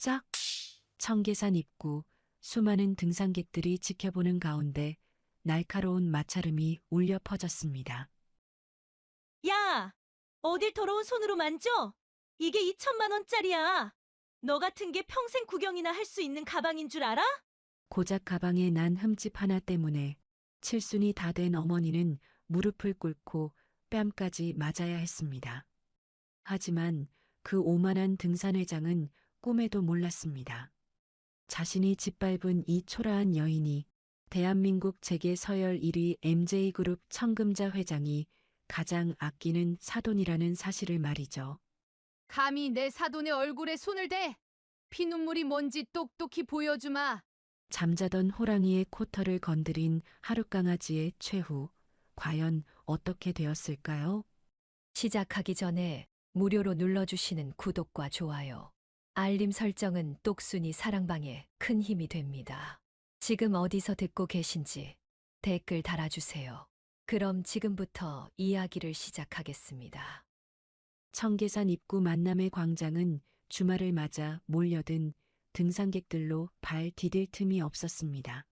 짝! 청계산 입구, 수많은 등산객들이 지켜보는 가운데 날카로운 마찰음이 울려 퍼졌습니다. 야! 어딜 더러운 손으로 만져? 이게 2천만 원짜리야. 너 같은 게 평생 구경이나 할 수 있는 가방인 줄 알아? 고작 가방에 난 흠집 하나 때문에 칠순이 다 된 어머니는 무릎을 꿇고 뺨까지 맞아야 했습니다. 하지만 그 오만한 등산회장은 꿈에도 몰랐습니다. 자신이 짓밟은 이 초라한 여인이 대한민국 재계 서열 1위 MJ그룹 청금자 회장이 가장 아끼는 사돈이라는 사실을 말이죠. 감히 내 사돈의 얼굴에 손을 대! 피눈물이 뭔지 똑똑히 보여주마. 잠자던 호랑이의 코털을 건드린 하룻강아지의 최후, 과연 어떻게 되었을까요? 시작하기 전에 무료로 눌러주시는 구독과 좋아요, 알림 설정은 똑순이 사랑방에 큰 힘이 됩니다. 지금 어디서 듣고 계신지 댓글 달아주세요. 그럼 지금부터 이야기를 시작하겠습니다. 청계산 입구 만남의 광장은 주말을 맞아 몰려든 등산객들로 발 디딜 틈이 없었습니다.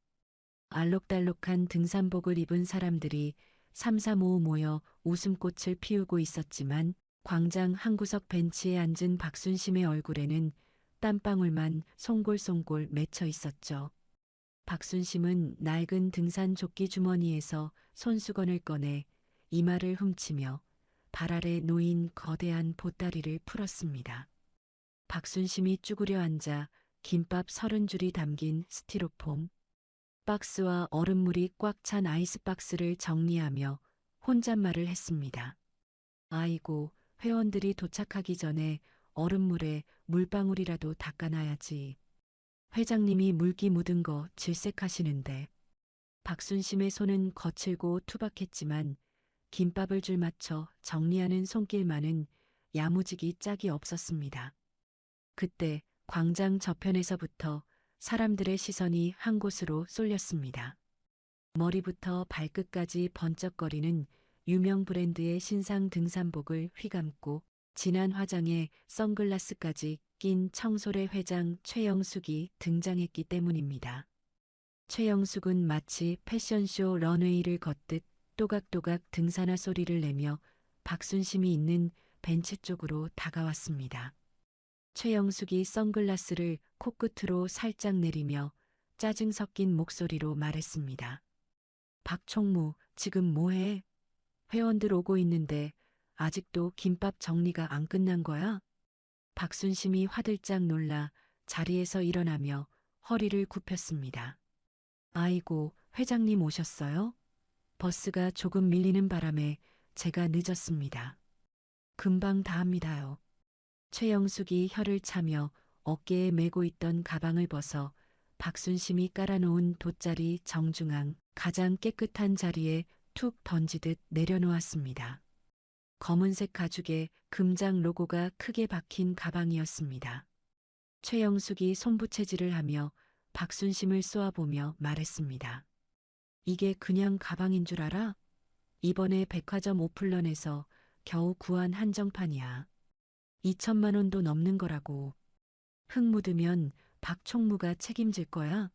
알록달록한 등산복을 입은 사람들이 삼삼오오 모여 웃음꽃을 피우고 있었지만 광장 한 구석 벤치에 앉은 박순심의 얼굴에는 땀방울만 송골송골 맺혀 있었죠. 박순심은 낡은 등산 조끼 주머니에서 손수건을 꺼내 이마를 훔치며 발 아래 놓인 거대한 보따리를 풀었습니다. 박순심이 쭈그려 앉아 김밥 30줄이 담긴 스티로폼 박스와 얼음물이 꽉 찬 아이스박스를 정리하며 혼잣말을 했습니다. 아이고, 회원들이 도착하기 전에 얼음물에 물방울이라도 닦아놔야지. 회장님이 물기 묻은 거 질색하시는데. 박순심의 손은 거칠고 투박했지만 김밥을 줄 맞춰 정리하는 손길만은 야무지기 짝이 없었습니다. 그때 광장 저편에서부터 사람들의 시선이 한 곳으로 쏠렸습니다. 머리부터 발끝까지 번쩍거리는 유명 브랜드의 신상 등산복을 휘감고 진한 화장에 선글라스까지 낀 청솔의 회장 최영숙이 등장했기 때문입니다. 최영숙은 마치 패션쇼 런웨이를 걷듯 또각또각 등산화 소리를 내며 박순심이 있는 벤치 쪽으로 다가왔습니다. 최영숙이 선글라스를 코끝으로 살짝 내리며 짜증 섞인 목소리로 말했습니다. 박총무, 지금 뭐해? 회원들 오고 있는데 아직도 김밥 정리가 안 끝난 거야? 박순심이 화들짝 놀라 자리에서 일어나며 허리를 굽혔습니다. 아이고, 회장님 오셨어요? 버스가 조금 밀리는 바람에 제가 늦었습니다. 금방 다 합니다요. 최영숙이 혀를 차며 어깨에 메고 있던 가방을 벗어 박순심이 깔아놓은 돗자리 정중앙 가장 깨끗한 자리에 툭 던지듯 내려놓았습니다. 검은색 가죽에 금장 로고가 크게 박힌 가방이었습니다. 최영숙이 손부채질을 하며 박순심을 쏘아보며 말했습니다. 이게 그냥 가방인 줄 알아? 이번에 백화점 오픈런에서 겨우 구한 한정판이야. 2천만 원도 넘는 거라고. 흙 묻으면 박 총무가 책임질 거야.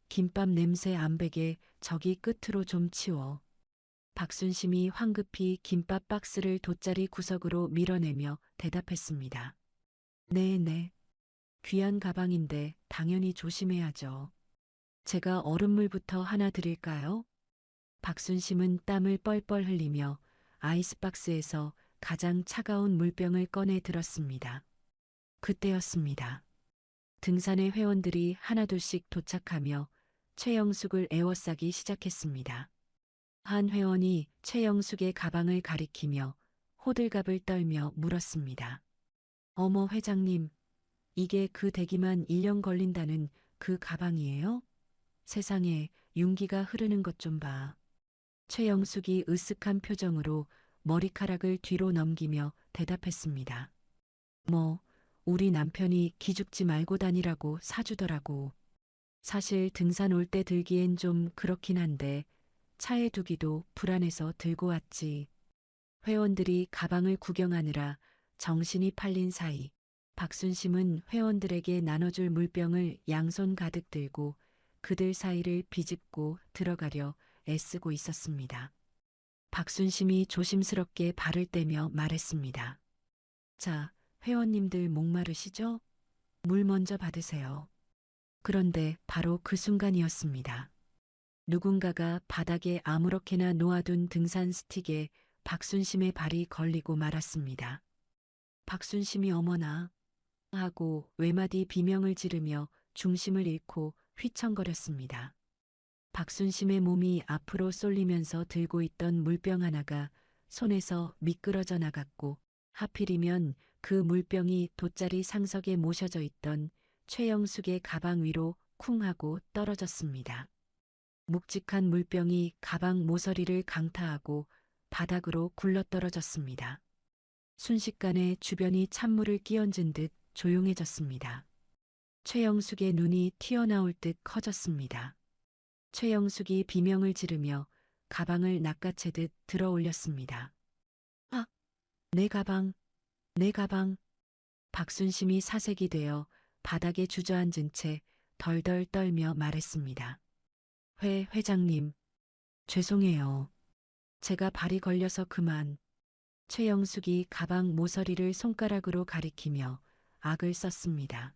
김밥 냄새 안 배게 저기 끝으로 좀 치워. 박순심이 황급히 김밥 박스를 돗자리 구석으로 밀어내며 대답했습니다. 네네. 귀한 가방인데 당연히 조심해야죠. 제가 얼음물부터 하나 드릴까요? 박순심은 땀을 뻘뻘 흘리며 아이스박스에서 가장 차가운 물병을 꺼내 들었습니다. 그때였습니다. 등산의 회원들이 하나둘씩 도착하며 최영숙을 에워싸기 시작했습니다. 한 회원이 최영숙의 가방을 가리키며 호들갑을 떨며 물었습니다. 어머 회장님, 이게 그 대기만 1년 걸린다는 그 가방이에요? 세상에 윤기가 흐르는 것 좀 봐. 최영숙이 으쓱한 표정으로 머리카락을 뒤로 넘기며 대답했습니다. 뭐, 우리 남편이 기죽지 말고 다니라고 사주더라고. 사실 등산 올 때 들기엔 좀 그렇긴 한데 차에 두기도 불안해서 들고 왔지. 회원들이 가방을 구경하느라 정신이 팔린 사이 박순심은 회원들에게 나눠줄 물병을 양손 가득 들고 그들 사이를 비집고 들어가려 애쓰고 있었습니다. 박순심이 조심스럽게 발을 떼며 말했습니다. 자, 회원님들 목마르시죠? 물 먼저 받으세요. 그런데 바로 그 순간이었습니다. 누군가가 바닥에 아무렇게나 놓아둔 등산 스틱에 박순심의 발이 걸리고 말았습니다. 박순심이 어머나 하고 외마디 비명을 지르며 중심을 잃고 휘청거렸습니다. 박순심의 몸이 앞으로 쏠리면서 들고 있던 물병 하나가 손에서 미끄러져 나갔고 하필이면 그 물병이 돗자리 상석에 모셔져 있던 최영숙의 가방 위로 쿵 하고 떨어졌습니다. 묵직한 물병이 가방 모서리를 강타하고 바닥으로 굴러떨어졌습니다. 순식간에 주변이 찬물을 끼얹은 듯 조용해졌습니다. 최영숙의 눈이 튀어나올 듯 커졌습니다. 최영숙이 비명을 지르며 가방을 낚아채듯 들어 올렸습니다. 아, 내 가방, 내 가방. 박순심이 사색이 되어 바닥에 주저앉은 채 덜덜 떨며 말했습니다. 회장님, 죄송해요. 제가 발이 걸려서 그만. 최영숙이 가방 모서리를 손가락으로 가리키며 악을 썼습니다.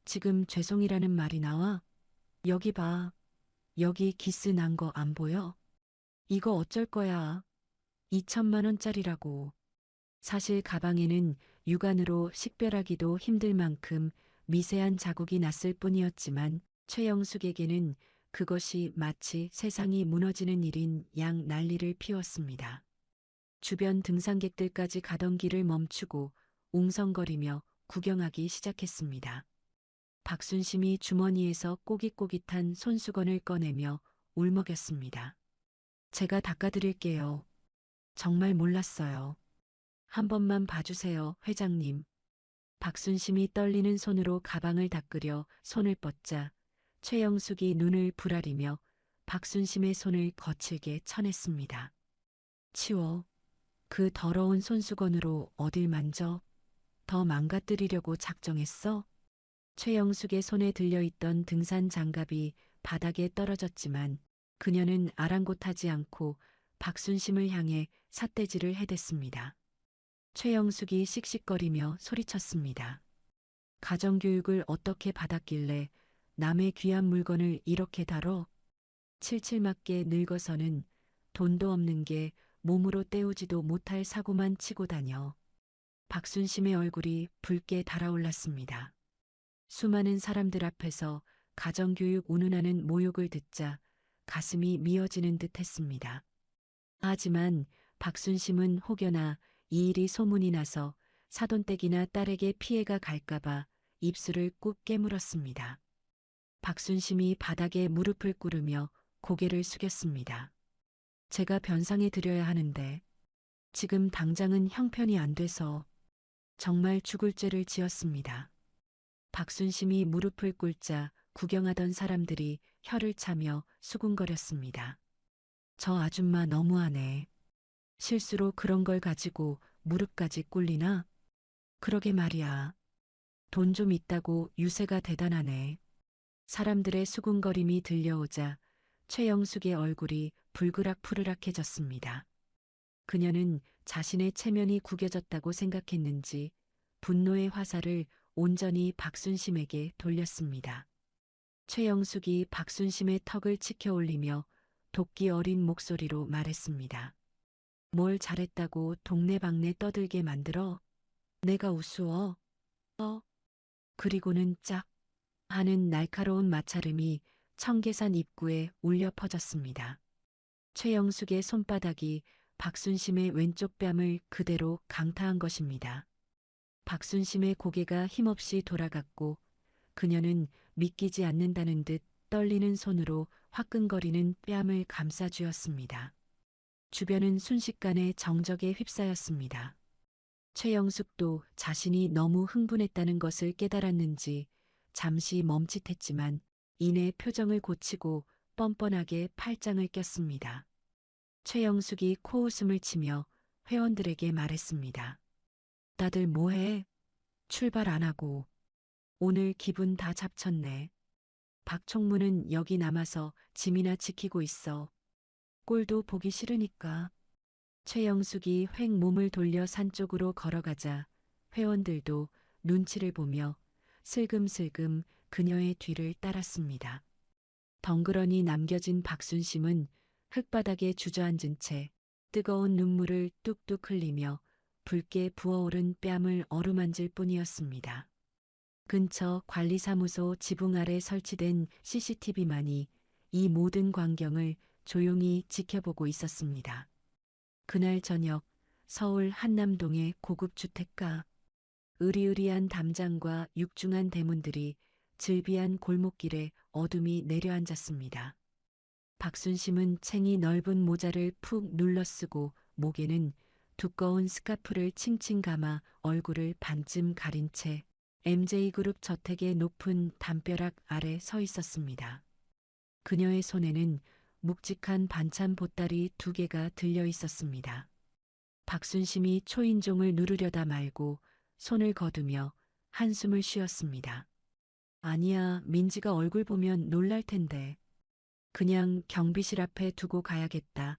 지금 죄송이라는 말이 나와? 여기 봐. 여기 기스 난 거 안 보여? 이거 어쩔 거야. 2천만 원짜리라고. 사실 가방에는 육안으로 식별하기도 힘들 만큼 미세한 자국이 났을 뿐이었지만 최영숙에게는 그것이 마치 세상이 무너지는 일인 양 난리를 피웠습니다. 주변 등산객들까지 가던 길을 멈추고 웅성거리며 구경하기 시작했습니다. 박순심이 주머니에서 꼬깃꼬깃한 손수건을 꺼내며 울먹였습니다. 제가 닦아드릴게요. 정말 몰랐어요. 한 번만 봐주세요, 회장님. 박순심이 떨리는 손으로 가방을 닦으려 손을 뻗자 최영숙이 눈을 부라리며 박순심의 손을 거칠게 쳐냈습니다. 치워. 그 더러운 손수건으로 어딜 만져? 더 망가뜨리려고 작정했어? 최영숙의 손에 들려있던 등산 장갑이 바닥에 떨어졌지만 그녀는 아랑곳하지 않고 박순심을 향해 삿대질을 해댔습니다. 최영숙이 씩씩거리며 소리쳤습니다. 가정교육을 어떻게 받았길래 남의 귀한 물건을 이렇게 다뤄? 칠칠맞게 늙어서는 돈도 없는 게 몸으로 때우지도 못할 사고만 치고 다녀. 박순심의 얼굴이 붉게 달아올랐습니다. 수많은 사람들 앞에서 가정교육 운운하는 모욕을 듣자 가슴이 미어지는 듯 했습니다. 하지만 박순심은 혹여나 이 일이 소문이 나서 사돈댁이나 딸에게 피해가 갈까봐 입술을 꾹 깨물었습니다. 박순심이 바닥에 무릎을 꿇으며 고개를 숙였습니다. 제가 변상해 드려야 하는데 지금 당장은 형편이 안 돼서 정말 죽을 죄를 지었습니다. 박순심이 무릎을 꿇자 구경하던 사람들이 혀를 차며 수군거렸습니다. 저 아줌마 너무하네. 실수로 그런 걸 가지고 무릎까지 꿇리나? 그러게 말이야. 돈 좀 있다고 유세가 대단하네. 사람들의 수군거림이 들려오자 최영숙의 얼굴이 불그락푸르락해졌습니다. 그녀는 자신의 체면이 구겨졌다고 생각했는지 분노의 화살을 온전히 박순심에게 돌렸습니다. 최영숙이 박순심의 턱을 치켜 올리며 도끼 어린 목소리로 말했습니다. 뭘 잘했다고 동네방네 떠들게 만들어? 내가 우스워? 그리고는 짝 하는 날카로운 마찰음이 청계산 입구에 울려 퍼졌습니다. 최영숙의 손바닥이 박순심의 왼쪽 뺨을 그대로 강타한 것입니다. 박순심의 고개가 힘없이 돌아갔고 그녀는 믿기지 않는다는 듯 떨리는 손으로 화끈거리는 뺨을 감싸쥐었습니다. 주변은 순식간에 정적에 휩싸였습니다. 최영숙도 자신이 너무 흥분했다는 것을 깨달았는지 잠시 멈칫했지만 이내 표정을 고치고 뻔뻔하게 팔짱을 꼈습니다. 최영숙이 코웃음을 치며 회원들에게 말했습니다. 다들 뭐해? 출발 안 하고. 오늘 기분 다 잡쳤네. 박총무는 여기 남아서 짐이나 지키고 있어. 꼴도 보기 싫으니까. 최영숙이 획 몸을 돌려 산 쪽으로 걸어가자 회원들도 눈치를 보며 슬금슬금 그녀의 뒤를 따랐습니다. 덩그러니 남겨진 박순심은 흙바닥에 주저앉은 채 뜨거운 눈물을 뚝뚝 흘리며 붉게 부어오른 뺨을 어루만질 뿐이었습니다. 근처 관리사무소 지붕 아래 설치된 CCTV만이 이 모든 광경을 조용히 지켜보고 있었습니다. 그날 저녁 서울 한남동의 고급 주택가, 으리으리한 담장과 육중한 대문들이 즐비한 골목길에 어둠이 내려앉았습니다. 박순심은 챙이 넓은 모자를 푹 눌러쓰고 목에는 두꺼운 스카프를 칭칭 감아 얼굴을 반쯤 가린 채 MJ그룹 저택의 높은 담벼락 아래 서 있었습니다. 그녀의 손에는 묵직한 반찬 보따리 2개가 들려 있었습니다. 박순심이 초인종을 누르려다 말고 손을 거두며 한숨을 쉬었습니다. 아니야, 민지가 얼굴 보면 놀랄 텐데. 그냥 경비실 앞에 두고 가야겠다.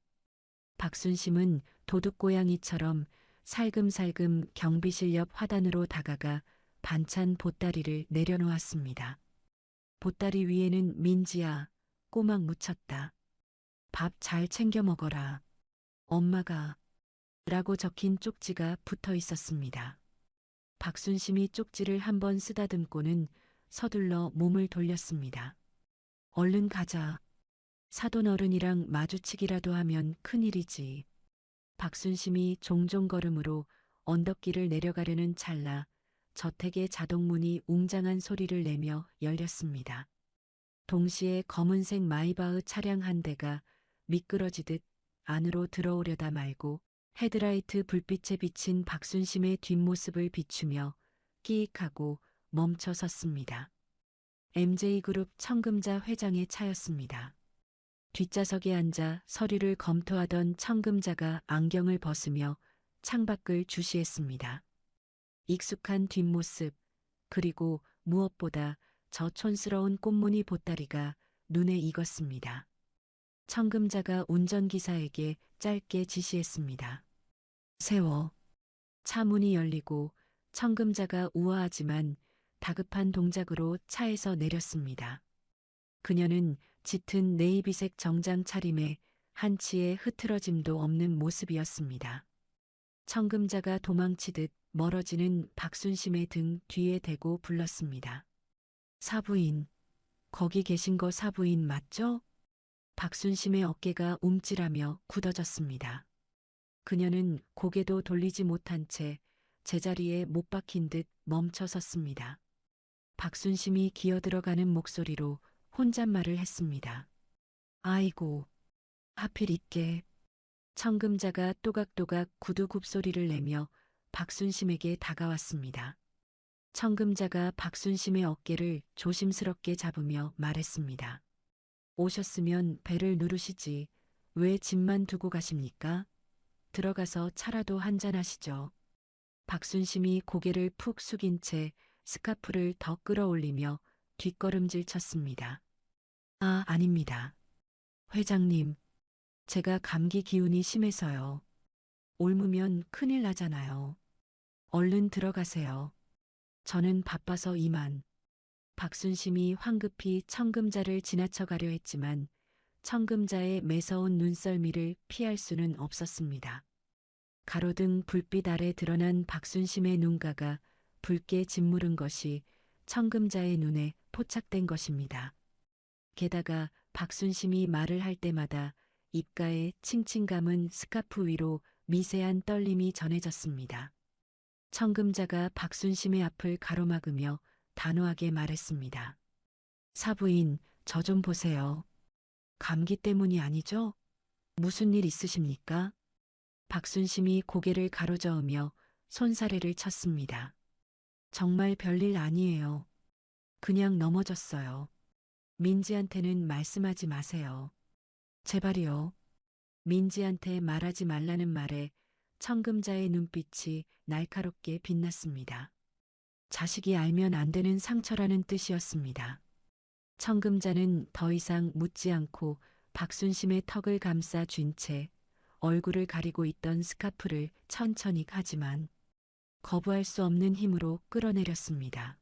박순심은 도둑고양이처럼 살금살금 경비실 옆 화단으로 다가가 반찬 보따리를 내려놓았습니다. 보따리 위에는 민지야, 꼬막 묻혔다. 밥 잘 챙겨 먹어라. 엄마가 라고 적힌 쪽지가 붙어 있었습니다. 박순심이 쪽지를 한번 쓰다듬고는 서둘러 몸을 돌렸습니다. 얼른 가자. 사돈 어른이랑 마주치기라도 하면 큰일이지. 박순심이 종종 걸음으로 언덕길을 내려가려는 찰나 저택의 자동문이 웅장한 소리를 내며 열렸습니다. 동시에 검은색 마이바흐 차량 한 대가 미끄러지듯 안으로 들어오려다 말고 헤드라이트 불빛에 비친 박순심의 뒷모습을 비추며 끼익하고 멈춰 섰습니다. MJ그룹 청금자 회장의 차였습니다. 뒷좌석에 앉아 서류를 검토하던 청금자가 안경을 벗으며 창밖을 주시했습니다. 익숙한 뒷모습, 그리고 무엇보다 저 촌스러운 꽃무늬 보따리가 눈에 익었습니다. 청금자가 운전기사에게 짧게 지시했습니다. 세워. 차 문이 열리고 청금자가 우아하지만 다급한 동작으로 차에서 내렸습니다. 그녀는 짙은 네이비색 정장 차림에 한치의 흐트러짐도 없는 모습이었습니다. 청금자가 도망치듯 멀어지는 박순심의 등 뒤에 대고 불렀습니다. 사부인, 거기 계신 거 사부인 맞죠? 박순심의 어깨가 움찔하며 굳어졌습니다. 그녀는 고개도 돌리지 못한 채 제자리에 못 박힌 듯 멈춰 섰습니다. 박순심이 기어들어가는 목소리로 혼잣말을 했습니다. 아이고, 하필 있게. 청금자가 또각또각 구두 굽소리를 내며 박순심에게 다가왔습니다. 청금자가 박순심의 어깨를 조심스럽게 잡으며 말했습니다. 오셨으면 배를 누르시지 왜 짐만 두고 가십니까? 들어가서 차라도 한잔 하시죠. 박순심이 고개를 푹 숙인 채 스카프를 더 끌어올리며 뒷걸음질 쳤습니다. 아, 아닙니다. 회장님, 제가 감기 기운이 심해서요. 옮으면 큰일 나잖아요. 얼른 들어가세요. 저는 바빠서 이만. 박순심이 황급히 청금자를 지나쳐 가려 했지만 청금자의 매서운 눈썰미를 피할 수는 없었습니다. 가로등 불빛 아래 드러난 박순심의 눈가가 붉게 짓무른 것이 청금자의 눈에 포착된 것입니다. 게다가 박순심이 말을 할 때마다 입가에 칭칭 감은 스카프 위로 미세한 떨림이 전해졌습니다. 청금자가 박순심의 앞을 가로막으며 단호하게 말했습니다. 사부인, 저 좀 보세요. 감기 때문이 아니죠? 무슨 일 있으십니까? 박순심이 고개를 가로저으며 손사래를 쳤습니다. 정말 별일 아니에요. 그냥 넘어졌어요. 민지한테는 말씀하지 마세요. 제발이요. 민지한테 말하지 말라는 말에 청금자의 눈빛이 날카롭게 빛났습니다. 자식이 알면 안 되는 상처라는 뜻이었습니다. 청금자는 더 이상 묻지 않고 박순심의 턱을 감싸 쥔 채 얼굴을 가리고 있던 스카프를 천천히 하지만 거부할 수 없는 힘으로 끌어내렸습니다.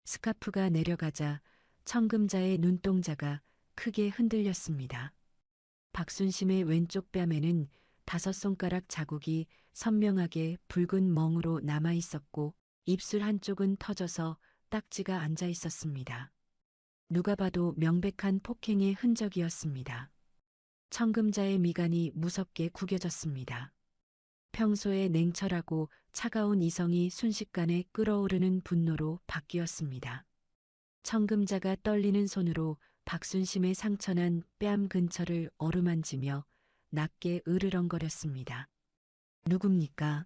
스카프가 내려가자 청금자의 눈동자가 크게 흔들렸습니다. 박순심의 왼쪽 뺨에는 5손가락 자국이 선명하게 붉은 멍으로 남아 있었고 입술 한쪽은 터져서 딱지가 앉아 있었습니다. 누가 봐도 명백한 폭행의 흔적이었습니다. 청금자의 미간이 무섭게 구겨졌습니다. 평소에 냉철하고 차가운 이성이 순식간에 끓어오르는 분노로 바뀌었습니다. 청금자가 떨리는 손으로 박순심의 상처난 뺨 근처를 어루만지며 낮게 으르렁거렸습니다. 누굽니까?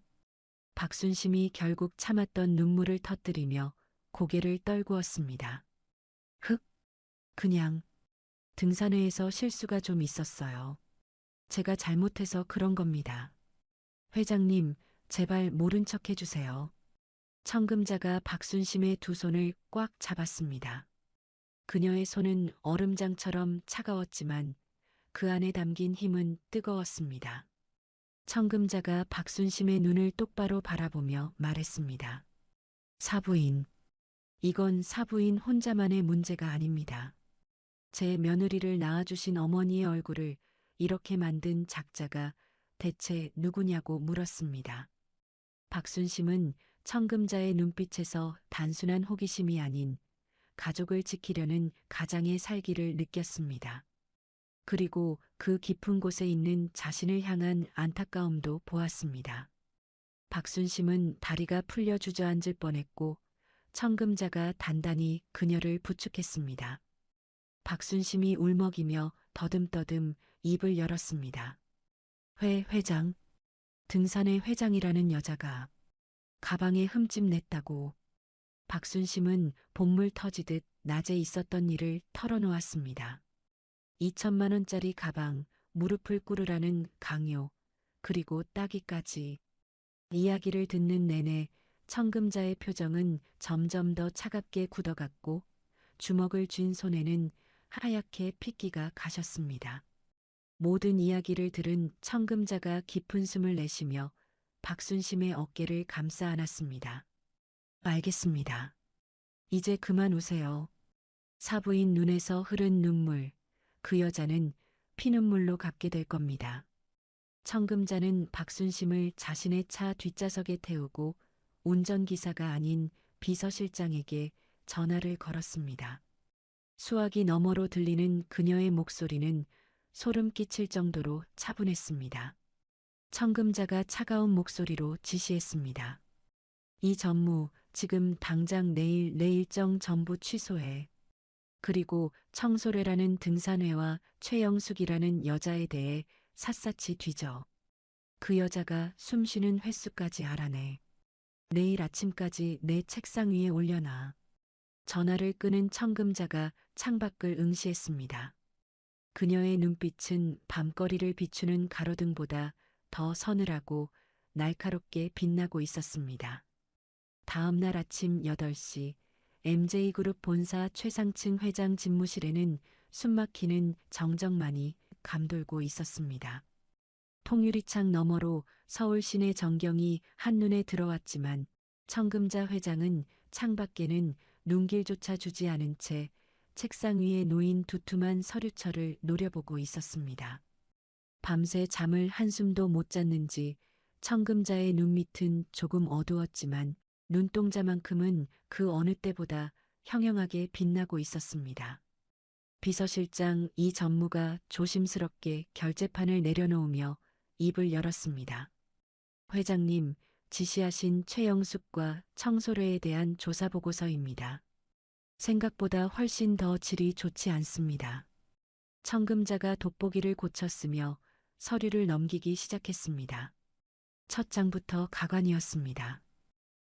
박순심이 결국 참았던 눈물을 터뜨리며 고개를 떨구었습니다. 그냥 등산회에서 실수가 좀 있었어요. 제가 잘못해서 그런 겁니다. 회장님, 제발 모른 척 해주세요. 청금자가 박순심의 두 손을 꽉 잡았습니다. 그녀의 손은 얼음장처럼 차가웠지만 그 안에 담긴 힘은 뜨거웠습니다. 청금자가 박순심의 눈을 똑바로 바라보며 말했습니다. 사부인, 이건 사부인 혼자만의 문제가 아닙니다. 제 며느리를 낳아주신 어머니의 얼굴을 이렇게 만든 작자가 대체 누구냐고 물었습니다. 박순심은 청금자의 눈빛에서 단순한 호기심이 아닌 가족을 지키려는 가장의 살기를 느꼈습니다. 그리고 그 깊은 곳에 있는 자신을 향한 안타까움도 보았습니다. 박순심은 다리가 풀려 주저앉을 뻔했고 청금자가 단단히 그녀를 부축했습니다. 박순심이 울먹이며 더듬더듬 입을 열었습니다. 회장. 등산의 회장이라는 여자가 가방에 흠집 냈다고. 박순심은 본물 터지듯 낮에 있었던 일을 털어놓았습니다. 2천만 원짜리 가방, 무릎을 꿇으라는 강요, 그리고 따기까지. 이야기를 듣는 내내 청금자의 표정은 점점 더 차갑게 굳어갔고 주먹을 쥔 손에는 하얗게 핏기가 가셨습니다. 모든 이야기를 들은 청금자가 깊은 숨을 내쉬며 박순심의 어깨를 감싸 안았습니다. 알겠습니다. 이제 그만 우세요. 사부인 눈에서 흐른 눈물, 그 여자는 피눈물로 갚게 될 겁니다. 청금자는 박순심을 자신의 차 뒷좌석에 태우고 운전기사가 아닌 비서실장에게 전화를 걸었습니다. 수화기 너머로 들리는 그녀의 목소리는 소름 끼칠 정도로 차분했습니다. 청금자가 차가운 목소리로 지시했습니다. 이 전무, 지금 당장 내일 내 일정 전부 취소해. 그리고 청소래라는 등산회와 최영숙이라는 여자에 대해 샅샅이 뒤져. 그 여자가 숨쉬는 횟수까지 알아내. 내일 아침까지 내 책상 위에 올려놔. 전화를 끄는 청금자가 창밖을 응시했습니다. 그녀의 눈빛은 밤거리를 비추는 가로등보다 더 서늘하고 날카롭게 빛나고 있었습니다. 다음 날 아침 8시 MJ그룹 본사 최상층 회장 집무실에는 숨막히는 정적만이 감돌고 있었습니다. 통유리창 너머로 서울 시내 전경이 한눈에 들어왔지만 청금자 회장은 창밖에는 눈길조차 주지 않은 채 책상 위에 놓인 두툼한 서류철을 노려보고 있었습니다. 밤새 잠을 한숨도 못 잤는지 청금자의 눈밑은 조금 어두웠지만 눈동자만큼은 그 어느 때보다 형형하게 빛나고 있었습니다. 비서실장 이 전무가 조심스럽게 결제판을 내려놓으며 입을 열었습니다. 회장님, 지시하신 최영숙과 청소래에 대한 조사보고서입니다. 생각보다 훨씬 더 질이 좋지 않습니다. 청금자가 돋보기를 고쳤으며 서류를 넘기기 시작했습니다. 첫 장부터 가관이었습니다.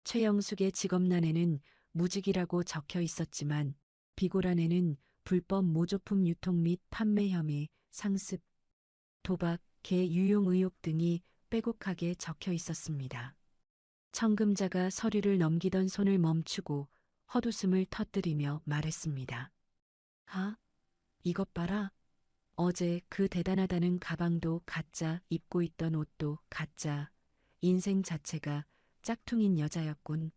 최영숙의 직업란에는 무직이라고 적혀 있었지만 비고란에는 불법 모조품 유통 및 판매 혐의, 상습, 도박, 개 유용 의혹 등이 빼곡하게 적혀 있었습니다. 청금자가 서류를 넘기던 손을 멈추고 헛웃음을 터뜨리며 말했습니다. 아, 이것 봐라. 어제 그 대단하다는 가방도 가짜, 입고 있던 옷도 가짜, 인생 자체가 짝퉁인 여자였군.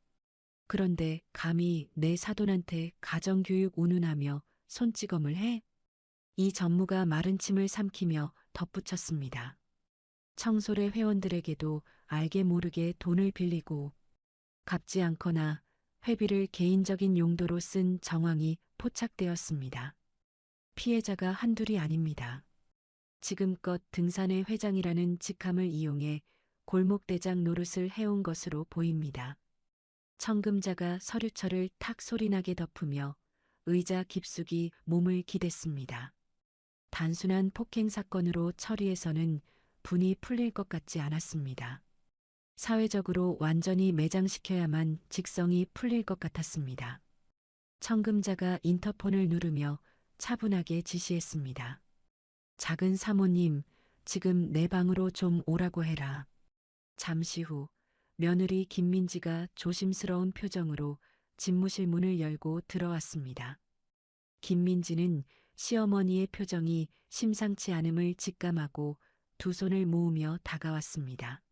그런데 감히 내 사돈한테 가정교육 운운하며 손찌검을 해? 이 전무가 마른 침을 삼키며 덧붙였습니다. 청솔의 회원들에게도 알게 모르게 돈을 빌리고 갚지 않거나 회비를 개인적인 용도로 쓴 정황이 포착되었습니다. 피해자가 한둘이 아닙니다. 지금껏 등산의 회장이라는 직함을 이용해 골목대장 노릇을 해온 것으로 보입니다. 청금자가 서류철을 탁 소리나게 덮으며 의자 깊숙이 몸을 기댔습니다. 단순한 폭행 사건으로 처리해서는 분이 풀릴 것 같지 않았습니다. 사회적으로 완전히 매장시켜야만 직성이 풀릴 것 같았습니다. 청금자가 인터폰을 누르며 차분하게 지시했습니다. 작은 사모님, 지금 내 방으로 좀 오라고 해라. 잠시 후 며느리 김민지가 조심스러운 표정으로 집무실 문을 열고 들어왔습니다. 김민지는 시어머니의 표정이 심상치 않음을 직감하고 두 손을 모으며 다가왔습니다.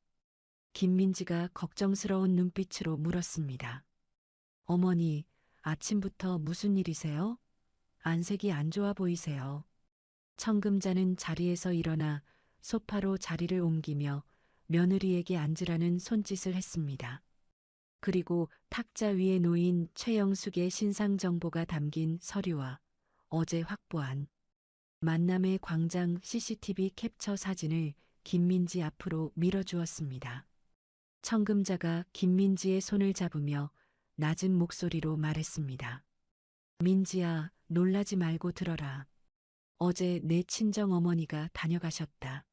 김민지가 걱정스러운 눈빛으로 물었습니다. 어머니, 아침부터 무슨 일이세요? 안색이 안 좋아 보이세요. 청금자는 자리에서 일어나 소파로 자리를 옮기며 며느리에게 앉으라는 손짓을 했습니다. 그리고 탁자 위에 놓인 최영숙의 신상 정보가 담긴 서류와 어제 확보한 만남의 광장 CCTV 캡처 사진을 김민지 앞으로 밀어주었습니다. 청금자가 김민지의 손을 잡으며 낮은 목소리로 말했습니다. 민지야, 놀라지 말고 들어라. 어제 내 친정 어머니가 다녀가셨다.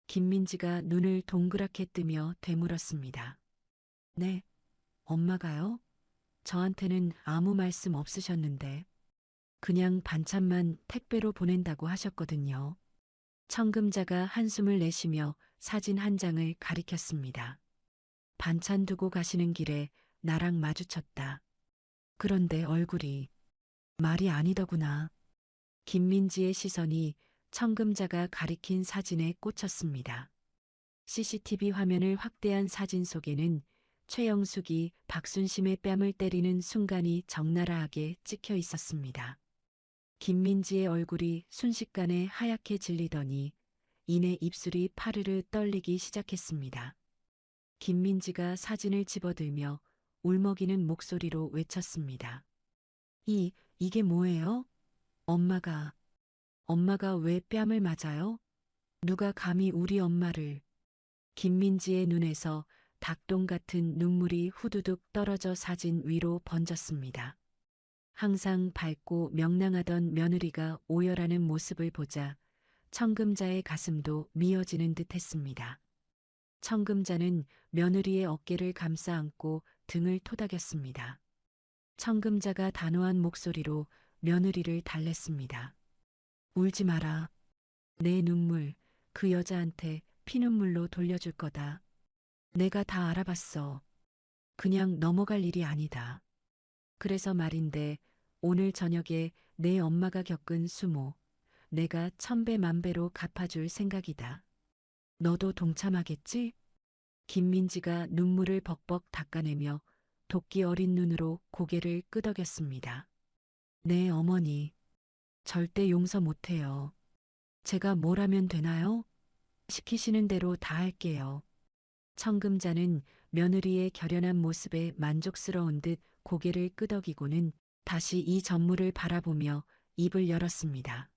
김민지가 눈을 동그랗게 뜨며 되물었습니다. 네, 엄마가요? 저한테는 아무 말씀 없으셨는데 그냥 반찬만 택배로 보낸다고 하셨거든요. 청금자가 한숨을 내쉬며 사진 한 장을 가리켰습니다. 반찬 두고 가시는 길에 나랑 마주쳤다. 그런데 얼굴이 말이 아니더구나. 김민지의 시선이 청금자가 가리킨 사진에 꽂혔습니다. CCTV 화면을 확대한 사진 속에는 최영숙이 박순심의 뺨을 때리는 순간이 적나라하게 찍혀 있었습니다. 김민지의 얼굴이 순식간에 하얗게 질리더니 이내 입술이 파르르 떨리기 시작했습니다. 김민지가 사진을 집어들며 울먹이는 목소리로 외쳤습니다. 이게 뭐예요? 엄마가 왜 뺨을 맞아요? 누가 감히 우리 엄마를. 김민지의 눈에서 닭똥 같은 눈물이 후두둑 떨어져 사진 위로 번졌습니다. 항상 밝고 명랑하던 며느리가 오열하는 모습을 보자 청금자의 가슴도 미어지는 듯 했습니다. 청금자는 며느리의 어깨를 감싸 안고 등을 토닥였습니다. 청금자가 단호한 목소리로 며느리를 달랬습니다. 울지 마라. 내 눈물 그 여자한테 피눈물로 돌려줄 거다. 내가 다 알아봤어. 그냥 넘어갈 일이 아니다. 그래서 말인데 오늘 저녁에 내 엄마가 겪은 수모 내가 천배 만배로 갚아줄 생각이다. 너도 동참하겠지? 김민지가 눈물을 벅벅 닦아내며 도끼 어린 눈으로 고개를 끄덕였습니다. 네, 어머니. 절대 용서 못해요. 제가 뭘 하면 되나요? 시키시는 대로 다 할게요. 청금자는 며느리의 결연한 모습에 만족스러운 듯 고개를 끄덕이고는 다시 이 전무를 바라보며 입을 열었습니다.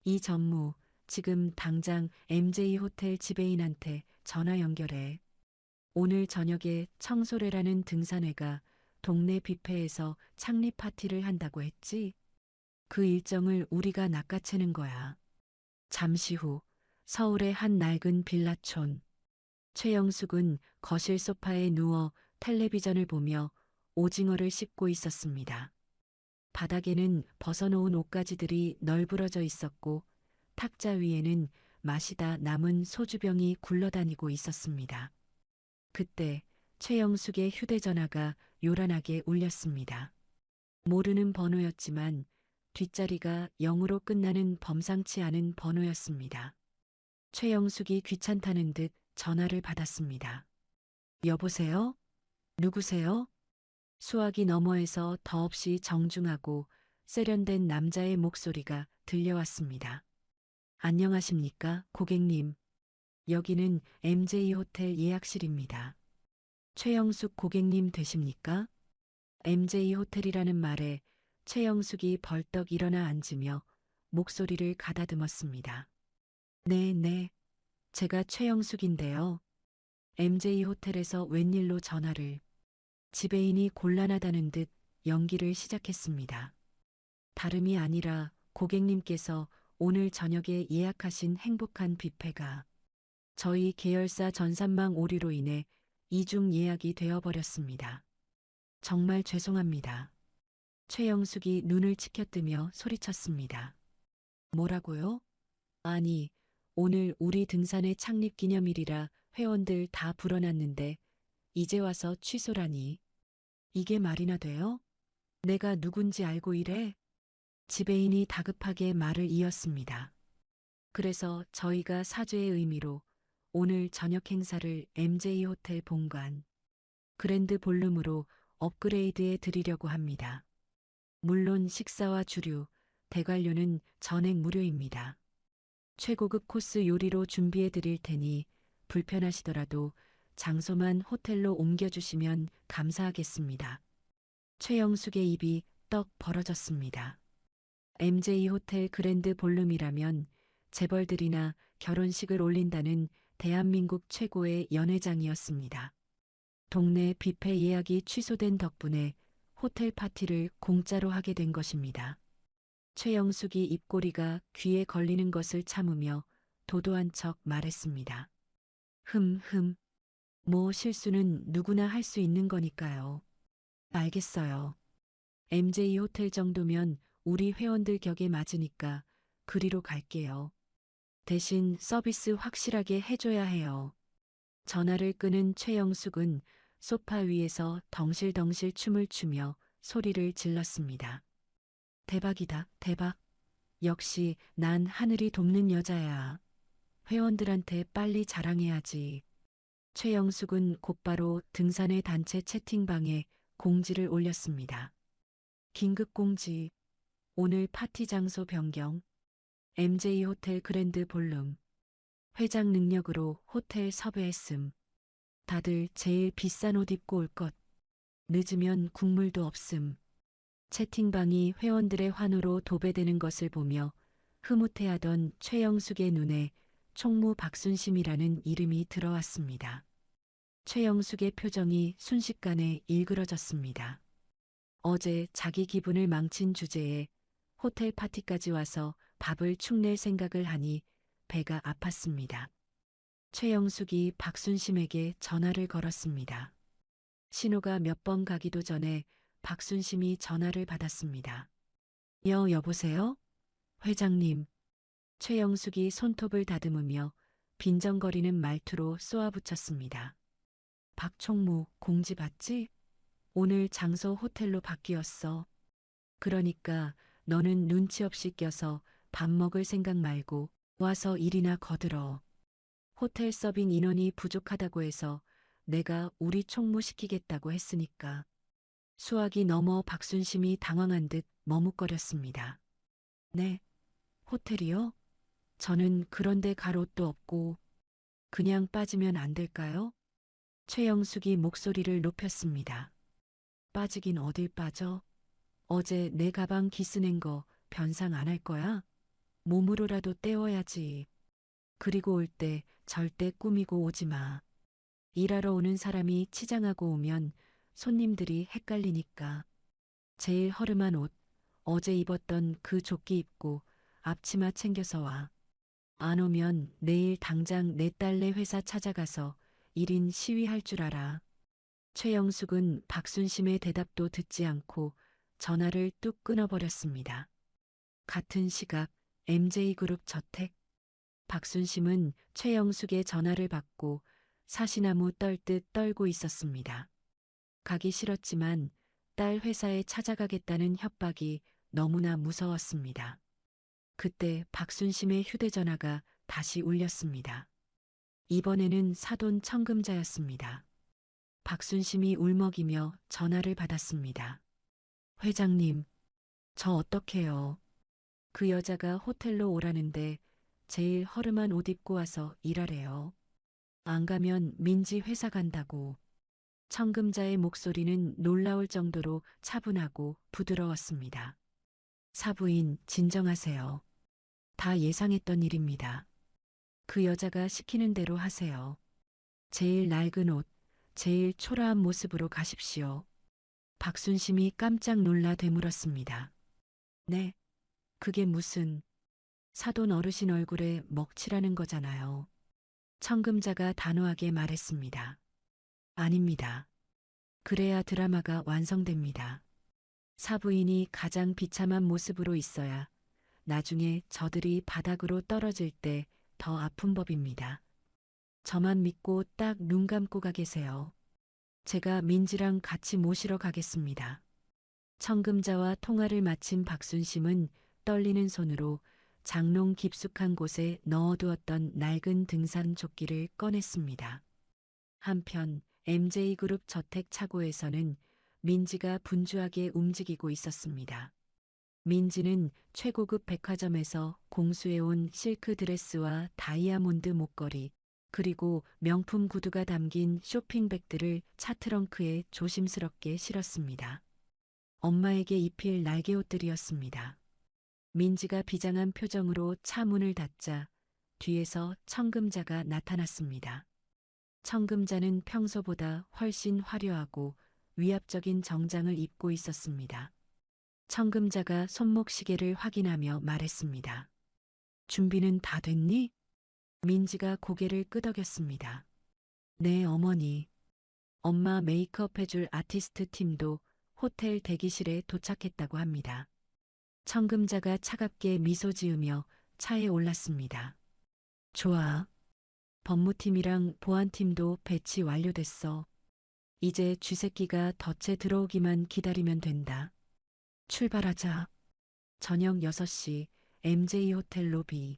이 전무, 지금 당장 MJ 호텔 지배인한테 전화 연결해. 오늘 저녁에 청소래라는 등산회가 동네 뷔페에서 창립 파티를 한다고 했지? 그 일정을 우리가 낚아채는 거야. 잠시 후 서울의 한 낡은 빌라촌. 최영숙은 거실 소파에 누워 텔레비전을 보며 오징어를 씹고 있었습니다. 바닥에는 벗어놓은 옷가지들이 널브러져 있었고 탁자 위에는 마시다 남은 소주병이 굴러다니고 있었습니다. 그때 최영숙의 휴대전화가 요란하게 울렸습니다. 모르는 번호였지만 뒷자리가 0으로 끝나는 범상치 않은 번호였습니다. 최영숙이 귀찮다는 듯 전화를 받았습니다. 여보세요? 누구세요? 수화기 너머에서 더없이 정중하고 세련된 남자의 목소리가 들려왔습니다. 안녕하십니까, 고객님. 여기는 MJ 호텔 예약실입니다. 최영숙 고객님 되십니까? MJ 호텔이라는 말에 최영숙이 벌떡 일어나 앉으며 목소리를 가다듬었습니다. 네. 제가 최영숙인데요. MJ 호텔에서 웬일로 전화를. 지배인이 곤란하다는 듯 연기를 시작했습니다. 다름이 아니라 고객님께서 오늘 저녁에 예약하신 행복한 뷔페가 저희 계열사 전산망 오류로 인해 이중 예약이 되어버렸습니다. 정말 죄송합니다. 최영숙이 눈을 치켜뜨며 소리쳤습니다. 뭐라고요? 아니, 오늘 우리 등산의 창립 기념일이라 회원들 다 불어났는데 이제 와서 취소라니. 이게 말이나 돼요? 내가 누군지 알고 이래? 지배인이 다급하게 말을 이었습니다. 그래서 저희가 사죄의 의미로 오늘 저녁 행사를 MJ 호텔 본관 그랜드 볼룸으로 업그레이드해 드리려고 합니다. 물론 식사와 주류, 대관료는 전액 무료입니다. 최고급 코스 요리로 준비해 드릴 테니 불편하시더라도 장소만 호텔로 옮겨주시면 감사하겠습니다. 최영숙의 입이 떡 벌어졌습니다. MJ 호텔 그랜드 볼룸이라면 재벌들이나 결혼식을 올린다는 대한민국 최고의 연회장이었습니다. 동네 뷔페 예약이 취소된 덕분에 호텔 파티를 공짜로 하게 된 것입니다. 최영숙이 입꼬리가 귀에 걸리는 것을 참으며 도도한 척 말했습니다. 뭐 실수는 누구나 할 수 있는 거니까요. 알겠어요. MJ 호텔 정도면 우리 회원들 격에 맞으니까 그리로 갈게요. 대신 서비스 확실하게 해줘야 해요. 전화를 끄는 최영숙은 소파 위에서 덩실덩실 춤을 추며 소리를 질렀습니다. 대박이다, 대박. 역시 난 하늘이 돕는 여자야. 회원들한테 빨리 자랑해야지. 최영숙은 곧바로 등산의 단체 채팅방에 공지를 올렸습니다. 긴급 공지. 오늘 파티 장소 변경. MJ 호텔 그랜드 볼룸. 회장 능력으로 호텔 섭외했음. 다들 제일 비싼 옷 입고 올 것. 늦으면 국물도 없음. 채팅방이 회원들의 환호로 도배되는 것을 보며 흐뭇해하던 최영숙의 눈에 총무 박순심이라는 이름이 들어왔습니다. 최영숙의 표정이 순식간에 일그러졌습니다. 어제 자기 기분을 망친 주제에 호텔 파티까지 와서 밥을 축낼 생각을 하니 배가 아팠습니다. 최영숙이 박순심에게 전화를 걸었습니다. 신호가 몇 번 가기도 전에 박순심이 전화를 받았습니다. 여보세요? 회장님. 최영숙이 손톱을 다듬으며 빈정거리는 말투로 쏘아붙였습니다. 박 총무 공지 봤지? 오늘 장소 호텔로 바뀌었어. 그러니까 너는 눈치 없이 껴서 밥 먹을 생각 말고 와서 일이나 거들어. 호텔 서빙 인원이 부족하다고 해서 내가 우리 총무 시키겠다고 했으니까. 수학이 넘어 박순심이 당황한 듯 머뭇거렸습니다. 네, 호텔이요? 저는 그런데 갈 옷도 없고 그냥 빠지면 안 될까요? 최영숙이 목소리를 높였습니다. 빠지긴 어딜 빠져? 어제 내 가방 기스낸 거 변상 안 할 거야? 몸으로라도 때워야지. 그리고 올 때 절대 꾸미고 오지 마. 일하러 오는 사람이 치장하고 오면 손님들이 헷갈리니까. 제일 허름한 옷, 어제 입었던 그 조끼 입고 앞치마 챙겨서 와. 안 오면 내일 당장 내 딸네 회사 찾아가서 1인 시위할 줄 알아. 최영숙은 박순심의 대답도 듣지 않고 전화를 뚝 끊어버렸습니다. 같은 시각 MJ그룹 저택. 박순심은 최영숙의 전화를 받고 사시나무 떨듯 떨고 있었습니다. 가기 싫었지만 딸 회사에 찾아가겠다는 협박이 너무나 무서웠습니다. 그때 박순심의 휴대전화가 다시 울렸습니다. 이번에는 사돈 청금자였습니다. 박순심이 울먹이며 전화를 받았습니다. 회장님, 저 어떡해요? 그 여자가 호텔로 오라는데 제일 허름한 옷 입고 와서 일하래요. 안 가면 민지 회사 간다고. 청금자의 목소리는 놀라울 정도로 차분하고 부드러웠습니다. 사부인, 진정하세요. 다 예상했던 일입니다. 그 여자가 시키는 대로 하세요. 제일 낡은 옷, 제일 초라한 모습으로 가십시오. 박순심이 깜짝 놀라 되물었습니다. 네, 그게 무슨 사돈 어르신 얼굴에 먹칠하는 거잖아요. 청금자가 단호하게 말했습니다. 아닙니다. 그래야 드라마가 완성됩니다. 사부인이 가장 비참한 모습으로 있어야 나중에 저들이 바닥으로 떨어질 때 더 아픈 법입니다. 저만 믿고 딱 눈 감고 가 계세요. 제가 민지랑 같이 모시러 가겠습니다. 청금자와 통화를 마친 박순심은 떨리는 손으로 장롱 깊숙한 곳에 넣어두었던 낡은 등산 조끼를 꺼냈습니다. 한편 MJ그룹 저택 차고에서는 민지가 분주하게 움직이고 있었습니다. 민지는 최고급 백화점에서 공수해온 실크 드레스와 다이아몬드 목걸이, 그리고 명품 구두가 담긴 쇼핑백들을 차 트렁크에 조심스럽게 실었습니다. 엄마에게 입힐 날개옷들이었습니다. 민지가 비장한 표정으로 차 문을 닫자 뒤에서 청금자가 나타났습니다. 청금자는 평소보다 훨씬 화려하고 위압적인 정장을 입고 있었습니다. 청금자가 손목시계를 확인하며 말했습니다. 준비는 다 됐니? 민지가 고개를 끄덕였습니다. 네, 어머니. 엄마 메이크업 해줄 아티스트 팀도 호텔 대기실에 도착했다고 합니다. 청금자가 차갑게 미소 지으며 차에 올랐습니다. 좋아. 법무팀이랑 보안팀도 배치 완료됐어. 이제 쥐새끼가 덫에 들어오기만 기다리면 된다. 출발하자. 저녁 6시 MJ 호텔 로비.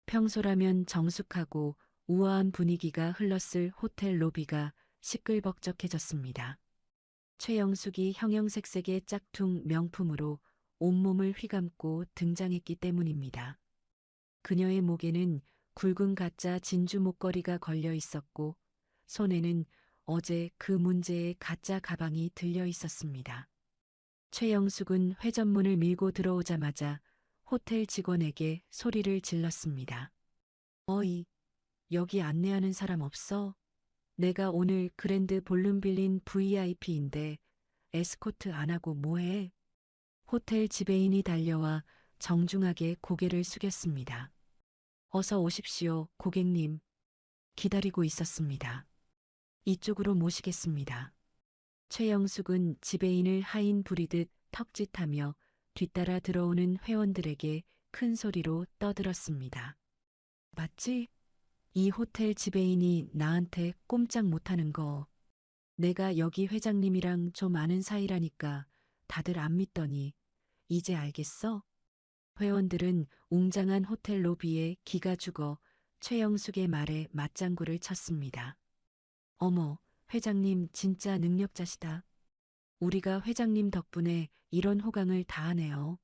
평소라면 정숙하고 우아한 분위기가 흘렀을 호텔 로비가 시끌벅적해졌습니다. 최영숙이 형형색색의 짝퉁 명품으로 온몸을 휘감고 등장했기 때문입니다. 그녀의 목에는 굵은 가짜 진주 목걸이가 걸려 있었고 손에는 어제 그 문제의 가짜 가방이 들려 있었습니다. 최영숙은 회전문을 밀고 들어오자마자 호텔 직원에게 소리를 질렀습니다. 어이, 여기 안내하는 사람 없어? 내가 오늘 그랜드 볼룸 빌린 VIP인데 에스코트 안 하고 뭐해? 호텔 지배인이 달려와 정중하게 고개를 숙였습니다. 어서 오십시오, 고객님. 기다리고 있었습니다. 이쪽으로 모시겠습니다. 최영숙은 지배인을 하인 부리듯 턱짓하며 뒤따라 들어오는 회원들에게 큰 소리로 떠들었습니다. 맞지? 이 호텔 지배인이 나한테 꼼짝 못하는 거. 내가 여기 회장님이랑 좀 아는 사이라니까 다들 안 믿더니 이제 알겠어? 회원들은 웅장한 호텔 로비에 기가 죽어 최영숙의 말에 맞장구를 쳤습니다. 어머, 회장님 진짜 능력자시다. 우리가 회장님 덕분에 이런 호강을 다 하네요.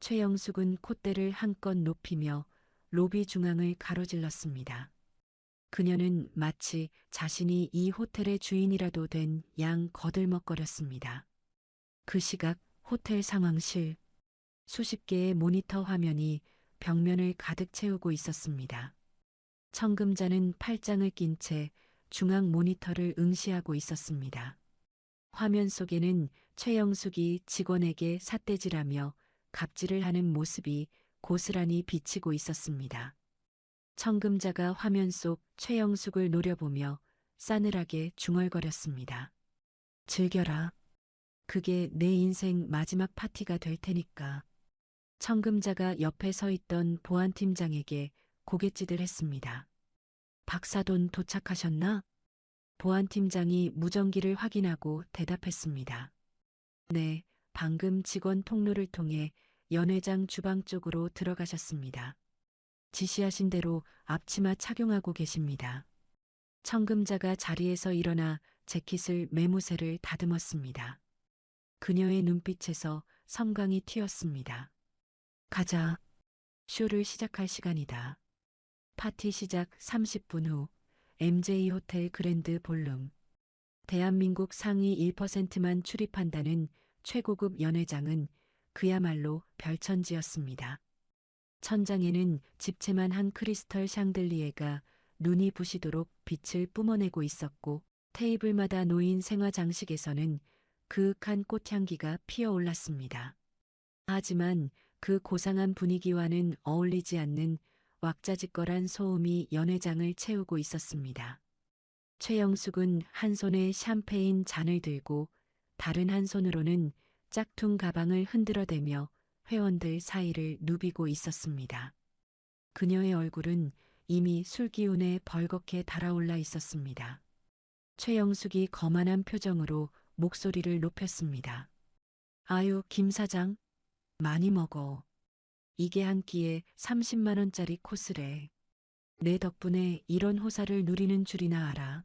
최영숙은 콧대를 한껏 높이며 로비 중앙을 가로질렀습니다. 그녀는 마치 자신이 이 호텔의 주인이라도 된 양 거들먹거렸습니다. 그 시각 호텔 상황실. 수십 개의 모니터 화면이 벽면을 가득 채우고 있었습니다. 청금자는 팔짱을 낀 채 중앙 모니터를 응시하고 있었습니다. 화면 속에는 최영숙이 직원에게 삿대질하며 갑질을 하는 모습이 고스란히 비치고 있었습니다. 청금자가 화면 속 최영숙을 노려보며 싸늘하게 중얼거렸습니다. 즐겨라. 그게 내 인생 마지막 파티가 될 테니까. 청금자가 옆에 서 있던 보안팀장에게 고갯짓을 했습니다. 박사돈 도착하셨나? 보안팀장이 무전기를 확인하고 대답했습니다. 네, 방금 직원 통로를 통해 연 회장 주방 쪽으로 들어가셨습니다. 지시하신 대로 앞치마 착용하고 계십니다. 청금자가 자리에서 일어나 재킷을 매무새를 다듬었습니다. 그녀의 눈빛에서 섬광이 튀었습니다. 가자. 쇼를 시작할 시간이다. 파티 시작 30분 후 MJ 호텔 그랜드 볼룸. 대한민국 상위 1%만 출입한다는 최고급 연회장은 그야말로 별천지였습니다. 천장에는 집채만 한 크리스털 샹들리에가 눈이 부시도록 빛을 뿜어내고 있었고 테이블마다 놓인 생화 장식에서는 그윽한 꽃향기가 피어올랐습니다. 하지만 그 고상한 분위기와는 어울리지 않는 왁자지껄한 소음이 연회장을 채우고 있었습니다. 최영숙은 한 손에 샴페인 잔을 들고 다른 한 손으로는 짝퉁 가방을 흔들어대며 회원들 사이를 누비고 있었습니다. 그녀의 얼굴은 이미 술 기운에 벌겋게 달아올라 있었습니다. 최영숙이 거만한 표정으로 목소리를 높였습니다. 아유, 김 사장, 많이 먹어. 이게 한 끼에 30만 원짜리 코스래. 내 덕분에 이런 호사를 누리는 줄이나 알아.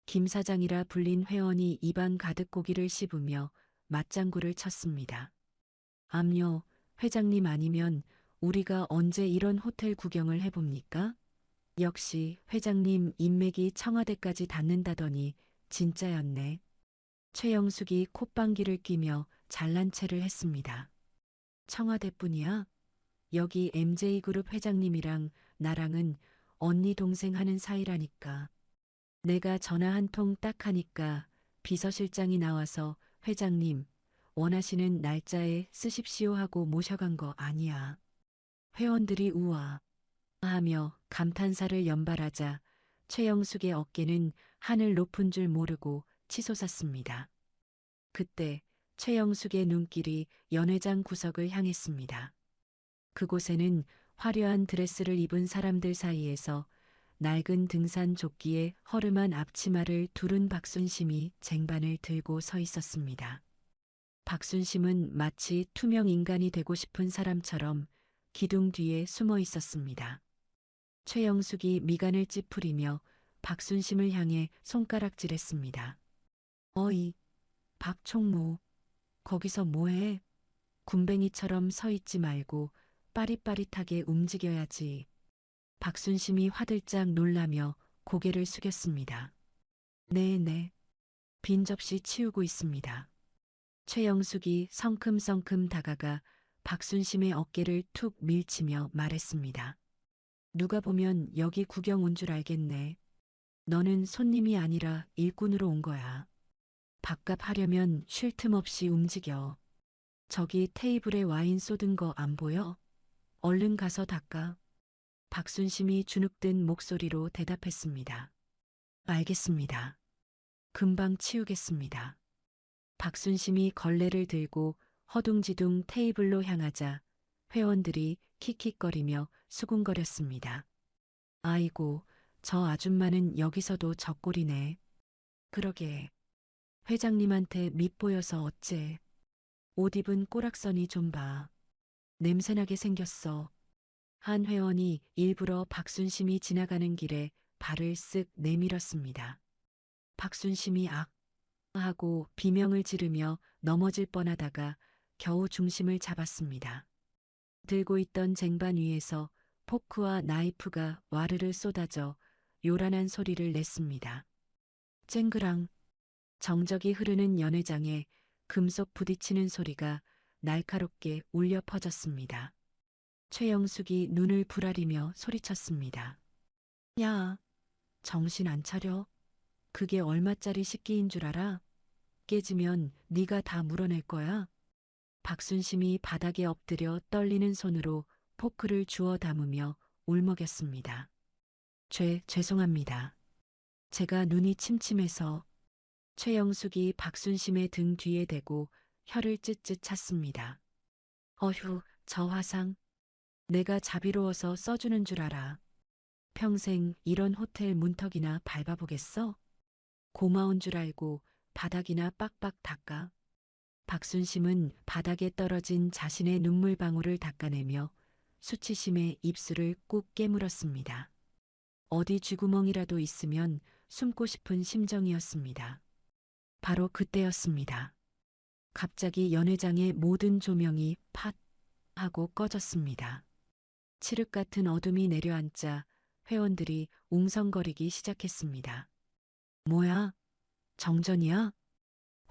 김 사장이라 불린 회원이 입안 가득 고기를 씹으며 맞장구를 쳤습니다. 암요, 회장님 아니면 우리가 언제 이런 호텔 구경을 해봅니까? 역시 회장님 인맥이 청와대까지 닿는다더니 진짜였네. 최영숙이 콧방귀를 뀌며 잘난 체를 했습니다. 청와대뿐이야? 여기 MJ그룹 회장님이랑 나랑은 언니 동생 하는 사이라니까. 내가 전화 한 통 딱 하니까 비서실장이 나와서 회장님 원하시는 날짜에 쓰십시오 하고 모셔간 거 아니야. 회원들이 우와 하며 감탄사를 연발하자 최영숙의 어깨는 하늘 높은 줄 모르고 치솟았습니다. 그때 최영숙의 눈길이 연회장 구석을 향했습니다. 그곳에는 화려한 드레스를 입은 사람들 사이에서 낡은 등산 조끼에 허름한 앞치마를 두른 박순심이 쟁반을 들고 서 있었습니다. 박순심은 마치 투명 인간이 되고 싶은 사람처럼 기둥 뒤에 숨어 있었습니다. 최영숙이 미간을 찌푸리며 박순심을 향해 손가락질했습니다. 어이, 박총무, 거기서 뭐해? 군뱅이처럼 서 있지 말고 빠릿빠릿하게 움직여야지. 박순심이 화들짝 놀라며 고개를 숙였습니다. 네네. 빈 접시 치우고 있습니다. 최영숙이 성큼성큼 다가가 박순심의 어깨를 툭 밀치며 말했습니다. 누가 보면 여기 구경 온 줄 알겠네. 너는 손님이 아니라 일꾼으로 온 거야. 밥값 하려면 쉴 틈 없이 움직여. 저기 테이블에 와인 쏟은 거 안 보여? 얼른 가서 닦아. 박순심이 주눅든 목소리로 대답했습니다. 알겠습니다. 금방 치우겠습니다. 박순심이 걸레를 들고 허둥지둥 테이블로 향하자 회원들이 킥킥거리며 수군거렸습니다. 아이고, 저 아줌마는 여기서도 젖골이네. 그러게. 회장님한테 밉보여서 어째. 옷 입은 꼬락선이 좀 봐. 냄새나게 생겼어. 한 회원이 일부러 박순심이 지나가는 길에 발을 쓱 내밀었습니다. 박순심이 악 하고 비명을 지르며 넘어질 뻔하다가 겨우 중심을 잡았습니다. 들고 있던 쟁반 위에서 포크와 나이프가 와르르 쏟아져 요란한 소리를 냈습니다. 쨍그랑 정적이 흐르는 연회장에 금속 부딪히는 소리가 날카롭게 울려 퍼졌습니다. 최영숙이 눈을 부라리며 소리쳤습니다. 야, 정신 안 차려? 그게 얼마짜리 식기인 줄 알아? 깨지면 네가 다 물어낼 거야. 박순심이 바닥에 엎드려 떨리는 손으로 포크를 주워 담으며 울먹였습니다. 죄송합니다. 제가 눈이 침침해서. 최영숙이 박순심의 등 뒤에 대고 혀를 찢찢 찼습니다. 어휴, 저 화상. 내가 자비로워서 써주는 줄 알아. 평생 이런 호텔 문턱이나 밟아보겠어? 고마운 줄 알고 바닥이나 빡빡 닦아. 박순심은 바닥에 떨어진 자신의 눈물방울을 닦아내며 수치심에 입술을 꾹 깨물었습니다. 어디 쥐구멍이라도 있으면 숨고 싶은 심정이었습니다. 바로 그때였습니다. 갑자기 연회장의 모든 조명이 팟 하고 꺼졌습니다. 칠흑 같은 어둠이 내려앉자 회원들이 웅성거리기 시작했습니다. 뭐야? 정전이야?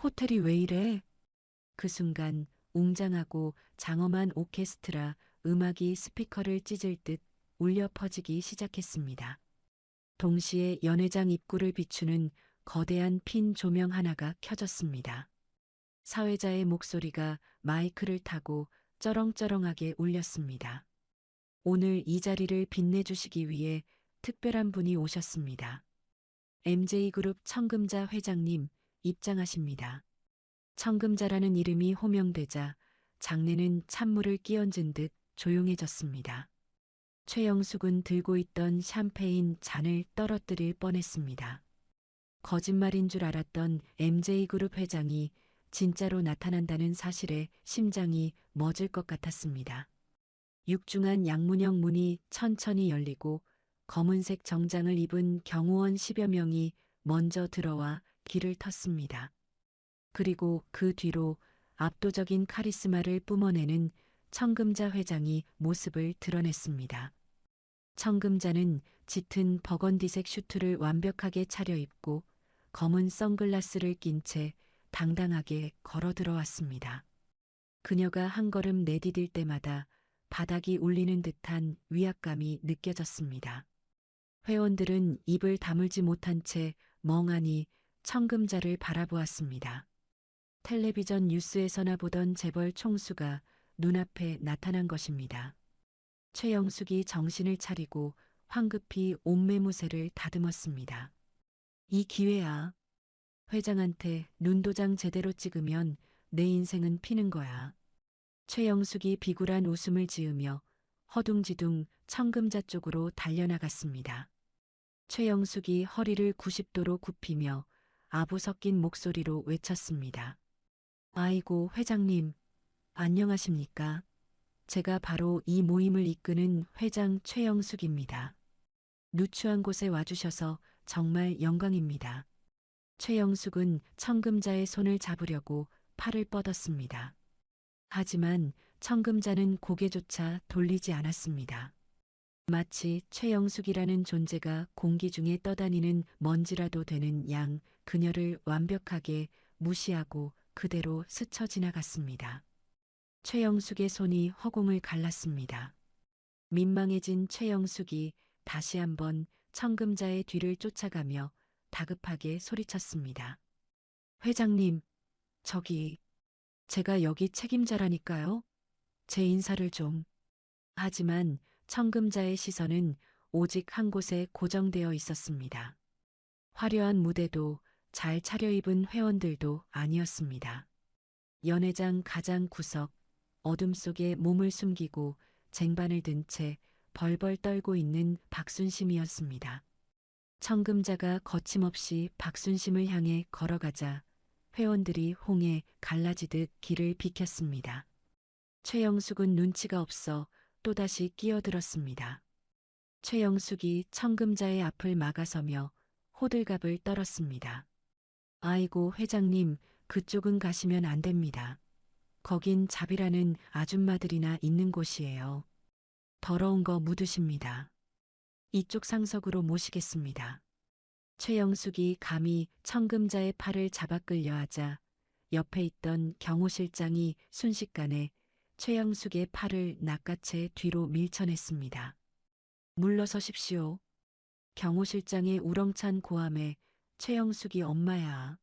호텔이 왜 이래? 그 순간 웅장하고 장엄한 오케스트라 음악이 스피커를 찢을 듯 울려 퍼지기 시작했습니다. 동시에 연회장 입구를 비추는 거대한 핀 조명 하나가 켜졌습니다. 사회자의 목소리가 마이크를 타고 쩌렁쩌렁하게 울렸습니다. 오늘 이 자리를 빛내주시기 위해 특별한 분이 오셨습니다. MJ그룹 청금자 회장님 입장하십니다. 청금자라는 이름이 호명되자 장내는 찬물을 끼얹은 듯 조용해졌습니다. 최영숙은 들고 있던 샴페인 잔을 떨어뜨릴 뻔했습니다. 거짓말인 줄 알았던 MJ그룹 회장이 진짜로 나타난다는 사실에 심장이 멎을 것 같았습니다. 육중한 양문형 문이 천천히 열리고 검은색 정장을 입은 경호원 10여 명이 먼저 들어와 길을 텄습니다. 그리고 그 뒤로 압도적인 카리스마를 뿜어내는 청금자 회장이 모습을 드러냈습니다. 청금자는 짙은 버건디색 슈트를 완벽하게 차려입고 검은 선글라스를 낀 채 당당하게 걸어 들어왔습니다. 그녀가 한 걸음 내디딜 때마다 바닥이 울리는 듯한 위압감이 느껴졌습니다. 회원들은 입을 다물지 못한 채 멍하니 청금자를 바라보았습니다. 텔레비전 뉴스에서나 보던 재벌 총수가 눈앞에 나타난 것입니다. 최영숙이 정신을 차리고 황급히 옷매무새를 다듬었습니다. 이 기회야. 회장한테 눈도장 제대로 찍으면 내 인생은 피는 거야. 최영숙이 비굴한 웃음을 지으며 허둥지둥 청금자 쪽으로 달려나갔습니다. 최영숙이 허리를 90도로 굽히며 아부 섞인 목소리로 외쳤습니다. 아이고, 회장님, 안녕하십니까? 제가 바로 이 모임을 이끄는 회장 최영숙입니다. 누추한 곳에 와주셔서 정말 영광입니다. 최영숙은 청금자의 손을 잡으려고 팔을 뻗었습니다. 하지만 청금자는 고개조차 돌리지 않았습니다. 마치 최영숙이라는 존재가 공기 중에 떠다니는 먼지라도 되는 양 그녀를 완벽하게 무시하고 그대로 스쳐 지나갔습니다. 최영숙의 손이 허공을 갈랐습니다. 민망해진 최영숙이 다시 한번 청금자의 뒤를 쫓아가며 다급하게 소리쳤습니다. 회장님, 저기, 제가 여기 책임자라니까요. 제 인사를 좀. 하지만 청금자의 시선은 오직 한 곳에 고정되어 있었습니다. 화려한 무대도 잘 차려입은 회원들도 아니었습니다. 연회장 가장 구석, 어둠 속에 몸을 숨기고 쟁반을 든 채 벌벌 떨고 있는 박순심이었습니다. 청금자가 거침없이 박순심을 향해 걸어가자 회원들이 홍해 갈라지듯 길을 비켰습니다. 최영숙은 눈치가 없어 또다시 끼어들었습니다. 최영숙이 청금자의 앞을 막아서며 호들갑을 떨었습니다. 아이고, 회장님, 그쪽은 가시면 안 됩니다. 거긴 잡이라는 아줌마들이나 있는 곳이에요. 더러운 거 묻으십니다. 이쪽 상석으로 모시겠습니다. 최영숙이 감히 청금자의 팔을 잡아 끌려 하자 옆에 있던 경호 실장이 순식간에 최영숙의 팔을 낚아채 뒤로 밀쳐냈습니다. 물러서십시오. 경호 실장의 우렁찬 고함에 최영숙이 엄마야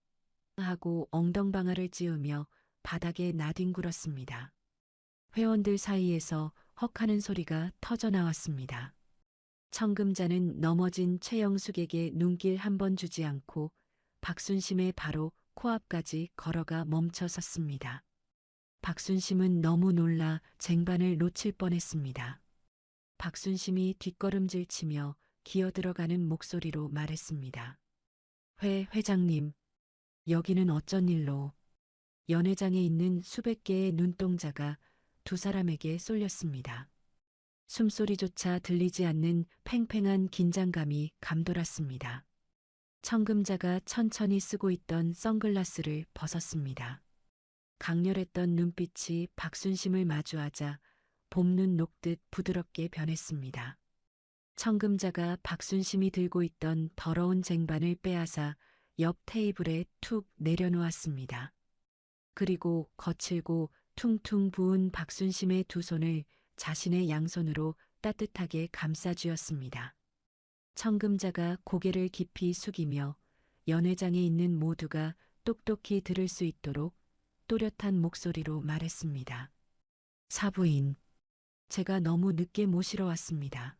하고 엉덩방아를 찧으며 바닥에 나뒹굴었습니다. 회원들 사이에서 헉하는 소리가 터져 나왔습니다. 청금자는 넘어진 최영숙에게 눈길 한 번 주지 않고 박순심의 바로 코앞까지 걸어가 멈춰 섰습니다. 박순심은 너무 놀라 쟁반을 놓칠 뻔했습니다. 박순심이 뒷걸음질 치며 기어 들어가는 목소리로 말했습니다. 회장님, 여기는 어쩐 일로? 연회장에 있는 수백 개의 눈동자가 두 사람에게 쏠렸습니다. 숨소리조차 들리지 않는 팽팽한 긴장감이 감돌았습니다. 청금자가 천천히 쓰고 있던 선글라스를 벗었습니다. 강렬했던 눈빛이 박순심을 마주하자 봄눈 녹듯 부드럽게 변했습니다. 청금자가 박순심이 들고 있던 더러운 쟁반을 빼앗아 옆 테이블에 툭 내려놓았습니다. 그리고 거칠고 퉁퉁 부은 박순심의 두 손을 자신의 양손으로 따뜻하게 감싸쥐었습니다. 청금자가 고개를 깊이 숙이며 연회장에 있는 모두가 똑똑히 들을 수 있도록 또렷한 목소리로 말했습니다. 사부인, 제가 너무 늦게 모시러 왔습니다.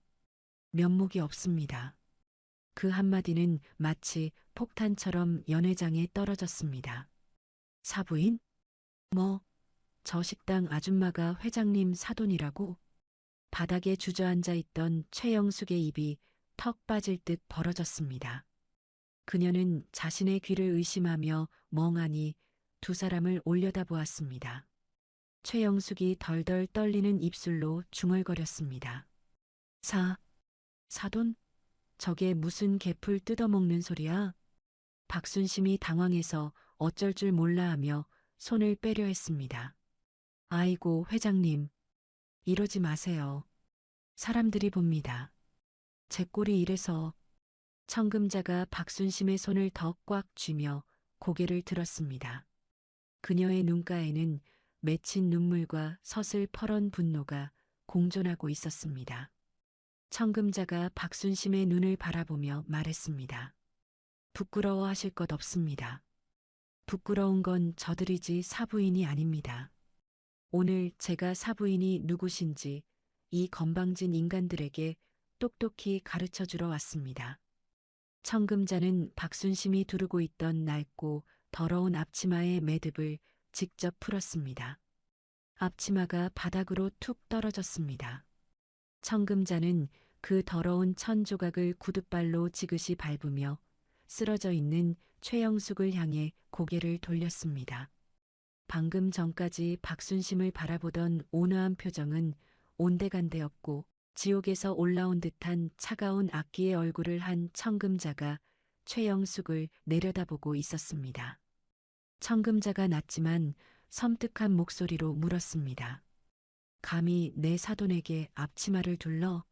면목이 없습니다. 그 한마디는 마치 폭탄처럼 연회장에 떨어졌습니다. 사부인? 저 식당 아줌마가 회장님 사돈이라고? 바닥에 주저앉아 있던 최영숙의 입이 턱 빠질 듯 벌어졌습니다. 그녀는 자신의 귀를 의심하며 멍하니 두 사람을 올려다보았습니다. 최영숙이 덜덜 떨리는 입술로 중얼거렸습니다. 사돈? 저게 무슨 개풀 뜯어먹는 소리야? 박순심이 당황해서 어쩔 줄 몰라 하며 손을 빼려 했습니다. 아이고, 회장님. 이러지 마세요. 사람들이 봅니다. 제 꼴이 이래서. 청금자가 박순심의 손을 더 꽉 쥐며 고개를 들었습니다. 그녀의 눈가에는 맺힌 눈물과 서슬퍼런 분노가 공존하고 있었습니다. 청금자가 박순심의 눈을 바라보며 말했습니다. 부끄러워하실 것 없습니다. 부끄러운 건 저들이지 사부인이 아닙니다. 오늘 제가 사부인이 누구신지 이 건방진 인간들에게 똑똑히 가르쳐 주러 왔습니다. 청금자는 박순심이 두르고 있던 낡고 더러운 앞치마의 매듭을 직접 풀었습니다. 앞치마가 바닥으로 툭 떨어졌습니다. 청금자는 그 더러운 천 조각을 구둣발로 지그시 밟으며 쓰러져 있는 최영숙을 향해 고개를 돌렸습니다. 방금 전까지 박순심을 바라보던 온화한 표정은 온데간데없고 지옥에서 올라온 듯한 차가운 악기의 얼굴을 한 청금자가 최영숙을 내려다보고 있었습니다. 청금자가 낮지만 섬뜩한 목소리로 물었습니다. 감히 내 사돈에게 앞치마를 둘러?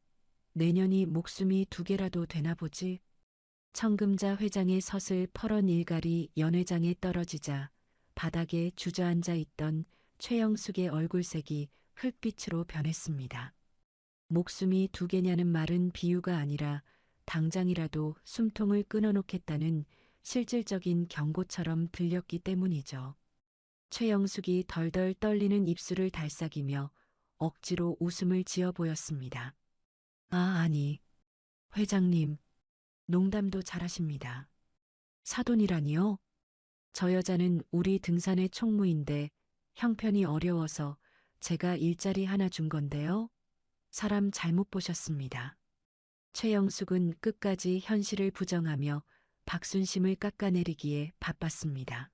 내년이 목숨이 2개라도 되나 보지? 청금자 회장의 서슬퍼런 일갈이 연회장에 떨어지자 바닥에 주저앉아 있던 최영숙의 얼굴색이 흙빛으로 변했습니다. 목숨이 2개냐는 말은 비유가 아니라 당장이라도 숨통을 끊어놓겠다는 실질적인 경고처럼 들렸기 때문이죠. 최영숙이 덜덜 떨리는 입술을 달싹이며 억지로 웃음을 지어 보였습니다. 아니, 회장님, 농담도 잘하십니다. 사돈이라니요? 저 여자는 우리 등산의 총무인데 형편이 어려워서 제가 일자리 하나 준 건데요. 사람 잘못 보셨습니다. 최영숙은 끝까지 현실을 부정하며 박순심을 깎아내리기에 바빴습니다.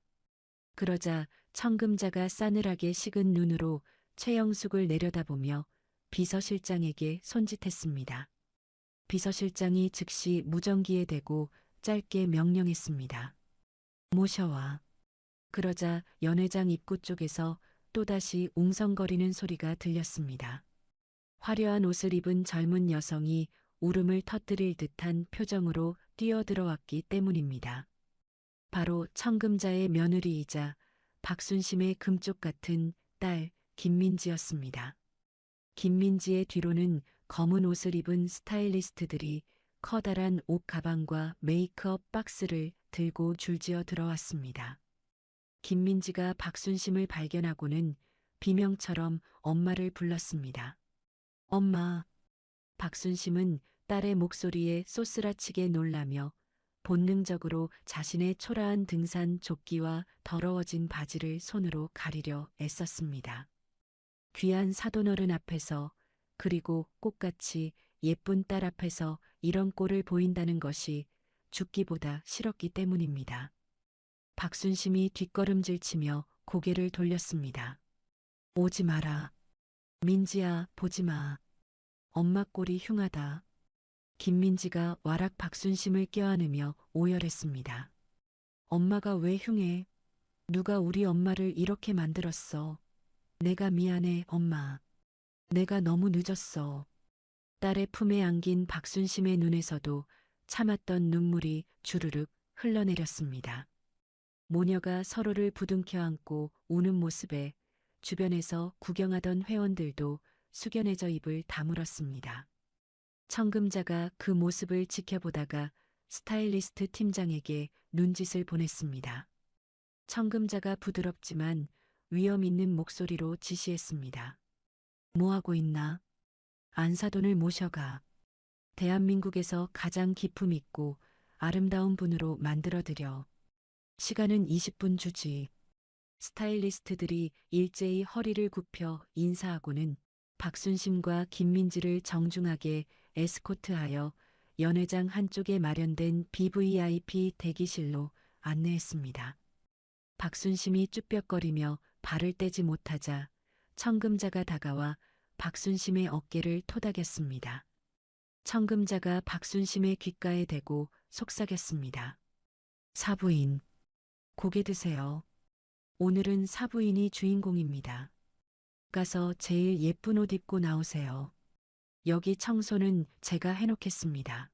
그러자 청금자가 싸늘하게 식은 눈으로 최영숙을 내려다보며 비서실장에게 손짓했습니다. 비서실장이 즉시 무전기에 대고 짧게 명령했습니다. 모셔와. 그러자 연회장 입구 쪽에서 또다시 웅성거리는 소리가 들렸습니다. 화려한 옷을 입은 젊은 여성이 울음을 터뜨릴 듯한 표정으로 뛰어들어왔기 때문입니다. 바로 청금자의 며느리이자 박순심의 금쪽 같은 딸 김민지였습니다. 김민지의 뒤로는 검은 옷을 입은 스타일리스트들이 커다란 옷 가방과 메이크업 박스를 들고 줄지어 들어왔습니다. 김민지가 박순심을 발견하고는 비명처럼 엄마를 불렀습니다. 엄마. 박순심은 딸의 목소리에 쏘스라치게 놀라며 본능적으로 자신의 초라한 등산 조끼와 더러워진 바지를 손으로 가리려 애썼습니다. 귀한 사돈어른 앞에서 그리고 꽃같이 예쁜 딸 앞에서 이런 꼴을 보인다는 것이 죽기보다 싫었기 때문입니다. 박순심이 뒷걸음질치며 고개를 돌렸습니다. 오지 마라. 민지야, 보지 마. 엄마 꼴이 흉하다. 김민지가 와락 박순심을 껴안으며 오열했습니다. 엄마가 왜 흉해? 누가 우리 엄마를 이렇게 만들었어? 내가 미안해, 엄마. 내가 너무 늦었어. 딸의 품에 안긴 박순심의 눈에서도 참았던 눈물이 주르륵 흘러내렸습니다. 모녀가 서로를 부둥켜 안고 우는 모습에 주변에서 구경하던 회원들도 숙연해져 입을 다물었습니다. 청금자가 그 모습을 지켜보다가 스타일리스트 팀장에게 눈짓을 보냈습니다. 청금자가 부드럽지만 위험 있는 목소리로 지시했습니다. 뭐하고 있나? 안사돈을 모셔가. 대한민국에서 가장 기품 있고 아름다운 분으로 만들어드려. 시간은 20분 주지. 스타일리스트들이 일제히 허리를 굽혀 인사하고는 박순심과 김민지를 정중하게 에스코트하여 연회장 한쪽에 마련된 BVIP 대기실로 안내했습니다. 박순심이 쭈뼛거리며 발을 떼지 못하자 청금자가 다가와 박순심의 어깨를 토닥였습니다. 청금자가 박순심의 귓가에 대고 속삭였습니다. 사부인, 고개 드세요. 오늘은 사부인이 주인공입니다. 가서 제일 예쁜 옷 입고 나오세요. 여기 청소는 제가 해놓겠습니다.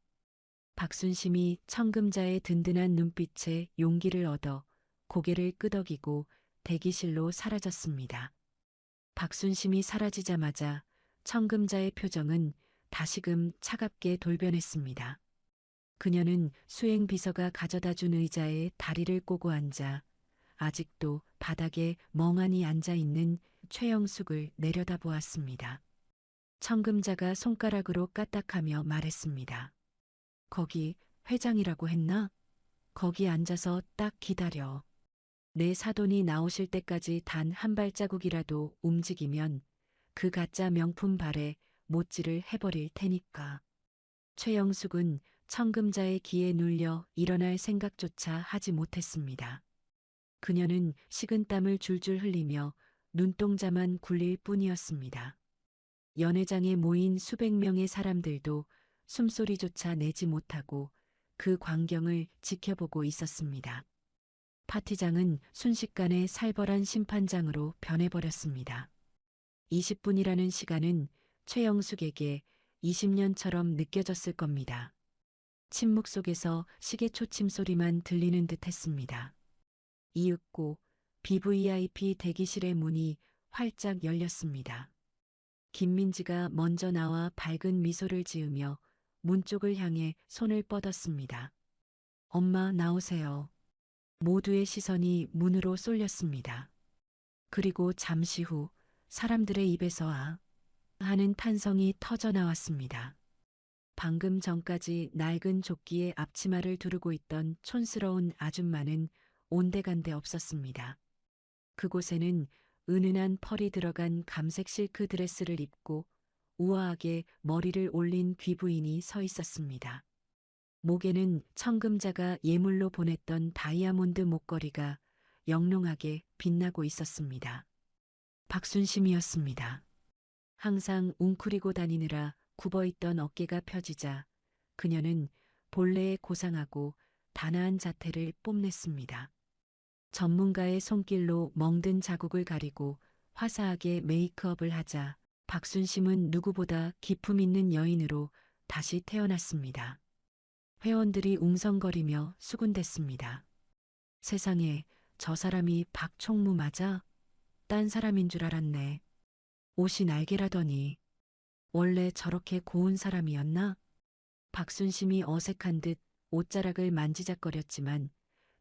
박순심이 청금자의 든든한 눈빛에 용기를 얻어 고개를 끄덕이고 대기실로 사라졌습니다. 박순심이 사라지자마자 청금자의 표정은 다시금 차갑게 돌변했습니다. 그녀는 수행비서가 가져다 준 의자에 다리를 꼬고 앉아 아직도 바닥에 멍하니 앉아 있는 최영숙을 내려다보았습니다. 청금자가 손가락으로 까딱하며 말했습니다. 거기 회장이라고 했나? 거기 앉아서 딱 기다려. 내 사돈이 나오실 때까지 단 한 발자국이라도 움직이면 그 가짜 명품 발에 못질을 해버릴 테니까. 최영숙은 청금자의 기에 눌려 일어날 생각조차 하지 못했습니다. 그녀는 식은땀을 줄줄 흘리며 눈동자만 굴릴 뿐이었습니다. 연회장에 모인 수백 명의 사람들도 숨소리조차 내지 못하고 그 광경을 지켜보고 있었습니다. 파티장은 순식간에 살벌한 심판장으로 변해버렸습니다. 20분이라는 시간은 최영숙에게 20년처럼 느껴졌을 겁니다. 침묵 속에서 시계 초침 소리만 들리는 듯 했습니다. 이윽고 BVIP 대기실의 문이 활짝 열렸습니다. 김민지가 먼저 나와 밝은 미소를 지으며 문 쪽을 향해 손을 뻗었습니다. 엄마, 나오세요. 모두의 시선이 문으로 쏠렸습니다. 그리고 잠시 후 사람들의 입에서 아 하는 탄성이 터져 나왔습니다. 방금 전까지 낡은 조끼에 앞치마를 두르고 있던 촌스러운 아줌마는 온데간데 없었습니다. 그곳에는 은은한 펄이 들어간 감색 실크 드레스를 입고 우아하게 머리를 올린 귀부인이 서 있었습니다. 목에는 청금자가 예물로 보냈던 다이아몬드 목걸이가 영롱하게 빛나고 있었습니다. 박순심이었습니다. 항상 웅크리고 다니느라 굽어있던 어깨가 펴지자 그녀는 본래의 고상하고 단아한 자태를 뽐냈습니다. 전문가의 손길로 멍든 자국을 가리고 화사하게 메이크업을 하자 박순심은 누구보다 기품 있는 여인으로 다시 태어났습니다. 회원들이 웅성거리며 수군댔습니다. 세상에, 저 사람이 박총무 맞아? 딴 사람인 줄 알았네. 옷이 날개라더니 원래 저렇게 고운 사람이었나? 박순심이 어색한 듯 옷자락을 만지작거렸지만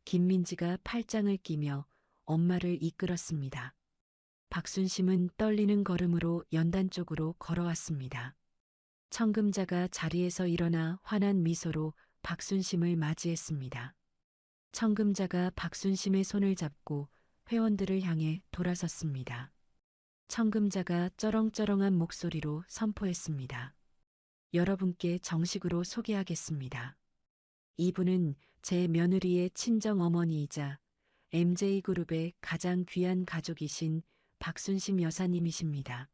김민지가 팔짱을 끼며 엄마를 이끌었습니다. 박순심은 떨리는 걸음으로 연단 쪽으로 걸어왔습니다. 청금자가 자리에서 일어나 환한 미소로 박순심을 맞이했습니다. 청금자가 박순심의 손을 잡고 회원들을 향해 돌아섰습니다. 청금자가 쩌렁쩌렁한 목소리로 선포했습니다. 여러분께 정식으로 소개하겠습니다. 이분은 제 며느리의 친정 어머니이자 MJ그룹의 가장 귀한 가족이신 박순심 여사님이십니다.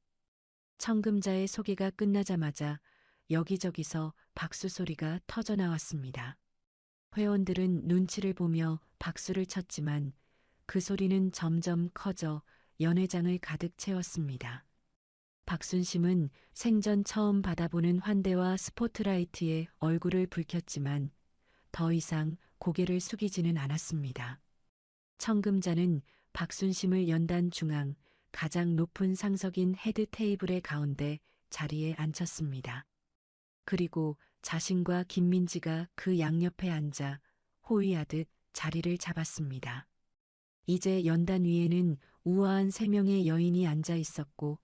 청금자의 소개가 끝나자마자 여기저기서 박수 소리가 터져 나왔습니다. 회원들은 눈치를 보며 박수를 쳤지만 그 소리는 점점 커져 연회장을 가득 채웠습니다. 박순심은 생전 처음 받아보는 환대와 스포트라이트에 얼굴을 붉혔지만 더 이상 고개를 숙이지는 않았습니다. 청금자는 박순심을 연단 중앙 가장 높은 상석인 헤드 테이블의 가운데 자리에 앉혔습니다. 그리고 자신과 김민지가 그 양옆에 앉아 호위하듯 자리를 잡았습니다. 이제 연단 위에는 우아한 3명의 여인이 앉아 있었고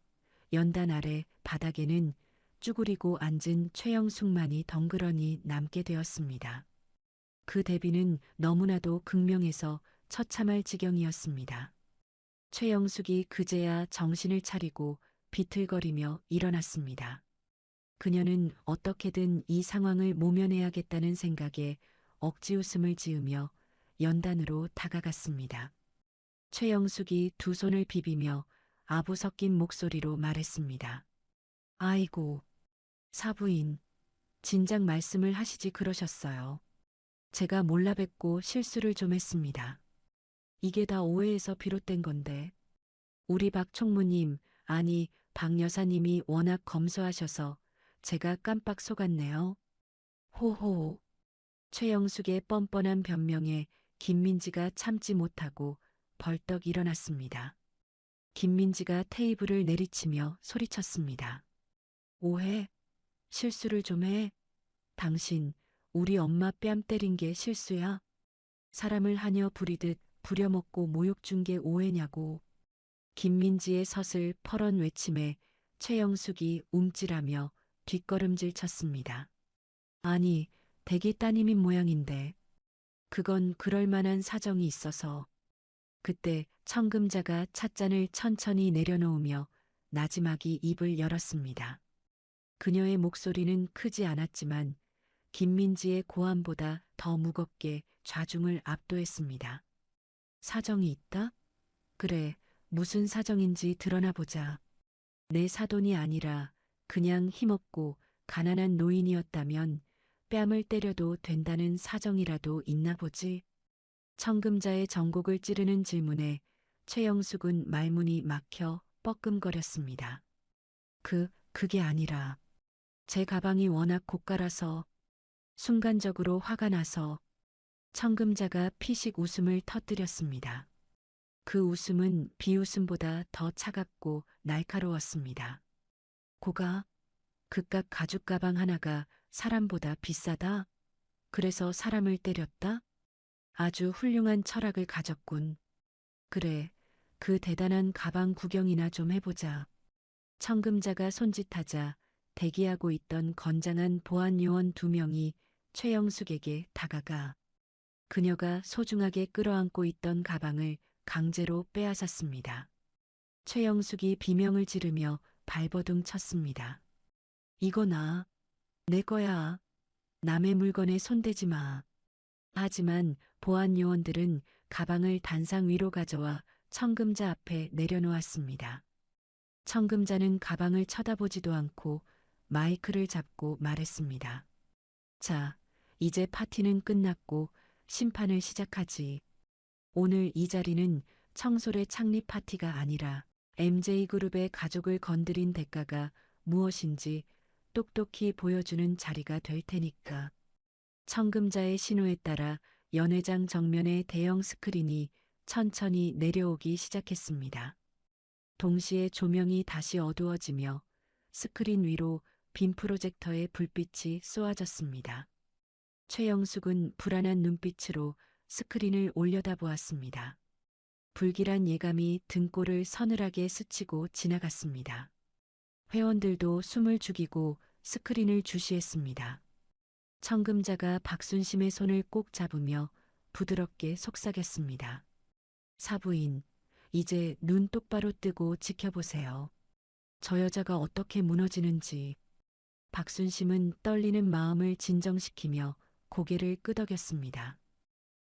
연단 아래 바닥에는 쭈그리고 앉은 최영숙만이 덩그러니 남게 되었습니다. 그 대비는 너무나도 극명해서 처참할 지경이었습니다. 최영숙이 그제야 정신을 차리고 비틀거리며 일어났습니다. 그녀는 어떻게든 이 상황을 모면해야겠다는 생각에 억지 웃음을 지으며 연단으로 다가갔습니다. 최영숙이 두 손을 비비며 아부 섞인 목소리로 말했습니다. 아이고, 사부인, 진작 말씀을 하시지 그러셨어요. 제가 몰라 뵙고 실수를 좀 했습니다. 이게 다 오해에서 비롯된 건데. 우리 박 총무님, 아니 박 여사님이 워낙 검소하셔서 제가 깜빡 속았네요. 호호. 최영숙의 뻔뻔한 변명에 김민지가 참지 못하고 벌떡 일어났습니다. 김민지가 테이블을 내리치며 소리쳤습니다. 오해? 실수를 좀 해? 당신 우리 엄마 뺨 때린 게 실수야? 사람을 하녀 부리듯 부려먹고 모욕 준 게 오해냐고. 김민지의 서슬 퍼런 외침에 최영숙이 움찔하며 뒷걸음질 쳤습니다. 아니, 댁이 따님인 모양인데. 그건 그럴 만한 사정이 있어서. 그때 청금자가 찻잔을 천천히 내려놓으며 나지막이 입을 열었습니다. 그녀의 목소리는 크지 않았지만 김민지의 고함보다 더 무겁게 좌중을 압도했습니다. 사정이 있다? 그래, 무슨 사정인지 드러나 보자. 내 사돈이 아니라 그냥 힘없고 가난한 노인이었다면 뺨을 때려도 된다는 사정이라도 있나 보지. 청금자의 전곡을 찌르는 질문에 최영숙은 말문이 막혀 뻐끔거렸습니다. 그게 아니라 제 가방이 워낙 고가라서 순간적으로 화가 나서. 청금자가 피식 웃음을 터뜨렸습니다. 그 웃음은 비웃음보다 더 차갑고 날카로웠습니다. 고가, 그깟 가죽 가방 하나가 사람보다 비싸다? 그래서 사람을 때렸다? 아주 훌륭한 철학을 가졌군. 그래, 그 대단한 가방 구경이나 좀 해보자. 청금자가 손짓하자 대기하고 있던 건장한 보안 요원 2명이 최영숙에게 다가가 그녀가 소중하게 끌어안고 있던 가방을 강제로 빼앗았습니다. 최영숙이 비명을 지르며 발버둥 쳤습니다. 이거 내 거야. 남의 물건에 손대지 마. 하지만 보안 요원들은 가방을 단상 위로 가져와 청금자 앞에 내려놓았습니다. 청금자는 가방을 쳐다보지도 않고 마이크를 잡고 말했습니다. 자, 이제 파티는 끝났고 심판을 시작하지. 오늘 이 자리는 청솔의 창립 파티가 아니라 MJ그룹의 가족을 건드린 대가가 무엇인지 똑똑히 보여주는 자리가 될 테니까. 청금자의 신호에 따라 연회장 정면의 대형 스크린이 천천히 내려오기 시작했습니다. 동시에 조명이 다시 어두워지며 스크린 위로 빔 프로젝터의 불빛이 쏘아졌습니다. 최영숙은 불안한 눈빛으로 스크린을 올려다보았습니다. 불길한 예감이 등골을 서늘하게 스치고 지나갔습니다. 회원들도 숨을 죽이고 스크린을 주시했습니다. 청금자가 박순심의 손을 꼭 잡으며 부드럽게 속삭였습니다. 사부인, 이제 눈 똑바로 뜨고 지켜보세요. 저 여자가 어떻게 무너지는지. 박순심은 떨리는 마음을 진정시키며 고개를 끄덕였습니다.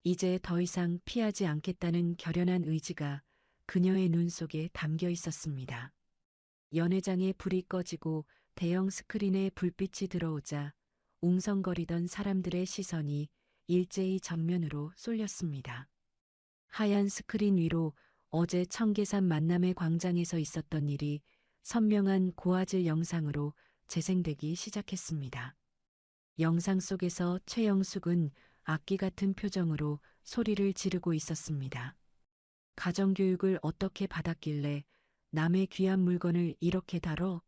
이제 더 이상 피하지 않겠다는 결연한 의지가 그녀의 눈 속에 담겨 있었습니다. 연회장에 불이 꺼지고 대형 스크린에 불빛이 들어오자 웅성거리던 사람들의 시선이 일제히 정면으로 쏠렸습니다. 하얀 스크린 위로 어제 청계산 만남의 광장에서 있었던 일이 선명한 고화질 영상으로 재생되기 시작했습니다. 영상 속에서 최영숙은 악기 같은 표정으로 소리를 지르고 있었습니다. 가정교육을 어떻게 받았길래 남의 귀한 물건을 이렇게 다뤄?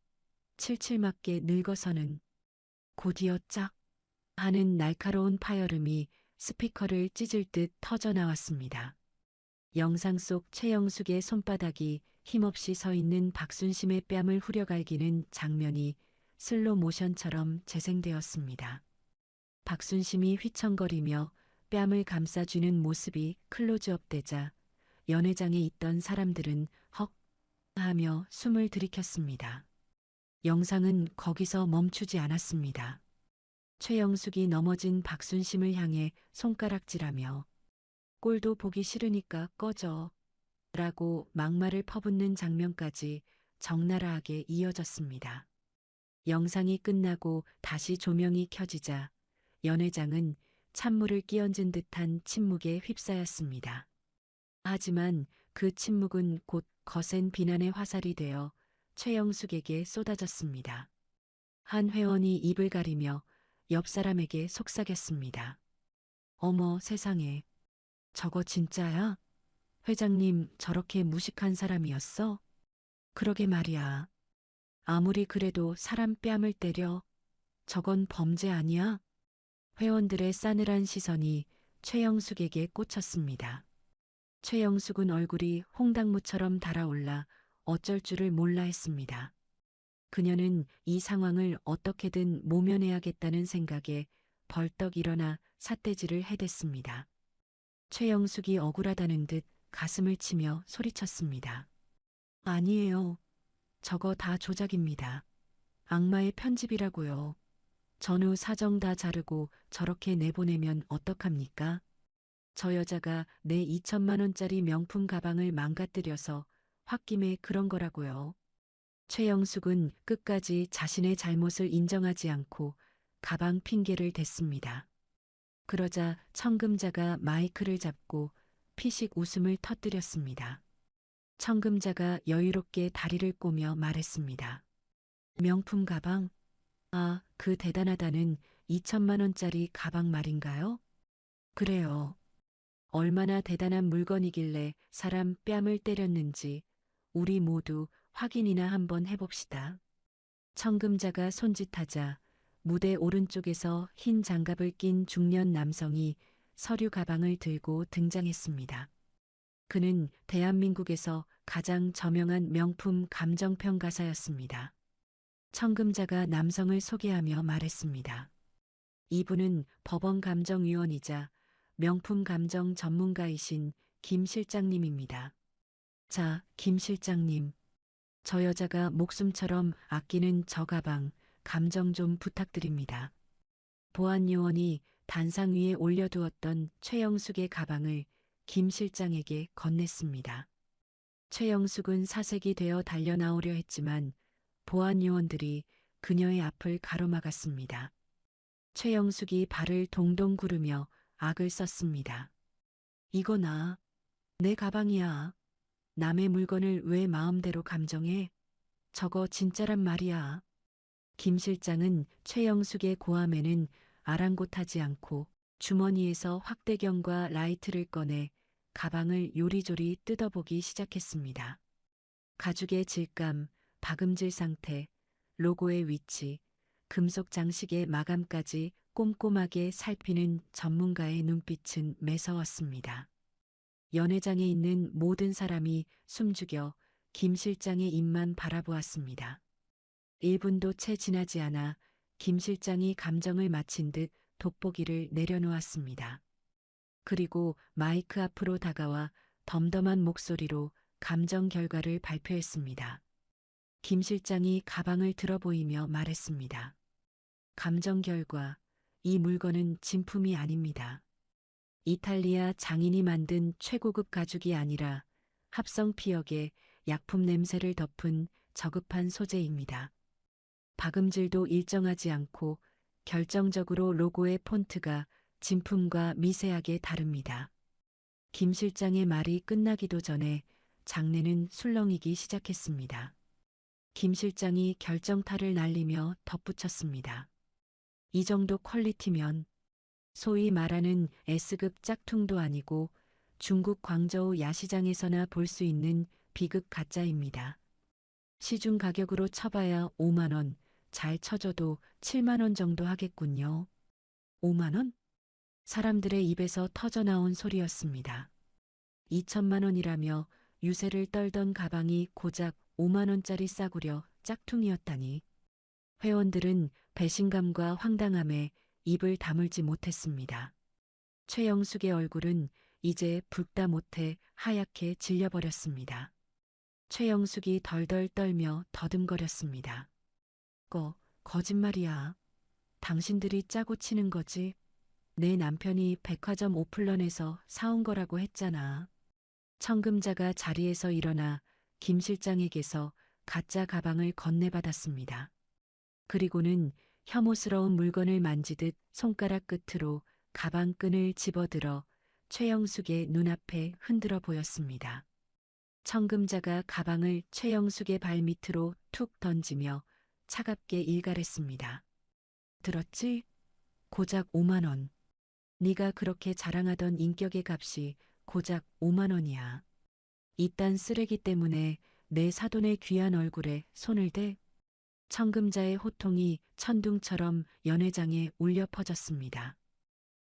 칠칠맞게 늙어서는 곧이어 짝 하는 날카로운 파열음이 스피커를 찢을 듯 터져 나왔습니다. 영상 속 최영숙의 손바닥이 힘없이 서 있는 박순심의 뺨을 후려갈기는 장면이 슬로 모션처럼 재생되었습니다. 박순심이 휘청거리며 뺨을 감싸주는 모습이 클로즈업되자 연회장에 있던 사람들은 헉 하며 숨을 들이켰습니다. 영상은 거기서 멈추지 않았습니다. 최영숙이 넘어진 박순심을 향해 손가락질하며 꼴도 보기 싫으니까 꺼져 라고 막말을 퍼붓는 장면까지 적나라하게 이어졌습니다. 영상이 끝나고 다시 조명이 켜지자 연회장은 찬물을 끼얹은 듯한 침묵에 휩싸였습니다. 하지만 그 침묵은 곧 거센 비난의 화살이 되어 최영숙에게 쏟아졌습니다. 한 회원이 입을 가리며 옆 사람에게 속삭였습니다. 어머 세상에, 저거 진짜야? 회장님 저렇게 무식한 사람이었어? 그러게 말이야. 아무리 그래도 사람 뺨을 때려. 저건 범죄 아니야? 회원들의 싸늘한 시선이 최영숙에게 꽂혔습니다. 최영숙은 얼굴이 홍당무처럼 달아올라 어쩔 줄을 몰라 했습니다. 그녀는 이 상황을 어떻게든 모면해야겠다는 생각에 벌떡 일어나 삿대질을 해댔습니다. 최영숙이 억울하다는 듯 가슴을 치며 소리쳤습니다. 아니에요. 저거 다 조작입니다. 악마의 편집이라고요. 전후 사정 다 자르고 저렇게 내보내면 어떡합니까? 저 여자가 내 2천만 원짜리 명품 가방을 망가뜨려서 홧김에 그런 거라고요. 최영숙은 끝까지 자신의 잘못을 인정하지 않고 가방 핑계를 댔습니다. 그러자 청금자가 마이크를 잡고 피식 웃음을 터뜨렸습니다. 청금자가 여유롭게 다리를 꼬며 말했습니다. 명품 가방? 아, 그 대단하다는 2천만 원짜리 가방 말인가요? 그래요. 얼마나 대단한 물건이길래 사람 뺨을 때렸는지 우리 모두 확인이나 한번 해봅시다. 청금자가 손짓하자 무대 오른쪽에서 흰 장갑을 낀 중년 남성이 서류 가방을 들고 등장했습니다. 그는 대한민국에서 가장 저명한 명품 감정평가사였습니다. 청금자가 남성을 소개하며 말했습니다. 이분은 법원 감정위원이자 명품 감정 전문가이신 김 실장님입니다. 자, 김 실장님. 저 여자가 목숨처럼 아끼는 저 가방, 감정 좀 부탁드립니다. 보안요원이 단상 위에 올려두었던 최영숙의 가방을 김 실장에게 건넸습니다. 최영숙은 사색이 되어 달려나오려 했지만 보안요원들이 그녀의 앞을 가로막았습니다. 최영숙이 발을 동동 구르며 악을 썼습니다. 이거나 내 가방이야. 남의 물건을 왜 마음대로 감정해? 저거 진짜란 말이야. 김 실장은 최영숙의 고함에는 아랑곳하지 않고 주머니에서 확대경과 라이트를 꺼내 가방을 요리조리 뜯어보기 시작했습니다. 가죽의 질감, 박음질 상태, 로고의 위치, 금속 장식의 마감까지 꼼꼼하게 살피는 전문가의 눈빛은 매서웠습니다. 연회장에 있는 모든 사람이 숨죽여 김 실장의 입만 바라보았습니다. 1분도 채 지나지 않아 김 실장이 감정을 마친 듯 돋보기를 내려놓았습니다. 그리고 마이크 앞으로 다가와 덤덤한 목소리로 감정 결과를 발표했습니다. 김 실장이 가방을 들어보이며 말했습니다. 감정 결과 이 물건은 진품이 아닙니다. 이탈리아 장인이 만든 최고급 가죽이 아니라 합성 피혁의 약품 냄새를 덮은 저급한 소재입니다. 박음질도 일정하지 않고 결정적으로 로고의 폰트가 진품과 미세하게 다릅니다. 김 실장의 말이 끝나기도 전에 장내는 술렁이기 시작했습니다. 김 실장이 결정타를 날리며 덧붙였습니다. 이 정도 퀄리티면 소위 말하는 S급 짝퉁도 아니고 중국 광저우 야시장에서나 볼 수 있는 B급 가짜입니다. 시중 가격으로 쳐봐야 5만 원, 잘 쳐줘도 7만 원 정도 하겠군요. 5만 원? 사람들의 입에서 터져나온 소리였습니다. 2천만 원이라며 유세를 떨던 가방이 고작 5만 원짜리 싸구려 짝퉁이었다니. 회원들은 배신감과 황당함에 입을 다물지 못했습니다. 최영숙의 얼굴은 이제 붉다 못해 하얗게 질려버렸습니다. 최영숙이 덜덜 떨며 더듬거렸습니다. 거짓말이야. 당신들이 짜고 치는 거지. 내 남편이 백화점 오플런에서 사온 거라고 했잖아. 청금자가 자리에서 일어나 김 실장에게서 가짜 가방을 건네받았습니다. 그리고는 혐오스러운 물건을 만지듯 손가락 끝으로 가방 끈을 집어들어 최영숙의 눈앞에 흔들어 보였습니다. 청금자가 가방을 최영숙의 발밑으로 툭 던지며 차갑게 일갈했습니다. 들었지? 고작 5만 원. 네가 그렇게 자랑하던 인격의 값이 고작 5만 원이야. 이딴 쓰레기 때문에 내 사돈의 귀한 얼굴에 손을 대? 청금자의 호통이 천둥처럼 연회장에 울려 퍼졌습니다.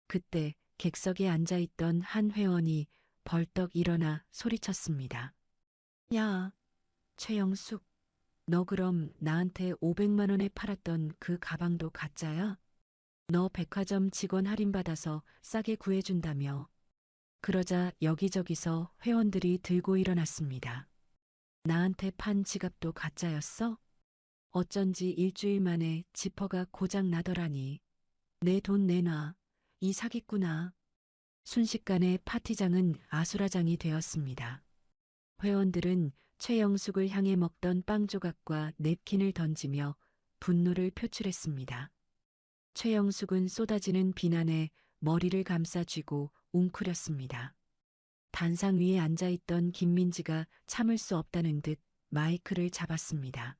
그때 객석에 앉아있던 한 회원이 벌떡 일어나 소리쳤습니다. 야, 최영숙, 너 그럼 나한테 500만 원에 팔았던 그 가방도 가짜야? 너 백화점 직원 할인받아서 싸게 구해준다며. 그러자 여기저기서 회원들이 들고 일어났습니다. 나한테 판 지갑도 가짜였어? 어쩐지 일주일 만에 지퍼가 고장 나더라니. 내 돈 내놔. 이 사기꾼아. 순식간에 파티장은 아수라장이 되었습니다. 회원들은 최영숙을 향해 먹던 빵 조각과 냅킨을 던지며 분노를 표출했습니다. 최영숙은 쏟아지는 비난에 머리를 감싸쥐고 웅크렸습니다. 단상 위에 앉아있던 김민지가 참을 수 없다는 듯 마이크를 잡았습니다.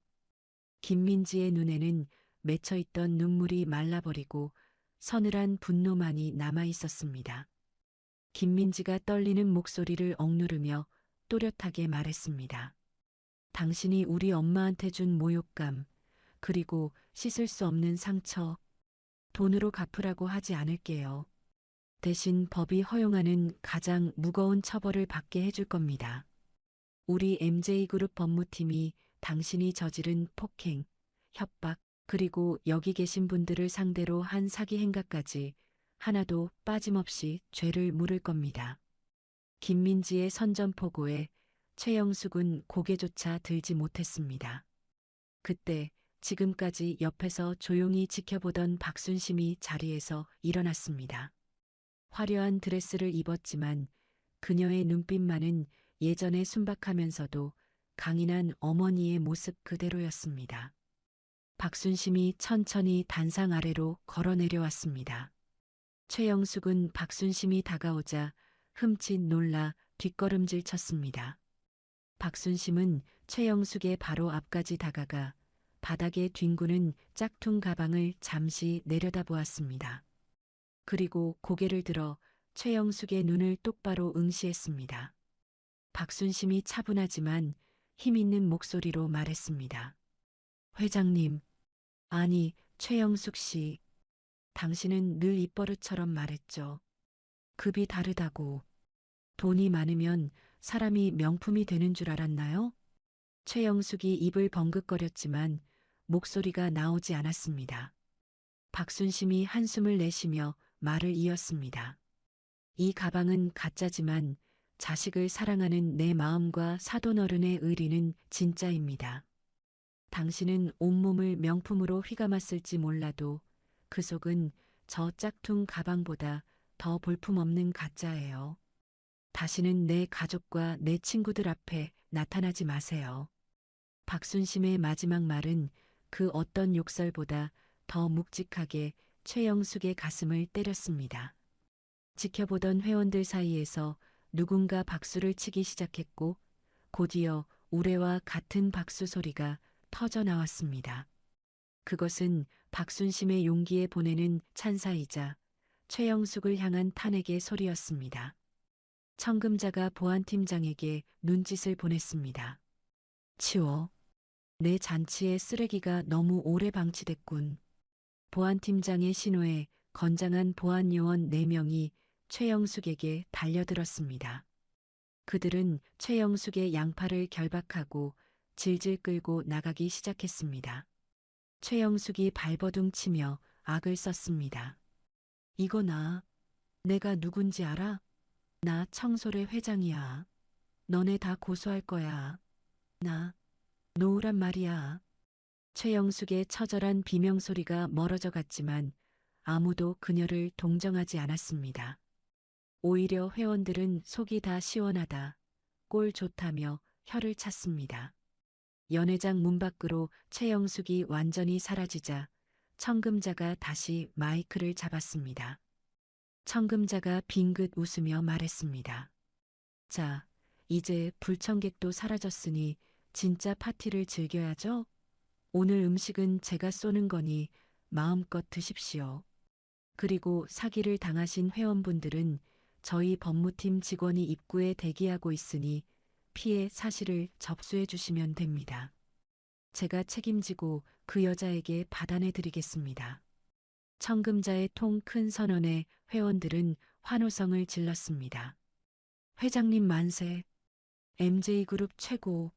김민지의 눈에는 맺혀있던 눈물이 말라버리고 서늘한 분노만이 남아있었습니다. 김민지가 떨리는 목소리를 억누르며 또렷하게 말했습니다. 당신이 우리 엄마한테 준 모욕감, 그리고 씻을 수 없는 상처, 돈으로 갚으라고 하지 않을게요. 대신 법이 허용하는 가장 무거운 처벌을 받게 해줄 겁니다. 우리 MJ그룹 법무팀이 당신이 저지른 폭행, 협박, 그리고 여기 계신 분들을 상대로 한 사기 행각까지 하나도 빠짐없이 죄를 물을 겁니다. 김민지의 선전포고에 최영숙은 고개조차 들지 못했습니다. 그때 지금까지 옆에서 조용히 지켜보던 박순심이 자리에서 일어났습니다. 화려한 드레스를 입었지만 그녀의 눈빛만은 예전에 순박하면서도 강인한 어머니의 모습 그대로였습니다. 박순심이 천천히 단상 아래로 걸어 내려왔습니다. 최영숙은 박순심이 다가오자 흠칫 놀라 뒷걸음질 쳤습니다. 박순심은 최영숙의 바로 앞까지 다가가 바닥에 뒹구는 짝퉁 가방을 잠시 내려다보았습니다. 그리고 고개를 들어 최영숙의 눈을 똑바로 응시했습니다. 박순심이 차분하지만 힘있는 목소리로 말했습니다. 회장님, 아니 최영숙 씨, 당신은 늘 입버릇처럼 말했죠. 급이 다르다고. 돈이 많으면 사람이 명품이 되는 줄 알았나요? 최영숙이 입을 벙긋거렸지만 목소리가 나오지 않았습니다. 박순심이 한숨을 내쉬며 말을 이었습니다. 이 가방은 가짜지만 자식을 사랑하는 내 마음과 사돈어른의 의리는 진짜입니다. 당신은 온몸을 명품으로 휘감았을지 몰라도 그 속은 저 짝퉁 가방보다 더 볼품없는 가짜예요. 다시는 내 가족과 내 친구들 앞에 나타나지 마세요. 박순심의 마지막 말은 그 어떤 욕설보다 더 묵직하게 최영숙의 가슴을 때렸습니다. 지켜보던 회원들 사이에서 누군가 박수를 치기 시작했고 곧이어 우레와 같은 박수 소리가 터져 나왔습니다. 그것은 박순심의 용기에 보내는 찬사이자 최영숙을 향한 탄핵의 소리였습니다. 청금자가 보안팀장에게 눈짓을 보냈습니다. 치워. 내 잔치에 쓰레기가 너무 오래 방치됐군. 보안팀장의 신호에 건장한 보안요원 4명이 최영숙에게 달려들었습니다. 그들은 최영숙의 양팔을 결박하고 질질 끌고 나가기 시작했습니다. 최영숙이 발버둥 치며 악을 썼습니다. 이거 내가 누군지 알아? 나 청솔회 회장이야. 너네 다 고소할 거야. 나 노우란 말이야. 최영숙의 처절한 비명소리가 멀어져 갔지만 아무도 그녀를 동정하지 않았습니다. 오히려 회원들은 속이 다 시원하다, 꼴 좋다며 혀를 찼습니다. 연회장 문 밖으로 최영숙이 완전히 사라지자 청금자가 다시 마이크를 잡았습니다. 청금자가 빙긋 웃으며 말했습니다. 자, 이제 불청객도 사라졌으니 진짜 파티를 즐겨야죠? 오늘 음식은 제가 쏘는 거니 마음껏 드십시오. 그리고 사기를 당하신 회원분들은 저희 법무팀 직원이 입구에 대기하고 있으니 피해 사실을 접수해 주시면 됩니다. 제가 책임지고 그 여자에게 받아내 드리겠습니다. 청금자의 통 큰 선언에 회원들은 환호성을 질렀습니다. 회장님 만세. MJ그룹 최고.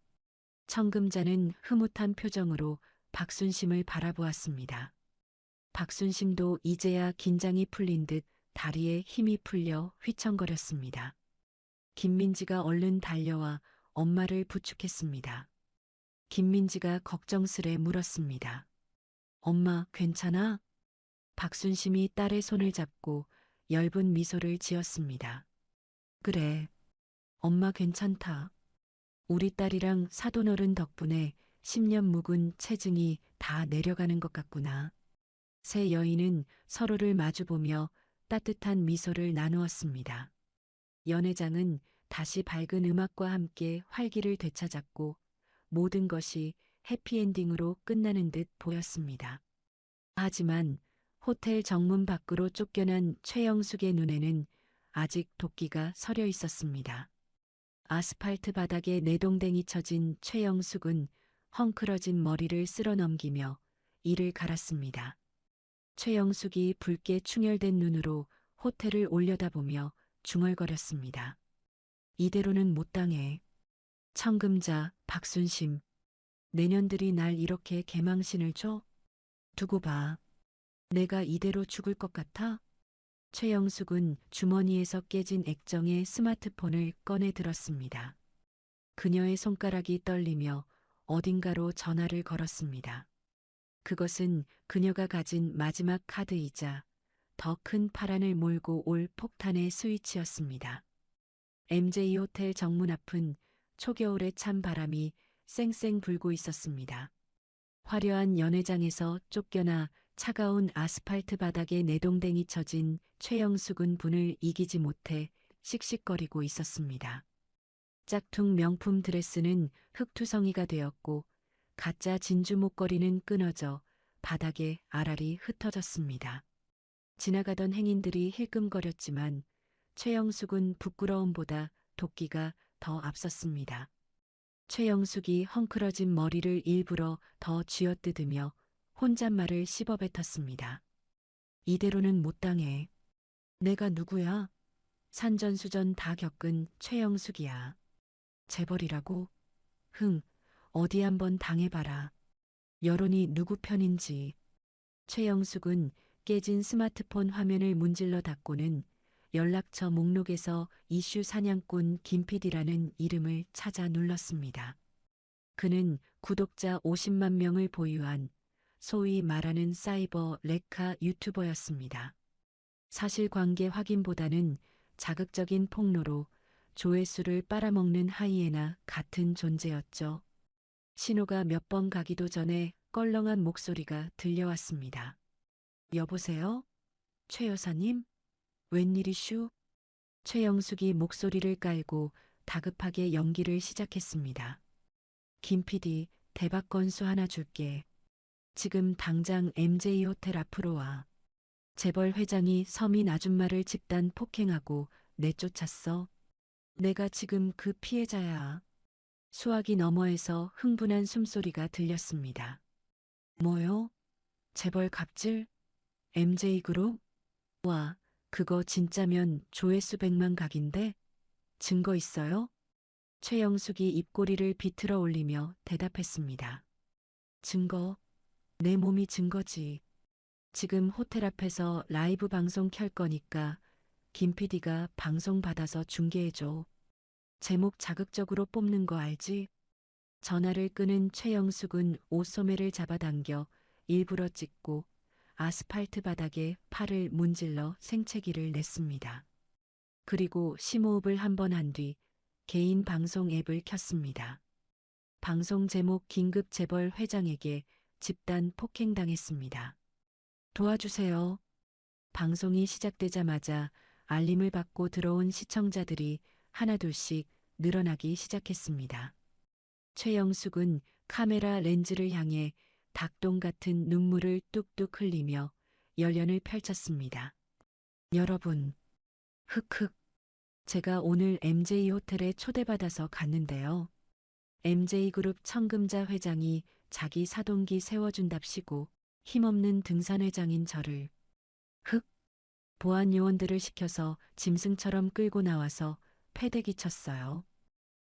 청금자는 흐뭇한 표정으로 박순심을 바라보았습니다. 박순심도 이제야 긴장이 풀린 듯 다리에 힘이 풀려 휘청거렸습니다. 김민지가 얼른 달려와 엄마를 부축했습니다. 김민지가 걱정스레 물었습니다. 엄마, 괜찮아? 박순심이 딸의 손을 잡고 엷은 미소를 지었습니다. 그래, 엄마 괜찮다. 우리 딸이랑 사돈어른 덕분에 10년 묵은 체증이 다 내려가는 것 같구나. 세 여인은 서로를 마주보며 따뜻한 미소를 나누었습니다. 연회장은 다시 밝은 음악과 함께 활기를 되찾았고 모든 것이 해피엔딩으로 끝나는 듯 보였습니다. 하지만 호텔 정문 밖으로 쫓겨난 최영숙의 눈에는 아직 도끼가 서려 있었습니다. 아스팔트 바닥에 내동댕이 쳐진 최영숙은 헝클어진 머리를 쓸어 넘기며 이를 갈았습니다. 최영숙이 붉게 충혈된 눈으로 호텔을 올려다보며 중얼거렸습니다. 이대로는 못 당해. 청금자, 박순심. 내년들이 날 이렇게 개망신을 줘? 두고 봐. 내가 이대로 죽을 것 같아? 최영숙은 주머니에서 깨진 액정의 스마트폰을 꺼내 들었습니다. 그녀의 손가락이 떨리며 어딘가로 전화를 걸었습니다. 그것은 그녀가 가진 마지막 카드이자 더 큰 파란을 몰고 올 폭탄의 스위치였습니다. MJ 호텔 정문 앞은 초겨울의 찬 바람이 쌩쌩 불고 있었습니다. 화려한 연회장에서 쫓겨나 차가운 아스팔트 바닥에 내동댕이 쳐진 최영숙은 분을 이기지 못해 씩씩거리고 있었습니다. 짝퉁 명품 드레스는 흙투성이가 되었고 가짜 진주 목걸이는 끊어져 바닥에 알알이 흩어졌습니다. 지나가던 행인들이 힐끔거렸지만 최영숙은 부끄러움보다 도끼가 더 앞섰습니다. 최영숙이 헝클어진 머리를 일부러 더 쥐어뜯으며 혼잣말을 씹어뱉었습니다. 이대로는 못 당해. 내가 누구야? 산전수전 다 겪은 최영숙이야. 재벌이라고? 어디 한번 당해봐라. 여론이 누구 편인지. 최영숙은 깨진 스마트폰 화면을 문질러 닫고는 연락처 목록에서 이슈 사냥꾼 김PD라는 이름을 찾아 눌렀습니다. 그는 구독자 50만 명을 보유한 소위 말하는 사이버 레카 유튜버였습니다. 사실관계 확인보다는 자극적인 폭로로 조회수를 빨아먹는 하이에나 같은 존재였죠. 신호가 몇 번 가기도 전에 껄렁한 목소리가 들려왔습니다. 여보세요? 최 여사님? 웬일이슈? 최영숙이 목소리를 깔고 다급하게 연기를 시작했습니다. 김 PD, 대박 건수 하나 줄게. 지금 당장 MJ 호텔 앞으로 와. 재벌 회장이 서민 아줌마를 집단 폭행하고 내쫓았어. 내가 지금 그 피해자야. 수화기 너머에서 흥분한 숨소리가 들렸습니다. 뭐요? 재벌 갑질? MJ그룹? 와, 그거 진짜면 조회수 100만 각인데? 증거 있어요? 최영숙이 입꼬리를 비틀어 올리며 대답했습니다. 증거? 내 몸이 증거지. 지금 호텔 앞에서 라이브 방송 켤 거니까 김 PD가 방송 받아서 중계해줘. 제목 자극적으로 뽑는 거 알지? 전화를 끄는 최영숙은 옷소매를 잡아당겨 일부러 찢고 아스팔트 바닥에 팔을 문질러 생채기를 냈습니다. 그리고 심호흡을 한 번 한 뒤 개인 방송 앱을 켰습니다. 방송 제목 긴급 재벌 회장에게 집단 폭행당했습니다. 도와주세요. 방송이 시작되자마자 알림을 받고 들어온 시청자들이 하나둘씩 늘어나기 시작했습니다. 최영숙은 카메라 렌즈를 향해 닭똥 같은 눈물을 뚝뚝 흘리며 열연을 펼쳤습니다. 여러분, 흑흑. 제가 오늘 MJ 호텔에 초대받아서 갔는데요. MJ그룹 청금자 회장이 자기 사동기 세워준답시고 힘없는 등산회장인 저를 보안 요원들을 시켜서 짐승처럼 끌고 나와서 패대기 쳤어요.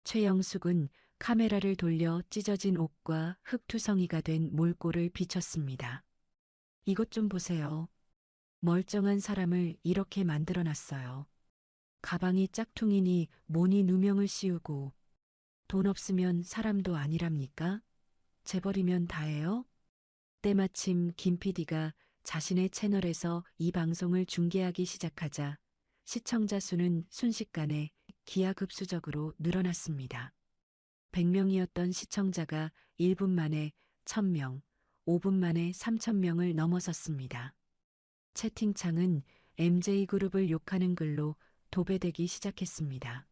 최영숙은 카메라를 돌려 찢어진 옷과 흙투성이가 된 몰골을 비췄습니다. 이것 좀 보세요. 멀쩡한 사람을 이렇게 만들어놨어요. 가방이 짝퉁이니 뭐니 누명을 씌우고 돈 없으면 사람도 아니랍니까? 재벌이면 다예요? 때마침 김 PD가 자신의 채널에서 이 방송을 중계하기 시작하자 시청자 수는 순식간에 기하급수적으로 늘어났습니다. 100명이었던 시청자가 1분 만에 1000명, 5분 만에 3000명을 넘어섰습니다. 채팅창은 MJ그룹을 욕하는 글로 도배되기 시작했습니다.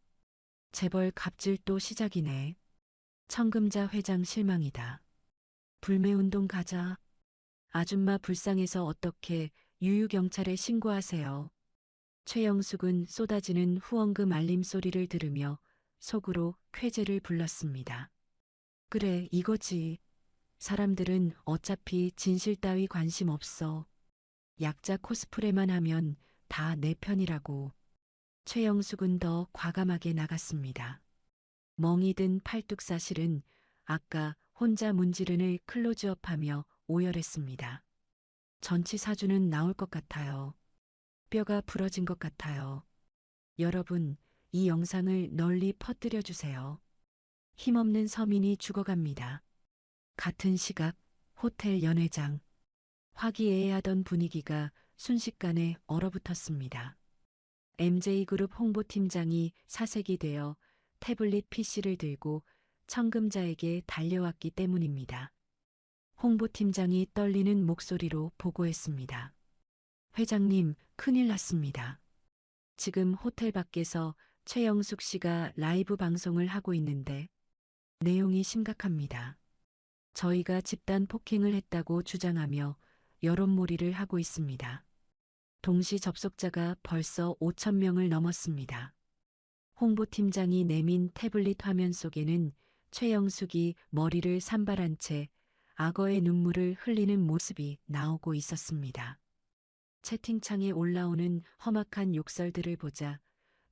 재벌 갑질 또 시작이네. 청금자 회장 실망이다. 불매운동 가자. 아줌마 불쌍해서 어떻게 유유경찰에 신고하세요. 최영숙은 쏟아지는 후원금 알림 소리를 들으며 속으로 쾌재를 불렀습니다. 그래, 이거지. 사람들은 어차피 진실 따위 관심 없어. 약자 코스프레만 하면 다 내 편이라고. 최영숙은 더 과감하게 나갔습니다. 멍이 든 팔뚝사실은 아까 혼자 문지른을 클로즈업하며 오열했습니다. 전치 사주는 나올 것 같아요. 뼈가 부러진 것 같아요. 여러분, 이 영상을 널리 퍼뜨려 주세요. 힘없는 서민이 죽어갑니다. 같은 시각 호텔 연회장. 화기애애하던 분위기가 순식간에 얼어붙었습니다. MJ그룹 홍보팀장이 사색이 되어 태블릿 PC를 들고 청금자에게 달려왔기 때문입니다. 홍보팀장이 떨리는 목소리로 보고했습니다. 회장님, 큰일 났습니다. 지금 호텔 밖에서 최영숙 씨가 라이브 방송을 하고 있는데 내용이 심각합니다. 저희가 집단 폭행을 했다고 주장하며 여론몰이를 하고 있습니다. 동시 접속자가 벌써 5,000명을 넘었습니다. 홍보팀장이 내민 태블릿 화면 속에는 최영숙이 머리를 산발한 채 악어의 눈물을 흘리는 모습이 나오고 있었습니다. 채팅창에 올라오는 험악한 욕설들을 보자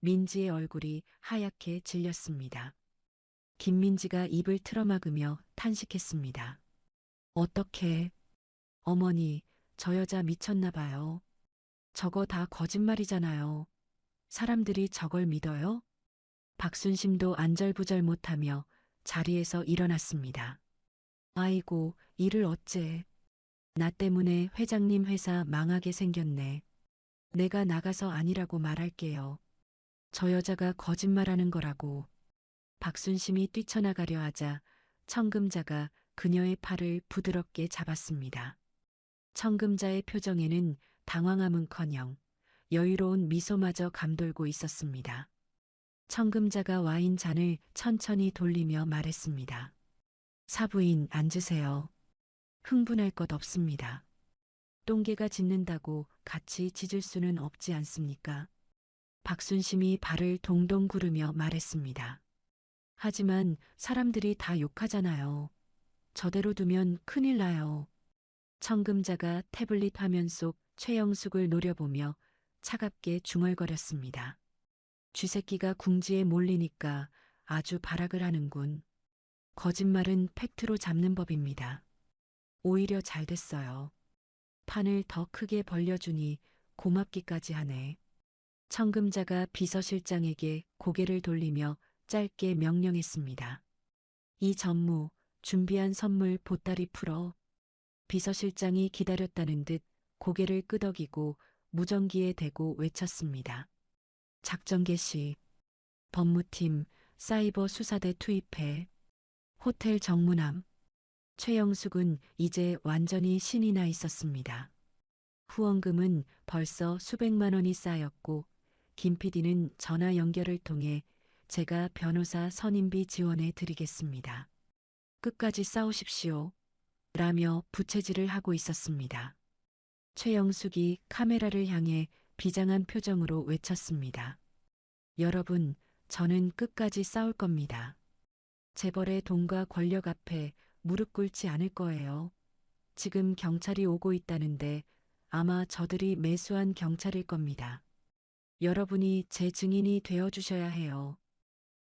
민지의 얼굴이 하얗게 질렸습니다. 김민지가 입을 틀어막으며 탄식했습니다. 어떡해. 어머니, 저 여자 미쳤나 봐요. 저거 다 거짓말이잖아요. 사람들이 저걸 믿어요? 박순심도 안절부절 못하며 자리에서 일어났습니다. 아이고, 이를 어째. 나 때문에 회장님 회사 망하게 생겼네. 내가 나가서 아니라고 말할게요. 저 여자가 거짓말하는 거라고. 박순심이 뛰쳐나가려 하자 청금자가 그녀의 팔을 부드럽게 잡았습니다. 청금자의 표정에는 당황함은커녕 여유로운 미소마저 감돌고 있었습니다. 청금자가 와인 잔을 천천히 돌리며 말했습니다. 사부인 앉으세요. 흥분할 것 없습니다. 똥개가 짖는다고 같이 짖을 수는 없지 않습니까? 박순심이 발을 동동 구르며 말했습니다. 하지만 사람들이 다 욕하잖아요. 저대로 두면 큰일 나요. 청금자가 태블릿 화면 속 최영숙을 노려보며 차갑게 중얼거렸습니다. 쥐새끼가 궁지에 몰리니까 아주 발악을 하는군. 거짓말은 팩트로 잡는 법입니다. 오히려 잘 됐어요. 판을 더 크게 벌려주니 고맙기까지 하네. 청금자가 비서실장에게 고개를 돌리며 짧게 명령했습니다. 이 전무, 준비한 선물 보따리 풀어. 비서실장이 기다렸다는 듯 고개를 끄덕이고 무전기에 대고 외쳤습니다. 작전 개시. 법무팀, 사이버 수사대 투입해. 호텔 정문함. 최영숙은 이제 완전히 신이 나 있었습니다. 후원금은 벌써 수백만 원이 쌓였고 김 PD는 전화 연결을 통해 제가 변호사 선임비 지원해 드리겠습니다. 끝까지 싸우십시오. 라며 부채질을 하고 있었습니다. 최영숙이 카메라를 향해 비장한 표정으로 외쳤습니다. 여러분, 저는 끝까지 싸울 겁니다. 재벌의 돈과 권력 앞에 무릎 꿇지 않을 거예요. 지금 경찰이 오고 있다는데 아마 저들이 매수한 경찰일 겁니다. 여러분이 제 증인이 되어주셔야 해요.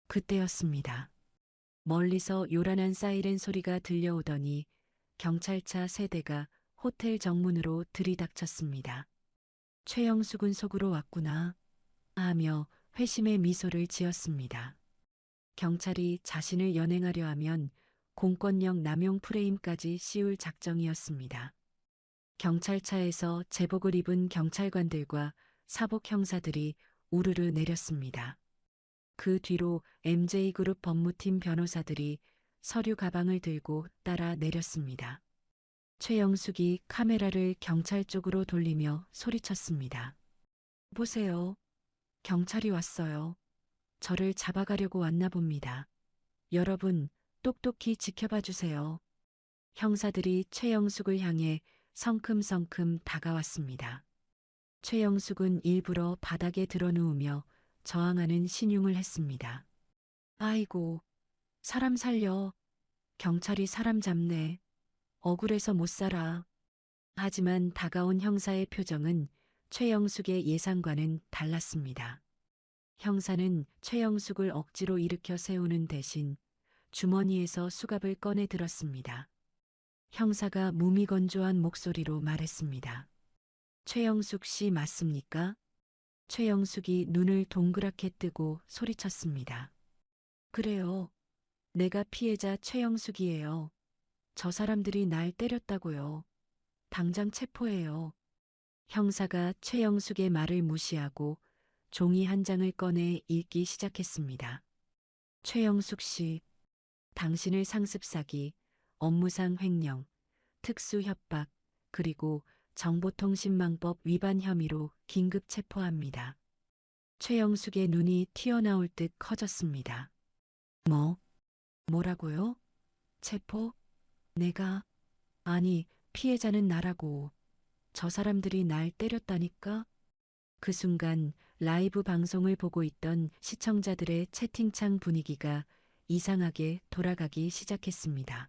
그때였습니다. 멀리서 요란한 사이렌 소리가 들려오더니 경찰차 3대가 호텔 정문으로 들이닥쳤습니다. 최영숙은 속으로 왔구나 하며 회심의 미소를 지었습니다. 경찰이 자신을 연행하려 하면 공권력 남용 프레임까지 씌울 작정이었습니다. 경찰차에서 제복을 입은 경찰관들과 사복 형사들이 우르르 내렸습니다. 그 뒤로 MJ그룹 법무팀 변호사들이 서류 가방을 들고 따라 내렸습니다. 최영숙이 카메라를 경찰 쪽으로 돌리며 소리쳤습니다. 보세요. 경찰이 왔어요. 저를 잡아가려고 왔나 봅니다. 여러분, 똑똑히 지켜봐 주세요. 형사들이 최영숙을 향해 성큼성큼 다가왔습니다. 최영숙은 일부러 바닥에 드러누우며 저항하는 신용을 했습니다. 아이고, 사람 살려. 경찰이 사람 잡네. 억울해서 못 살아. 하지만 다가온 형사의 표정은 최영숙의 예상과는 달랐습니다. 형사는 최영숙을 억지로 일으켜 세우는 대신 주머니에서 수갑을 꺼내 들었습니다. 형사가 무미건조한 목소리로 말했습니다. 최영숙 씨 맞습니까? 최영숙이 눈을 동그랗게 뜨고 소리쳤습니다. 그래요. 내가 피해자 최영숙이에요. 저 사람들이 날 때렸다고요. 당장 체포해요. 형사가 최영숙의 말을 무시하고 종이 한 장을 꺼내 읽기 시작했습니다. 최영숙 씨, 당신을 상습 사기, 업무상 횡령, 특수 협박, 그리고 정보통신망법 위반 혐의로 긴급 체포합니다. 최영숙의 눈이 튀어나올 듯 커졌습니다. 뭐라고요? 체포? 내가? 아니, 피해자는 나라고. 저 사람들이 날 때렸다니까? 그 순간 라이브 방송을 보고 있던 시청자들의 채팅창 분위기가 이상하게 돌아가기 시작했습니다.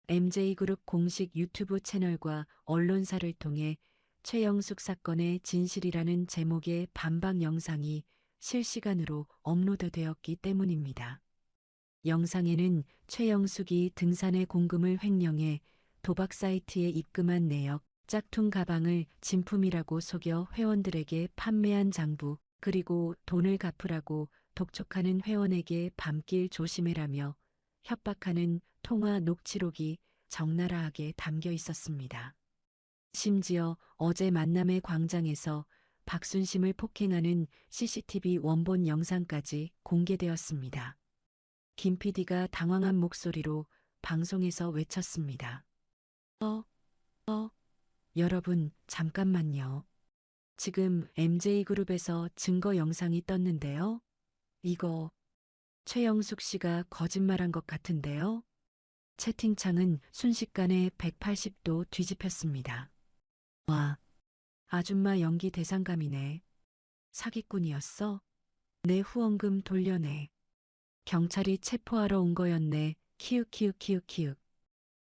MJ그룹 공식 유튜브 채널과 언론사를 통해 최영숙 사건의 진실이라는 제목의 반박 영상이 실시간으로 업로드되었기 때문입니다. 영상에는 최영숙이 등산의 공금을 횡령해 도박 사이트에 입금한 내역, 짝퉁 가방을 진품이라고 속여 회원들에게 판매한 장부, 그리고 돈을 갚으라고 독촉하는 회원에게 밤길 조심해라며 협박하는 통화 녹취록이 적나라하게 담겨 있었습니다. 심지어 어제 만남의 광장에서 박순심을 폭행하는 CCTV 원본 영상까지 공개되었습니다. 김 PD가 당황한 목소리로 방송에서 외쳤습니다. 여러분, 잠깐만요. 지금 MJ그룹에서 증거 영상이 떴는데요. 이거 최영숙 씨가 거짓말한 것 같은데요. 채팅창은 순식간에 180도 뒤집혔습니다. 와, 아줌마 연기 대상감이네. 사기꾼이었어? 내 후원금 돌려내. 경찰이 체포하러 온 거였네. 키읔키읔키읔키읔.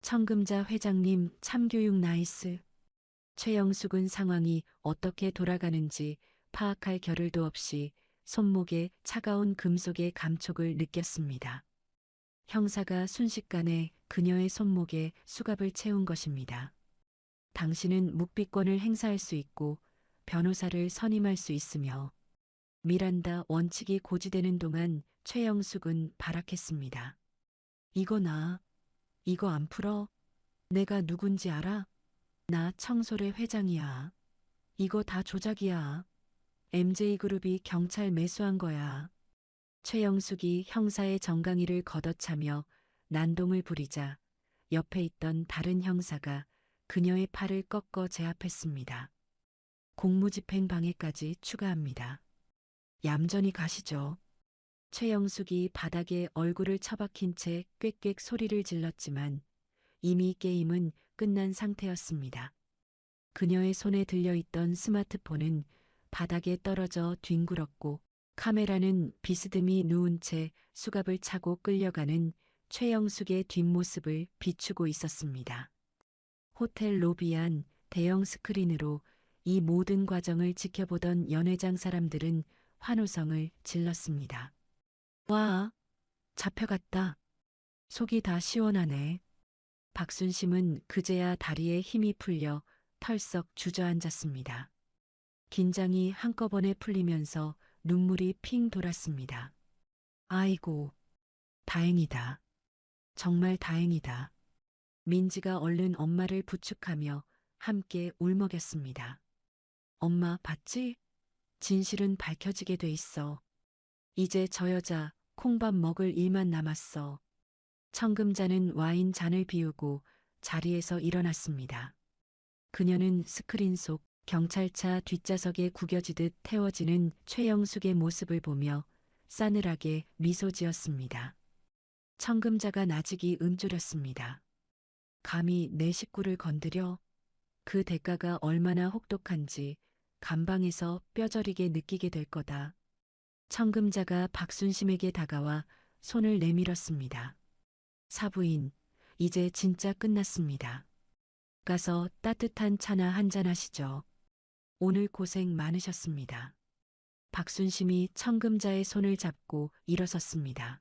청금자 회장님 참교육 나이스. 최영숙은 상황이 어떻게 돌아가는지 파악할 겨를도 없이 손목에 차가운 금속의 감촉을 느꼈습니다. 형사가 순식간에 그녀의 손목에 수갑을 채운 것입니다. 당신은 묵비권을 행사할 수 있고 변호사를 선임할 수 있으며 미란다 원칙이 고지되는 동안 최영숙은 발악했습니다. 이거 안 풀어? 내가 누군지 알아? 나 청솔의 회장이야. 이거 다 조작이야. MJ그룹이 경찰 매수한 거야. 최영숙이 형사의 정강이를 걷어차며 난동을 부리자 옆에 있던 다른 형사가 그녀의 팔을 꺾어 제압했습니다. 공무집행 방해까지 추가합니다. 얌전히 가시죠. 최영숙이 바닥에 얼굴을 처박힌 채 꽥꽥 소리를 질렀지만 이미 게임은 끝난 상태였습니다. 그녀의 손에 들려있던 스마트폰은 바닥에 떨어져 뒹굴었고 카메라는 비스듬히 누운 채 수갑을 차고 끌려가는 최영숙의 뒷모습을 비추고 있었습니다. 호텔 로비 안 대형 스크린으로 이 모든 과정을 지켜보던 연회장 사람들은 환호성을 질렀습니다. 와, 잡혀갔다. 속이 다 시원하네. 박순심은 그제야 다리에 힘이 풀려 털썩 주저앉았습니다. 긴장이 한꺼번에 풀리면서 눈물이 핑 돌았습니다. 아이고, 다행이다. 정말 다행이다. 민지가 얼른 엄마를 부축하며 함께 울먹였습니다. 엄마 봤지? 진실은 밝혀지게 돼 있어. 이제 저 여자 콩밥 먹을 일만 남았어. 청금자는 와인 잔을 비우고 자리에서 일어났습니다. 그녀는 스크린 속 경찰차 뒷좌석에 구겨지듯 태워지는 최영숙의 모습을 보며 싸늘하게 미소 지었습니다. 청금자가 나직이 움츠렸습니다. 감히 내 식구를 건드려? 그 대가가 얼마나 혹독한지 감방에서 뼈저리게 느끼게 될 거다. 청금자가 박순심에게 다가와 손을 내밀었습니다. 사부인, 이제 진짜 끝났습니다. 가서 따뜻한 차나 한잔 하시죠. 오늘 고생 많으셨습니다. 박순심이 청금자의 손을 잡고 일어섰습니다.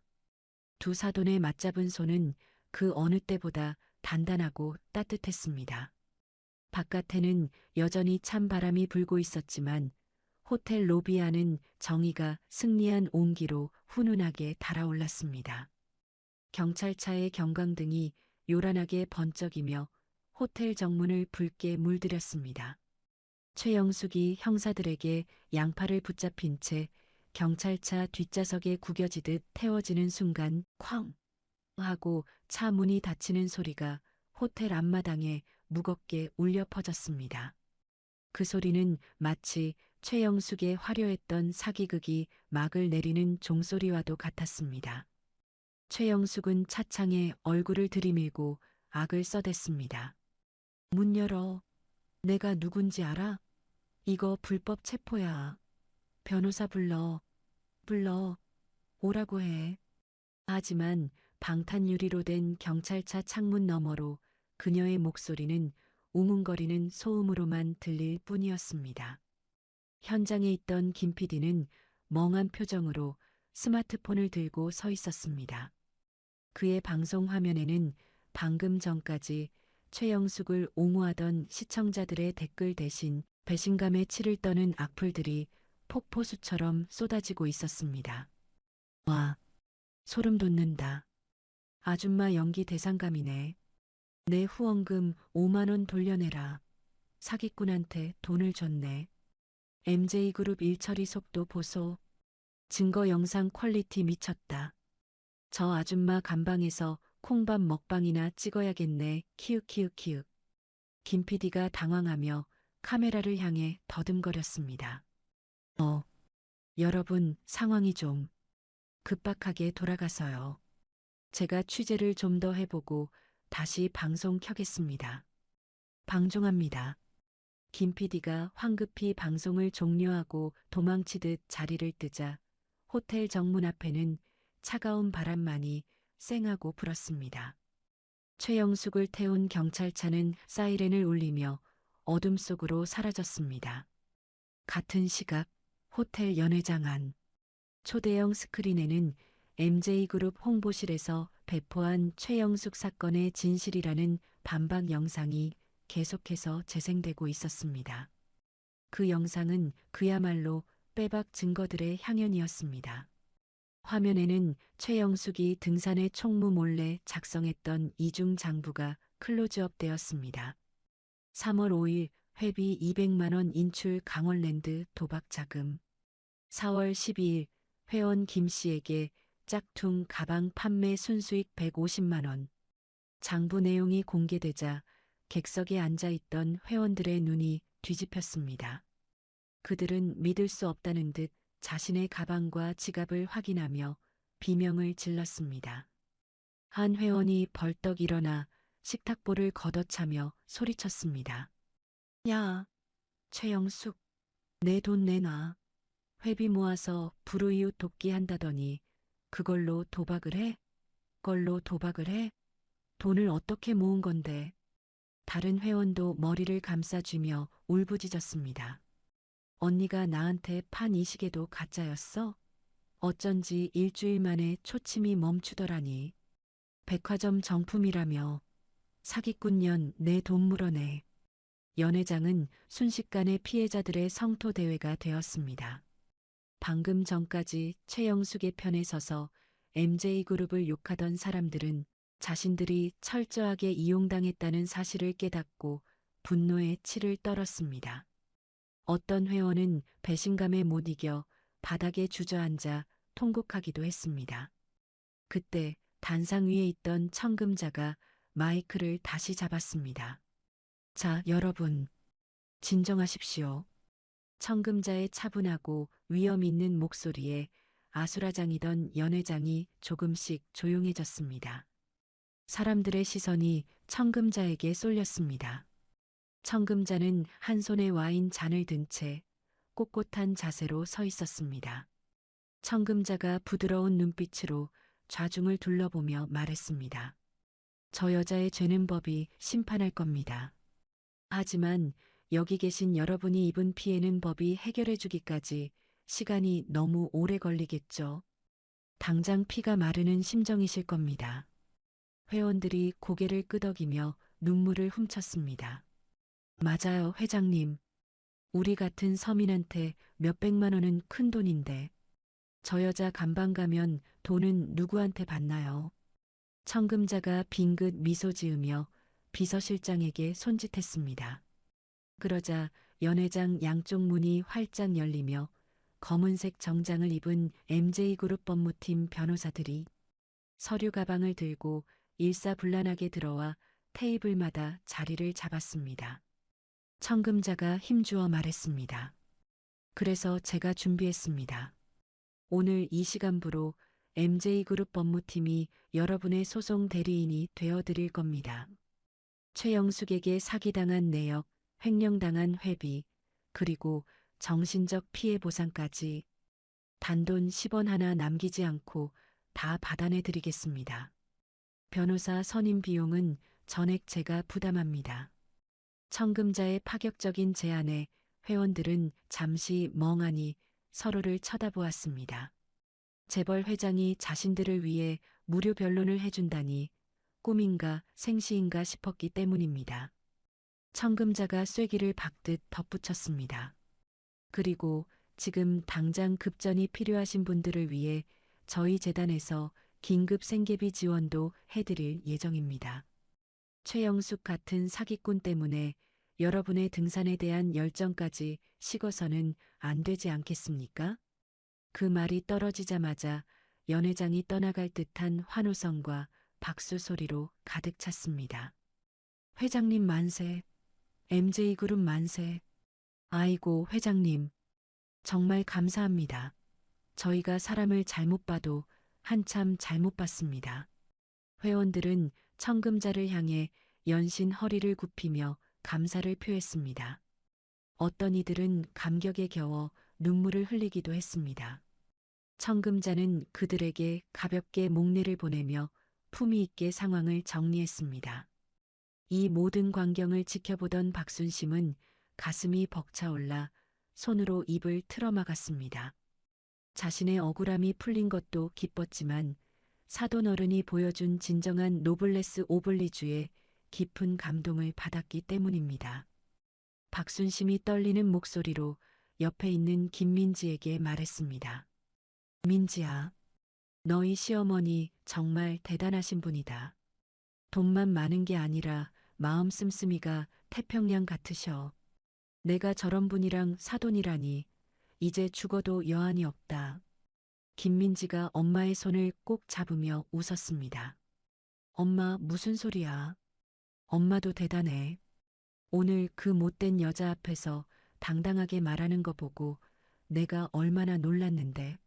두 사돈의 맞잡은 손은 그 어느 때보다 단단하고 따뜻했습니다. 바깥에는 여전히 찬 바람이 불고 있었지만 호텔 로비 안은 정의가 승리한 온기로 훈훈하게 달아올랐습니다. 경찰차의 경광등이 요란하게 번쩍이며 호텔 정문을 붉게 물들였습니다. 최영숙이 형사들에게 양팔을 붙잡힌 채 경찰차 뒷좌석에 구겨지듯 태워지는 순간 쾅 하고 차 문이 닫히는 소리가 호텔 앞마당에 무겁게 울려 퍼졌습니다. 그 소리는 마치 최영숙의 화려했던 사기극이 막을 내리는 종소리와도 같았습니다. 최영숙은 차창에 얼굴을 들이밀고 악을 써댔습니다. 문 열어. 내가 누군지 알아? 이거 불법 체포야. 변호사 불러. 오라고 해. 하지만 방탄유리로 된 경찰차 창문 너머로 그녀의 목소리는 웅웅거리는 소음으로만 들릴 뿐이었습니다. 현장에 있던 김 PD는 멍한 표정으로 스마트폰을 들고 서 있었습니다. 그의 방송 화면에는 방금 전까지 최영숙을 옹호하던 시청자들의 댓글 대신 배신감에 치를 떠는 악플들이 폭포수처럼 쏟아지고 있었습니다. 와, 소름 돋는다. 아줌마 연기 대상감이네. 내 후원금 5만 원 돌려내라. 사기꾼한테 돈을 줬네. MJ그룹 일처리 속도 보소. 증거 영상 퀄리티 미쳤다. 저 아줌마 감방에서 콩밥 먹방이나 찍어야겠네. 키읔키읔키읔. 김 PD가 당황하며 카메라를 향해 더듬거렸습니다. 여러분, 상황이 좀 급박하게 돌아가서요. 제가 취재를 좀 더 해보고 다시 방송 켜겠습니다. 방종합니다. 김 PD가 황급히 방송을 종료하고 도망치듯 자리를 뜨자 호텔 정문 앞에는 차가운 바람만이 쌩하고 불었습니다. 최영숙을 태운 경찰차는 사이렌을 울리며 어둠 속으로 사라졌습니다. 같은 시각 호텔 연회장 안 초대형 스크린에는 MJ그룹 홍보실에서 배포한 최영숙 사건의 진실이라는 반박 영상이 계속해서 재생되고 있었습니다. 그 영상은 그야말로 빼박 증거들의 향연이었습니다. 화면에는 최영숙이 등산의 총무 몰래 작성했던 이중 장부가 클로즈업 되었습니다. 3월 5일 회비 200만 원 인출 강원랜드 도박 자금. 4월 12일 회원 김 씨에게 짝퉁 가방 판매 순수익 150만 원. 장부 내용이 공개되자 객석에 앉아있던 회원들의 눈이 뒤집혔습니다. 그들은 믿을 수 없다는 듯 자신의 가방과 지갑을 확인하며 비명을 질렀습니다. 한 회원이 벌떡 일어나 식탁보를 걷어차며 소리쳤습니다. 야, 최영숙, 내 돈 내놔. 회비 모아서 불우이웃 돕기 한다더니 그걸로 도박을 해? 걸로 도박을 해? 돈을 어떻게 모은 건데? 다른 회원도 머리를 감싸쥐며 울부짖었습니다. 언니가 나한테 판 이 시계도 가짜였어? 어쩐지 일주일 만에 초침이 멈추더라니. 백화점 정품이라며. 사기꾼년 내 돈 물어내. 연회장은 순식간에 피해자들의 성토 대회가 되었습니다. 방금 전까지 최영숙의 편에 서서 MJ그룹을 욕하던 사람들은 자신들이 철저하게 이용당했다는 사실을 깨닫고 분노에 치를 떨었습니다. 어떤 회원은 배신감에 못 이겨 바닥에 주저앉아 통곡하기도 했습니다. 그때 단상 위에 있던 청금자가 마이크를 다시 잡았습니다. 자, 여러분, 진정하십시오. 청금자의 차분하고 위험 있는 목소리에 아수라장이던 연회장이 조금씩 조용해졌습니다. 사람들의 시선이 청금자에게 쏠렸습니다. 청금자는 한 손에 와인 잔을 든 채 꼿꼿한 자세로 서 있었습니다. 청금자가 부드러운 눈빛으로 좌중을 둘러보며 말했습니다. 저 여자의 죄는 법이 심판할 겁니다. 하지만 여기 계신 여러분이 입은 피해는 법이 해결해 주기까지 시간이 너무 오래 걸리겠죠. 당장 피가 마르는 심정이실 겁니다. 회원들이 고개를 끄덕이며 눈물을 훔쳤습니다. 맞아요, 회장님. 우리 같은 서민한테 몇백만 원은 큰 돈인데 저 여자 감방 가면 돈은 누구한테 받나요? 청금자가 빙긋 미소 지으며 비서실장에게 손짓했습니다. 그러자 연회장 양쪽 문이 활짝 열리며 검은색 정장을 입은 MJ그룹 법무팀 변호사들이 서류 가방을 들고 일사불란하게 들어와 테이블마다 자리를 잡았습니다. 청금자가 힘주어 말했습니다. 그래서 제가 준비했습니다. 오늘 이 시간부로 MJ그룹 법무팀이 여러분의 소송 대리인이 되어드릴 겁니다. 최영숙에게 사기당한 내역, 횡령당한 회비, 그리고 정신적 피해 보상까지 단돈 10원 하나 남기지 않고 다 받아내 드리겠습니다. 변호사 선임 비용은 전액 제가 부담합니다. 청금자의 파격적인 제안에 회원들은 잠시 멍하니 서로를 쳐다보았습니다. 재벌 회장이 자신들을 위해 무료 변론을 해준다니 꿈인가 생시인가 싶었기 때문입니다. 청금자가 쐐기를 박듯 덧붙였습니다. 그리고 지금 당장 급전이 필요하신 분들을 위해 저희 재단에서 긴급 생계비 지원도 해드릴 예정입니다. 최영숙 같은 사기꾼 때문에 여러분의 등산에 대한 열정까지 식어서는 안 되지 않겠습니까? 그 말이 떨어지자마자 연회장이 떠나갈 듯한 환호성과 박수 소리로 가득 찼습니다. 회장님 만세, MJ그룹 만세. 아이고, 회장님, 정말 감사합니다. 저희가 사람을 잘못 봐도 한참 잘못 봤습니다. 회원들은 청금자를 향해 연신 허리를 굽히며 감사를 표했습니다. 어떤 이들은 감격에 겨워 눈물을 흘리기도 했습니다. 청금자는 그들에게 가볍게 목례를 보내며 품위 있게 상황을 정리했습니다. 이 모든 광경을 지켜보던 박순심은 가슴이 벅차올라 손으로 입을 틀어막았습니다. 자신의 억울함이 풀린 것도 기뻤지만 사돈 어른이 보여준 진정한 노블레스 오블리주의 깊은 감동을 받았기 때문입니다. 박순심이 떨리는 목소리로 옆에 있는 김민지에게 말했습니다. 민지야, 너희 시어머니 정말 대단하신 분이다. 돈만 많은 게 아니라 마음 씀씀이가 태평양 같으셔. 내가 저런 분이랑 사돈이라니 이제 죽어도 여한이 없다. 김민지가 엄마의 손을 꼭 잡으며 웃었습니다. 엄마, 무슨 소리야? 엄마도 대단해. 오늘 그 못된 여자 앞에서 당당하게 말하는 거 보고 내가 얼마나 놀랐는데.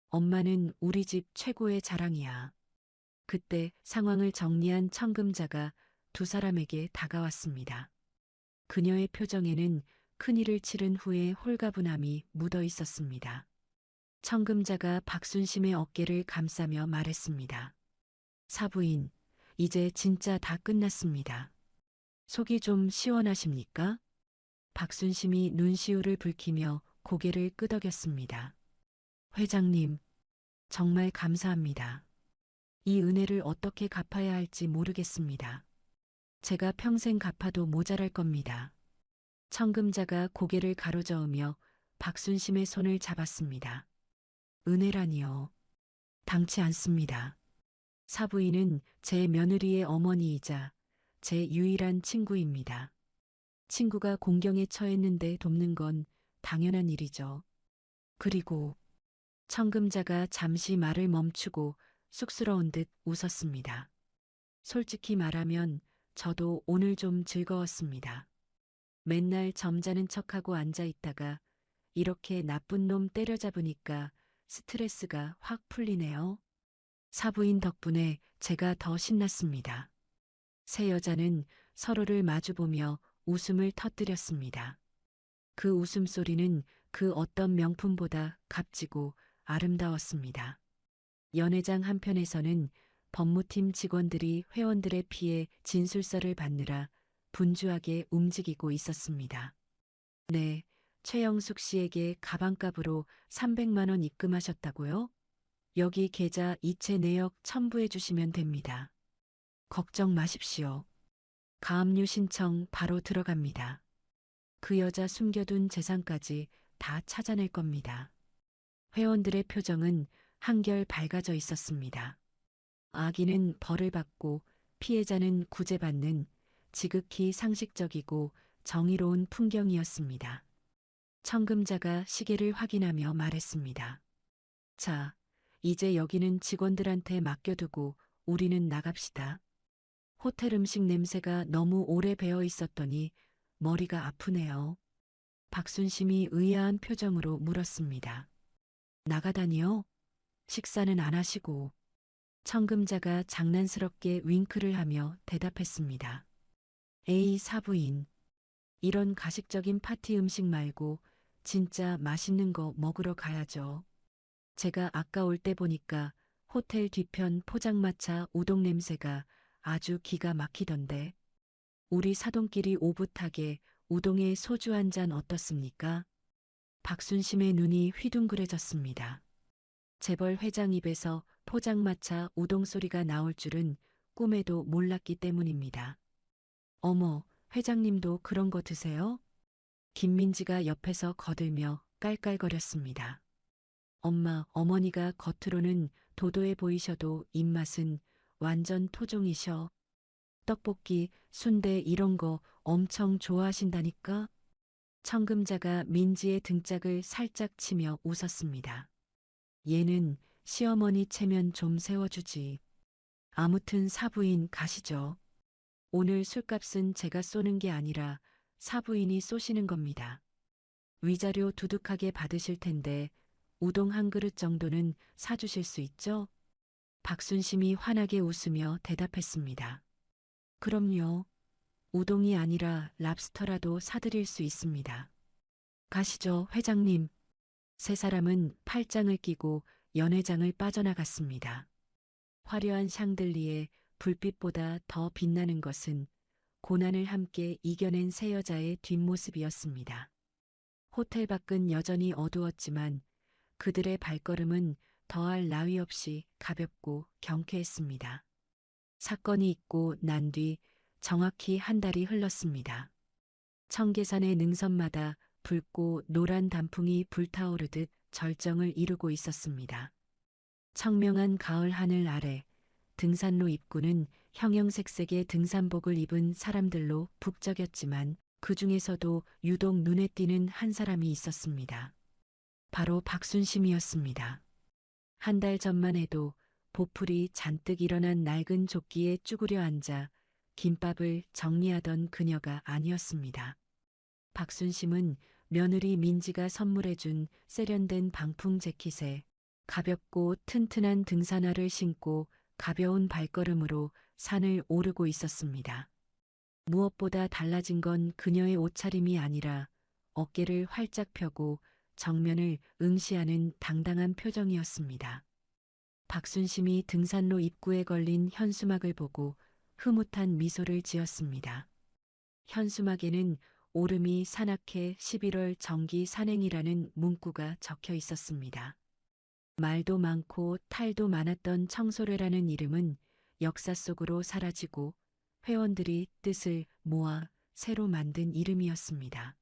엄마는 우리 집 최고의 자랑이야. 그때 상황을 정리한 청금자가 두 사람에게 다가왔습니다. 그녀의 표정에는 큰일을 치른 후의 홀가분함이 묻어 있었습니다. 청금자가 박순심의 어깨를 감싸며 말했습니다. 사부인, 이제 진짜 다 끝났습니다. 속이 좀 시원하십니까? 박순심이 눈시울을 붉히며 고개를 끄덕였습니다. 회장님, 정말 감사합니다. 이 은혜를 어떻게 갚아야 할지 모르겠습니다. 제가 평생 갚아도 모자랄 겁니다. 청금자가 고개를 가로저으며 박순심의 손을 잡았습니다. 은혜라니요. 당치 않습니다. 사부인은 제 며느리의 어머니이자 제 유일한 친구입니다. 친구가 공경에 처했는데 돕는 건 당연한 일이죠. 그리고 청금자가 잠시 말을 멈추고 쑥스러운 듯 웃었습니다. 솔직히 말하면 저도 오늘 좀 즐거웠습니다. 맨날 점잖은 척하고 앉아 있다가 이렇게 나쁜 놈 때려잡으니까 스트레스가 확 풀리네요. 사부인 덕분에 제가 더 신났습니다. 세 여자는 서로를 마주보며 웃음을 터뜨렸습니다. 그 웃음소리는 그 어떤 명품보다 값지고 아름다웠습니다. 연회장 한편에서는 법무팀 직원들이 회원들의 피해 진술서를 받느라 분주하게 움직이고 있었습니다. 네, 최영숙 씨에게 가방값으로 300만 원 입금하셨다고요? 여기 계좌 이체 내역 첨부해 주시면 됩니다. 걱정 마십시오. 가압류 신청 바로 들어갑니다. 그 여자 숨겨둔 재산까지 다 찾아낼 겁니다. 회원들의 표정은 한결 밝아져 있었습니다. 악인은 벌을 받고 피해자는 구제받는 지극히 상식적이고 정의로운 풍경이었습니다. 청금자가 시계를 확인하며 말했습니다. 자, 이제 여기는 직원들한테 맡겨두고 우리는 나갑시다. 호텔 음식 냄새가 너무 오래 배어 있었더니 머리가 아프네요. 박순심이 의아한 표정으로 물었습니다. 나가다니요? 식사는 안 하시고. 청금자가 장난스럽게 윙크를 하며 대답했습니다. 에이, 사부인. 이런 가식적인 파티 음식 말고 진짜 맛있는 거 먹으러 가야죠. 제가 아까 올 때 보니까 호텔 뒤편 포장마차 우동 냄새가 아주 기가 막히던데. 우리 사돈끼리 오붓하게 우동에 소주 한 잔 어떻습니까? 박순심의 눈이 휘둥그레졌습니다. 재벌 회장 입에서 포장마차 우동 소리가 나올 줄은 꿈에도 몰랐기 때문입니다. 어머, 회장님도 그런 거 드세요? 김민지가 옆에서 거들며 깔깔거렸습니다. 엄마, 어머니가 겉으로는 도도해 보이셔도 입맛은 완전 토종이셔. 떡볶이, 순대 이런 거 엄청 좋아하신다니까? 청금자가 민지의 등짝을 살짝 치며 웃었습니다. 얘는 시어머니 체면 좀 세워주지. 아무튼 사부인 가시죠. 오늘 술값은 제가 쏘는 게 아니라 사부인이 쏘시는 겁니다. 위자료 두둑하게 받으실 텐데 우동 한 그릇 정도는 사주실 수 있죠? 박순심이 환하게 웃으며 대답했습니다. 그럼요. 우동이 아니라 랍스터라도 사드릴 수 있습니다. 가시죠, 회장님. 세 사람은 팔짱을 끼고 연회장을 빠져나갔습니다. 화려한 샹들리에 불빛보다 더 빛나는 것은 고난을 함께 이겨낸 세 여자의 뒷모습이었습니다. 호텔 밖은 여전히 어두웠지만 그들의 발걸음은 더할 나위 없이 가볍고 경쾌했습니다. 사건이 있고 난 뒤 정확히 한 달이 흘렀습니다. 청계산의 능선마다 붉고 노란 단풍이 불타오르듯 절정을 이루고 있었습니다. 청명한 가을 하늘 아래 등산로 입구는 형형색색의 등산복을 입은 사람들로 북적였지만 그 중에서도 유독 눈에 띄는 한 사람이 있었습니다. 바로 박순심이었습니다. 한 달 전만 해도 보풀이 잔뜩 일어난 낡은 조끼에 쭈그려 앉아 김밥을 정리하던 그녀가 아니었습니다. 박순심은 며느리 민지가 선물해준 세련된 방풍 재킷에 가볍고 튼튼한 등산화를 신고 가벼운 발걸음으로 산을 오르고 있었습니다. 무엇보다 달라진 건 그녀의 옷차림이 아니라 어깨를 활짝 펴고 정면을 응시하는 당당한 표정이었습니다. 박순심이 등산로 입구에 걸린 현수막을 보고 흐뭇한 미소를 지었습니다. 현수막에는 오름이 산악회 11월 정기 산행이라는 문구가 적혀 있었습니다. 말도 많고 탈도 많았던 청소래라는 이름은 역사 속으로 사라지고 회원들이 뜻을 모아 새로 만든 이름이었습니다.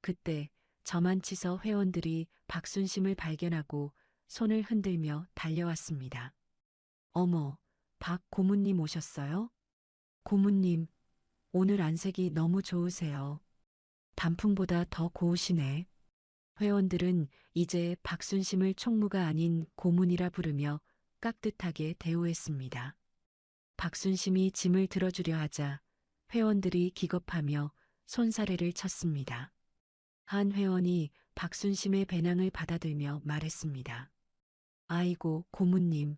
그때 저만치서 회원들이 박순심을 발견하고 손을 흔들며 달려왔습니다. 어머, 박 고문님 오셨어요? 고문님, 오늘 안색이 너무 좋으세요. 단풍보다 더 고우시네. 회원들은 이제 박순심을 총무가 아닌 고문이라 부르며 깍듯하게 대우했습니다. 박순심이 짐을 들어주려 하자 회원들이 기겁하며 손사래를 쳤습니다. 한 회원이 박순심의 배낭을 받아들며 말했습니다. 아이고, 고문님.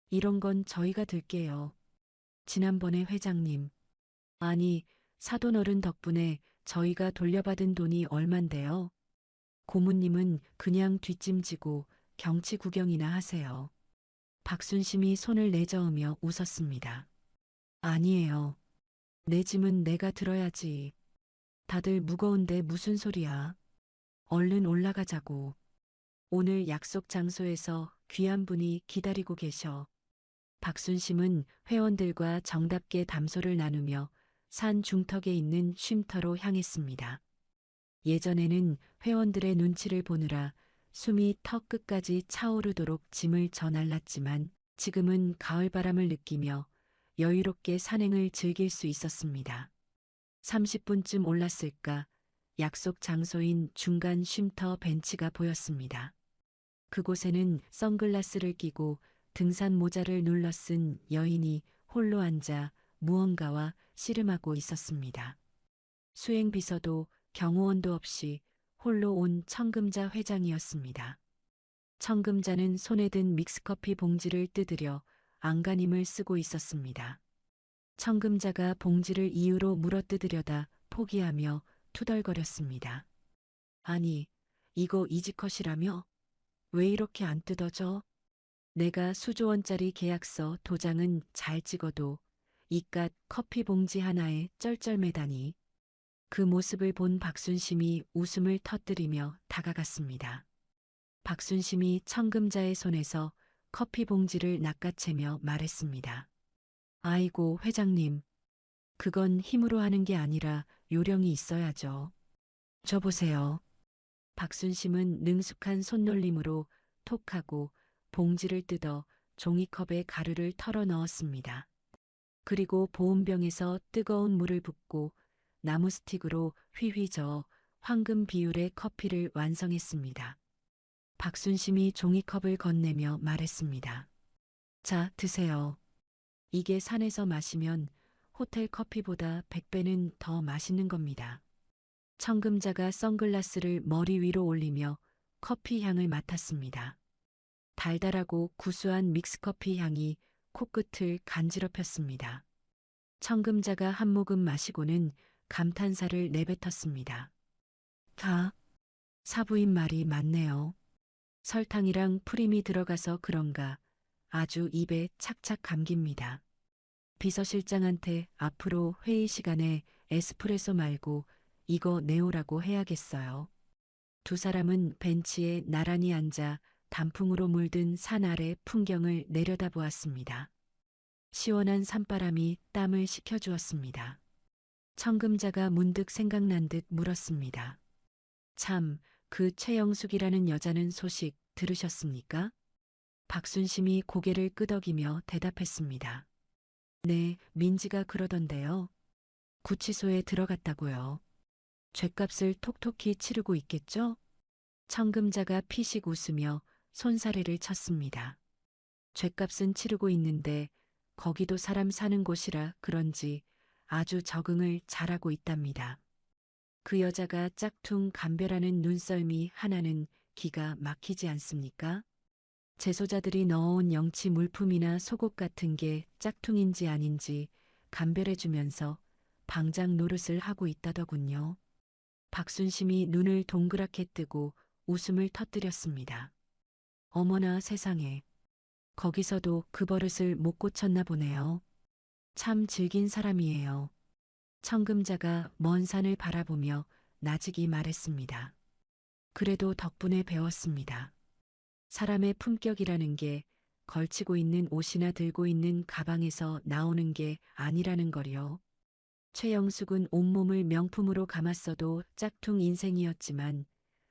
이런 건 저희가 들게요. 지난번에 회장님. 아니, 사돈어른 덕분에 저희가 돌려받은 돈이 얼만데요. 고문님은 그냥 뒷짐지고 경치 구경이나 하세요. 박순심이 손을 내저으며 웃었습니다. 아니에요. 내 짐은 내가 들어야지. 다들 무거운데 무슨 소리야. 얼른 올라가자고. 오늘 약속 장소에서 귀한 분이 기다리고 계셔. 박순심은 회원들과 정답게 담소를 나누며 산 중턱에 있는 쉼터로 향했습니다. 예전에는 회원들의 눈치를 보느라 숨이 턱 끝까지 차오르도록 짐을 저날랐지만 지금은 가을바람을 느끼며 여유롭게 산행을 즐길 수 있었습니다. 30분쯤 올랐을까 약속 장소인 중간 쉼터 벤치가 보였습니다. 그곳에는 선글라스를 끼고 등산 모자를 눌러 쓴 여인이 홀로 앉아 무언가와 씨름하고 있었습니다. 수행비서도 경호원도 없이 홀로 온 청금자 회장이었습니다. 청금자는 손에 든 믹스커피 봉지를 뜯으려 안간힘을 쓰고 있었습니다. 청금자가 봉지를 이유로 물어뜯으려다 포기하며 투덜거렸습니다. 아니, 이거 이지컷이라며? 왜 이렇게 안 뜯어져? 내가 수조원짜리 계약서 도장은 잘 찍어도 이깟 커피 봉지 하나에 쩔쩔매다니. 그 모습을 본 박순심이 웃음을 터뜨리며 다가갔습니다. 박순심이 청금자의 손에서 커피 봉지를 낚아채며 말했습니다. 아이고, 회장님. 그건 힘으로 하는 게 아니라 요령이 있어야죠. 저 보세요. 박순심은 능숙한 손놀림으로 톡하고 봉지를 뜯어 종이컵에 가루를 털어 넣었습니다. 그리고 보온병에서 뜨거운 물을 붓고 나무 스틱으로 휘휘 저어 황금 비율의 커피를 완성했습니다. 박순심이 종이컵을 건네며 말했습니다. 자, 드세요. 이게 산에서 마시면 호텔 커피보다 100배는 더 맛있는 겁니다. 청금자가 선글라스를 머리 위로 올리며 커피 향을 맡았습니다. 달달하고 구수한 믹스커피 향이 코끝을 간지럽혔습니다. 청금자가 한 모금 마시고는 감탄사를 내뱉었습니다. 사부인 말이 맞네요. 설탕이랑 프림이 들어가서 그런가 아주 입에 착착 감깁니다. 비서실장한테 앞으로 회의 시간에 에스프레소 말고 이거 내오라고 해야겠어요. 두 사람은 벤치에 나란히 앉아 단풍으로 물든 산 아래 풍경을 내려다보았습니다. 시원한 산바람이 땀을 식혀주었습니다. 청금자가 문득 생각난 듯 물었습니다. 참, 그 최영숙이라는 여자는 소식 들으셨습니까? 박순심이 고개를 끄덕이며 대답했습니다. 네, 민지가 그러던데요. 구치소에 들어갔다고요. 죗값을 톡톡히 치르고 있겠죠? 청금자가 피식 웃으며 손사래를 쳤습니다. 죗값은 치르고 있는데 거기도 사람 사는 곳이라 그런지 아주 적응을 잘하고 있답니다. 그 여자가 짝퉁 감별하는 눈썰미 하나는 기가 막히지 않습니까? 재소자들이 넣어온 영치 물품이나 속옷 같은 게 짝퉁인지 아닌지 감별해주면서 방장 노릇을 하고 있다더군요. 박순심이 눈을 동그랗게 뜨고 웃음을 터뜨렸습니다. 어머나 세상에. 거기서도 그 버릇을 못 고쳤나 보네요. 참 질긴 사람이에요. 청금자가 먼 산을 바라보며 나직이 말했습니다. 그래도 덕분에 배웠습니다. 사람의 품격이라는 게 걸치고 있는 옷이나 들고 있는 가방에서 나오는 게 아니라는 거요. 최영숙은 온몸을 명품으로 감았어도 짝퉁 인생이었지만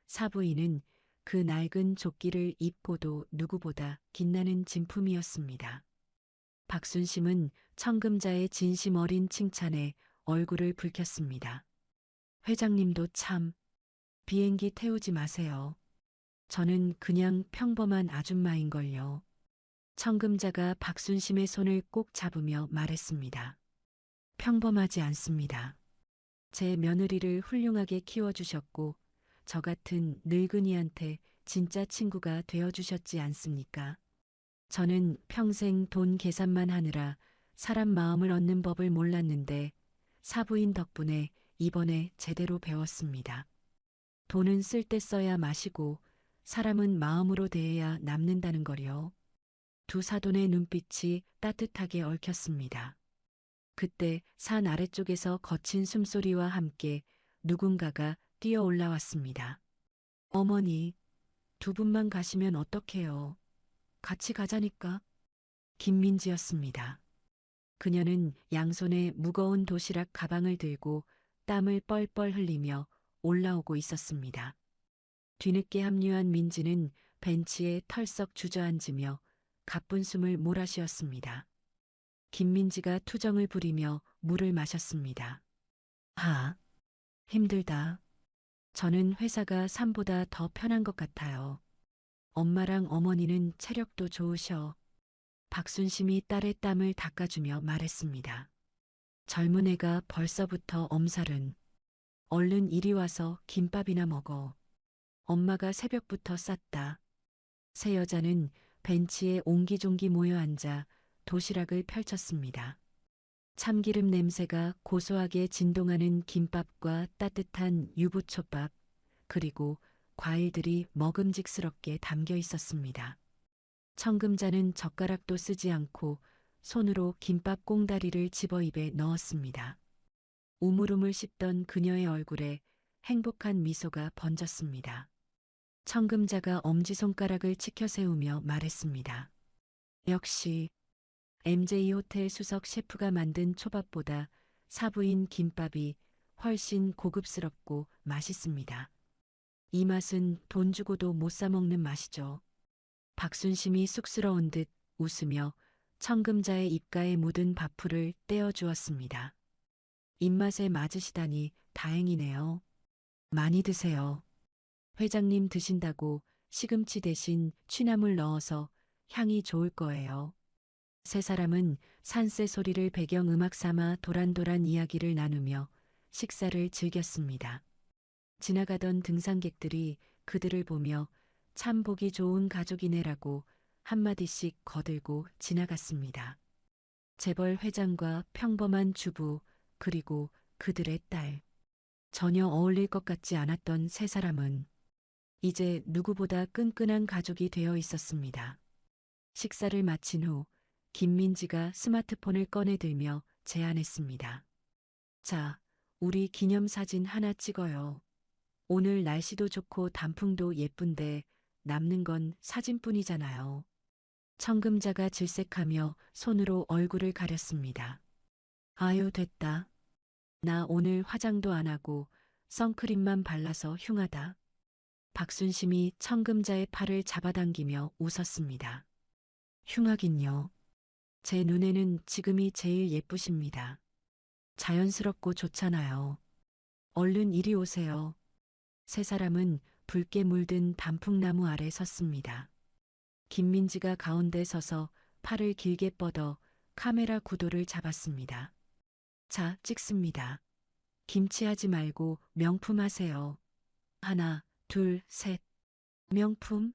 사부인은 그 낡은 조끼를 입고도 누구보다 빛나는 진품이었습니다. 박순심은 청금자의 진심 어린 칭찬에 얼굴을 붉혔습니다. 회장님도 참, 비행기 태우지 마세요. 저는 그냥 평범한 아줌마인걸요. 청금자가 박순심의 손을 꼭 잡으며 말했습니다. 평범하지 않습니다. 제 며느리를 훌륭하게 키워주셨고 저 같은 늙은이한테 진짜 친구가 되어주셨지 않습니까? 저는 평생 돈 계산만 하느라 사람 마음을 얻는 법을 몰랐는데 사부인 덕분에 이번에 제대로 배웠습니다. 돈은 쓸 때 써야 마시고 사람은 마음으로 대해야 남는다는 거요. 두 사돈의 눈빛이 따뜻하게 얽혔습니다. 그때 산 아래쪽에서 거친 숨소리와 함께 누군가가 뛰어 올라왔습니다. 어머니, 두 분만 가시면 어떡해요? 같이 가자니까. 김민지였습니다. 그녀는 양손에 무거운 도시락 가방을 들고 땀을 뻘뻘 흘리며 올라오고 있었습니다. 뒤늦게 합류한 민지는 벤치에 털썩 주저앉으며 가쁜 숨을 몰아쉬었습니다. 김민지가 투정을 부리며 물을 마셨습니다. 힘들다. 저는 회사가 산보다 더 편한 것 같아요. 엄마랑 어머니는 체력도 좋으셔. 박순심이 딸의 땀을 닦아주며 말했습니다. 젊은 애가 벌써부터 엄살은. 얼른 이리 와서 김밥이나 먹어. 엄마가 새벽부터 쌌다. 세 여자는 벤치에 옹기종기 모여 앉아 도시락을 펼쳤습니다. 참기름 냄새가 고소하게 진동하는 김밥과 따뜻한 유부초밥, 그리고 과일들이 먹음직스럽게 담겨 있었습니다. 청금자는 젓가락도 쓰지 않고 손으로 김밥 꽁다리를 집어 입에 넣었습니다. 우물우물 씹던 그녀의 얼굴에 행복한 미소가 번졌습니다. 청금자가 엄지손가락을 치켜 세우며 말했습니다. 역시 MJ 호텔 수석 셰프가 만든 초밥보다 사부인 김밥이 훨씬 고급스럽고 맛있습니다. 이 맛은 돈 주고도 못 사 먹는 맛이죠. 박순심이 쑥스러운 듯 웃으며 청금자의 입가에 묻은 밥풀을 떼어 주었습니다. 입맛에 맞으시다니 다행이네요. 많이 드세요. 회장님 드신다고 시금치 대신 취나물 넣어서 향이 좋을 거예요. 세 사람은 산새 소리를 배경 음악 삼아 도란도란 이야기를 나누며 식사를 즐겼습니다. 지나가던 등산객들이 그들을 보며 참 보기 좋은 가족이네라고 한마디씩 거들고 지나갔습니다. 재벌 회장과 평범한 주부, 그리고 그들의 딸. 전혀 어울릴 것 같지 않았던 세 사람은 이제 누구보다 끈끈한 가족이 되어 있었습니다. 식사를 마친 후 김민지가 스마트폰을 꺼내들며 제안했습니다. 자, 우리 기념사진 하나 찍어요. 오늘 날씨도 좋고 단풍도 예쁜데 남는 건 사진뿐이잖아요. 청금자가 질색하며 손으로 얼굴을 가렸습니다. 아유, 됐다. 나 오늘 화장도 안 하고 선크림만 발라서 흉하다. 박순심이 청금자의 팔을 잡아당기며 웃었습니다. 흉하긴요. 제 눈에는 지금이 제일 예쁘십니다. 자연스럽고 좋잖아요. 얼른 이리 오세요. 세 사람은 붉게 물든 단풍나무 아래 섰습니다. 김민지가 가운데 서서 팔을 길게 뻗어 카메라 구도를 잡았습니다. 자, 찍습니다. 김치하지 말고 명품 하세요. 하나, 둘, 셋. 명품?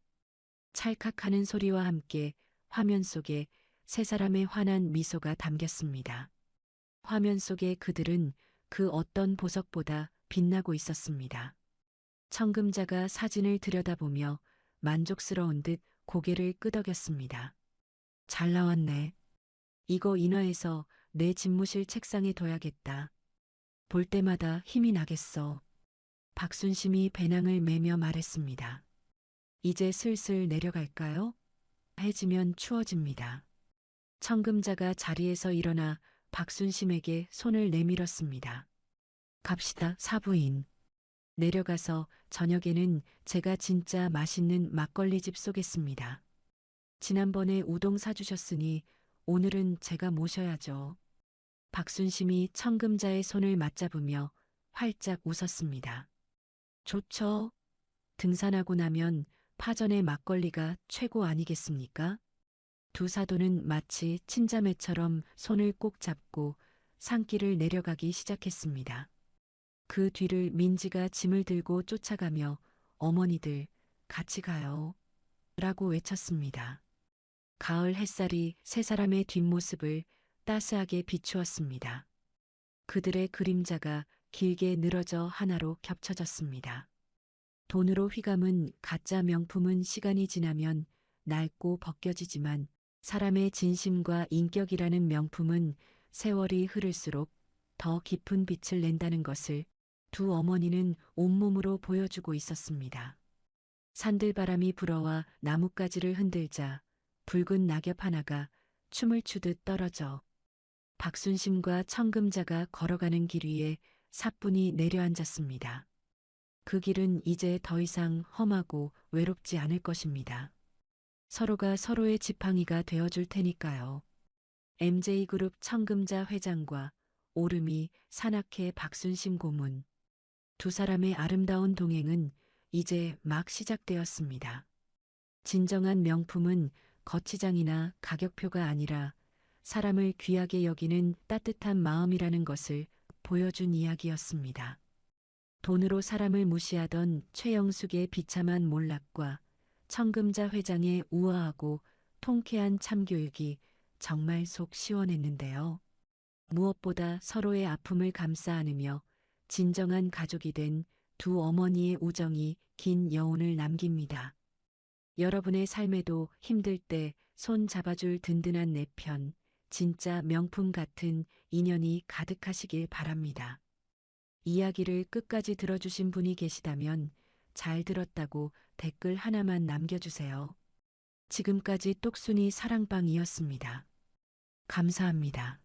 찰칵하는 소리와 함께 화면 속에 세 사람의 환한 미소가 담겼습니다. 화면 속의 그들은 그 어떤 보석보다 빛나고 있었습니다. 청금자가 사진을 들여다보며 만족스러운 듯 고개를 끄덕였습니다. 잘 나왔네. 이거 인화해서 내 집무실 책상에 둬야겠다. 볼 때마다 힘이 나겠어. 박순심이 배낭을 메며 말했습니다. 이제 슬슬 내려갈까요? 해지면 추워집니다. 청금자가 자리에서 일어나 박순심에게 손을 내밀었습니다. 갑시다, 사부인. 내려가서 저녁에는 제가 진짜 맛있는 막걸리집 쏘겠습니다. 지난번에 우동 사주셨으니 오늘은 제가 모셔야죠. 박순심이 청금자의 손을 맞잡으며 활짝 웃었습니다. 좋죠. 등산하고 나면 파전의 막걸리가 최고 아니겠습니까? 두 사도는 마치 친자매처럼 손을 꼭 잡고 산길을 내려가기 시작했습니다. 그 뒤를 민지가 짐을 들고 쫓아가며 어머니들 같이 가요. 라고 외쳤습니다. 가을 햇살이 세 사람의 뒷모습을 따스하게 비추었습니다. 그들의 그림자가 길게 늘어져 하나로 겹쳐졌습니다. 돈으로 휘감은 가짜 명품은 시간이 지나면 낡고 벗겨지지만 사람의 진심과 인격이라는 명품은 세월이 흐를수록 더 깊은 빛을 낸다는 것을 두 어머니는 온몸으로 보여주고 있었습니다. 산들바람이 불어와 나뭇가지를 흔들자 붉은 낙엽 하나가 춤을 추듯 떨어져 박순심과 청금자가 걸어가는 길 위에 사뿐히 내려앉았습니다. 그 길은 이제 더 이상 험하고 외롭지 않을 것입니다. 서로가 서로의 지팡이가 되어줄 테니까요. MJ그룹 청금자 회장과 오름이 산악회 박순심 고문. 두 사람의 아름다운 동행은 이제 막 시작되었습니다. 진정한 명품은 거치장이나 가격표가 아니라 사람을 귀하게 여기는 따뜻한 마음이라는 것을 보여준 이야기였습니다. 돈으로 사람을 무시하던 최영숙의 비참한 몰락과 청금자 회장의 우아하고 통쾌한 참교육이 정말 속 시원했는데요. 무엇보다 서로의 아픔을 감싸 안으며 진정한 가족이 된 두 어머니의 우정이 긴 여운을 남깁니다. 여러분의 삶에도 힘들 때 손 잡아줄 든든한 내 편, 진짜 명품 같은 인연이 가득하시길 바랍니다. 이야기를 끝까지 들어주신 분이 계시다면 잘 들었다고 댓글 하나만 남겨주세요. 지금까지 똑순이 사랑방이었습니다. 감사합니다.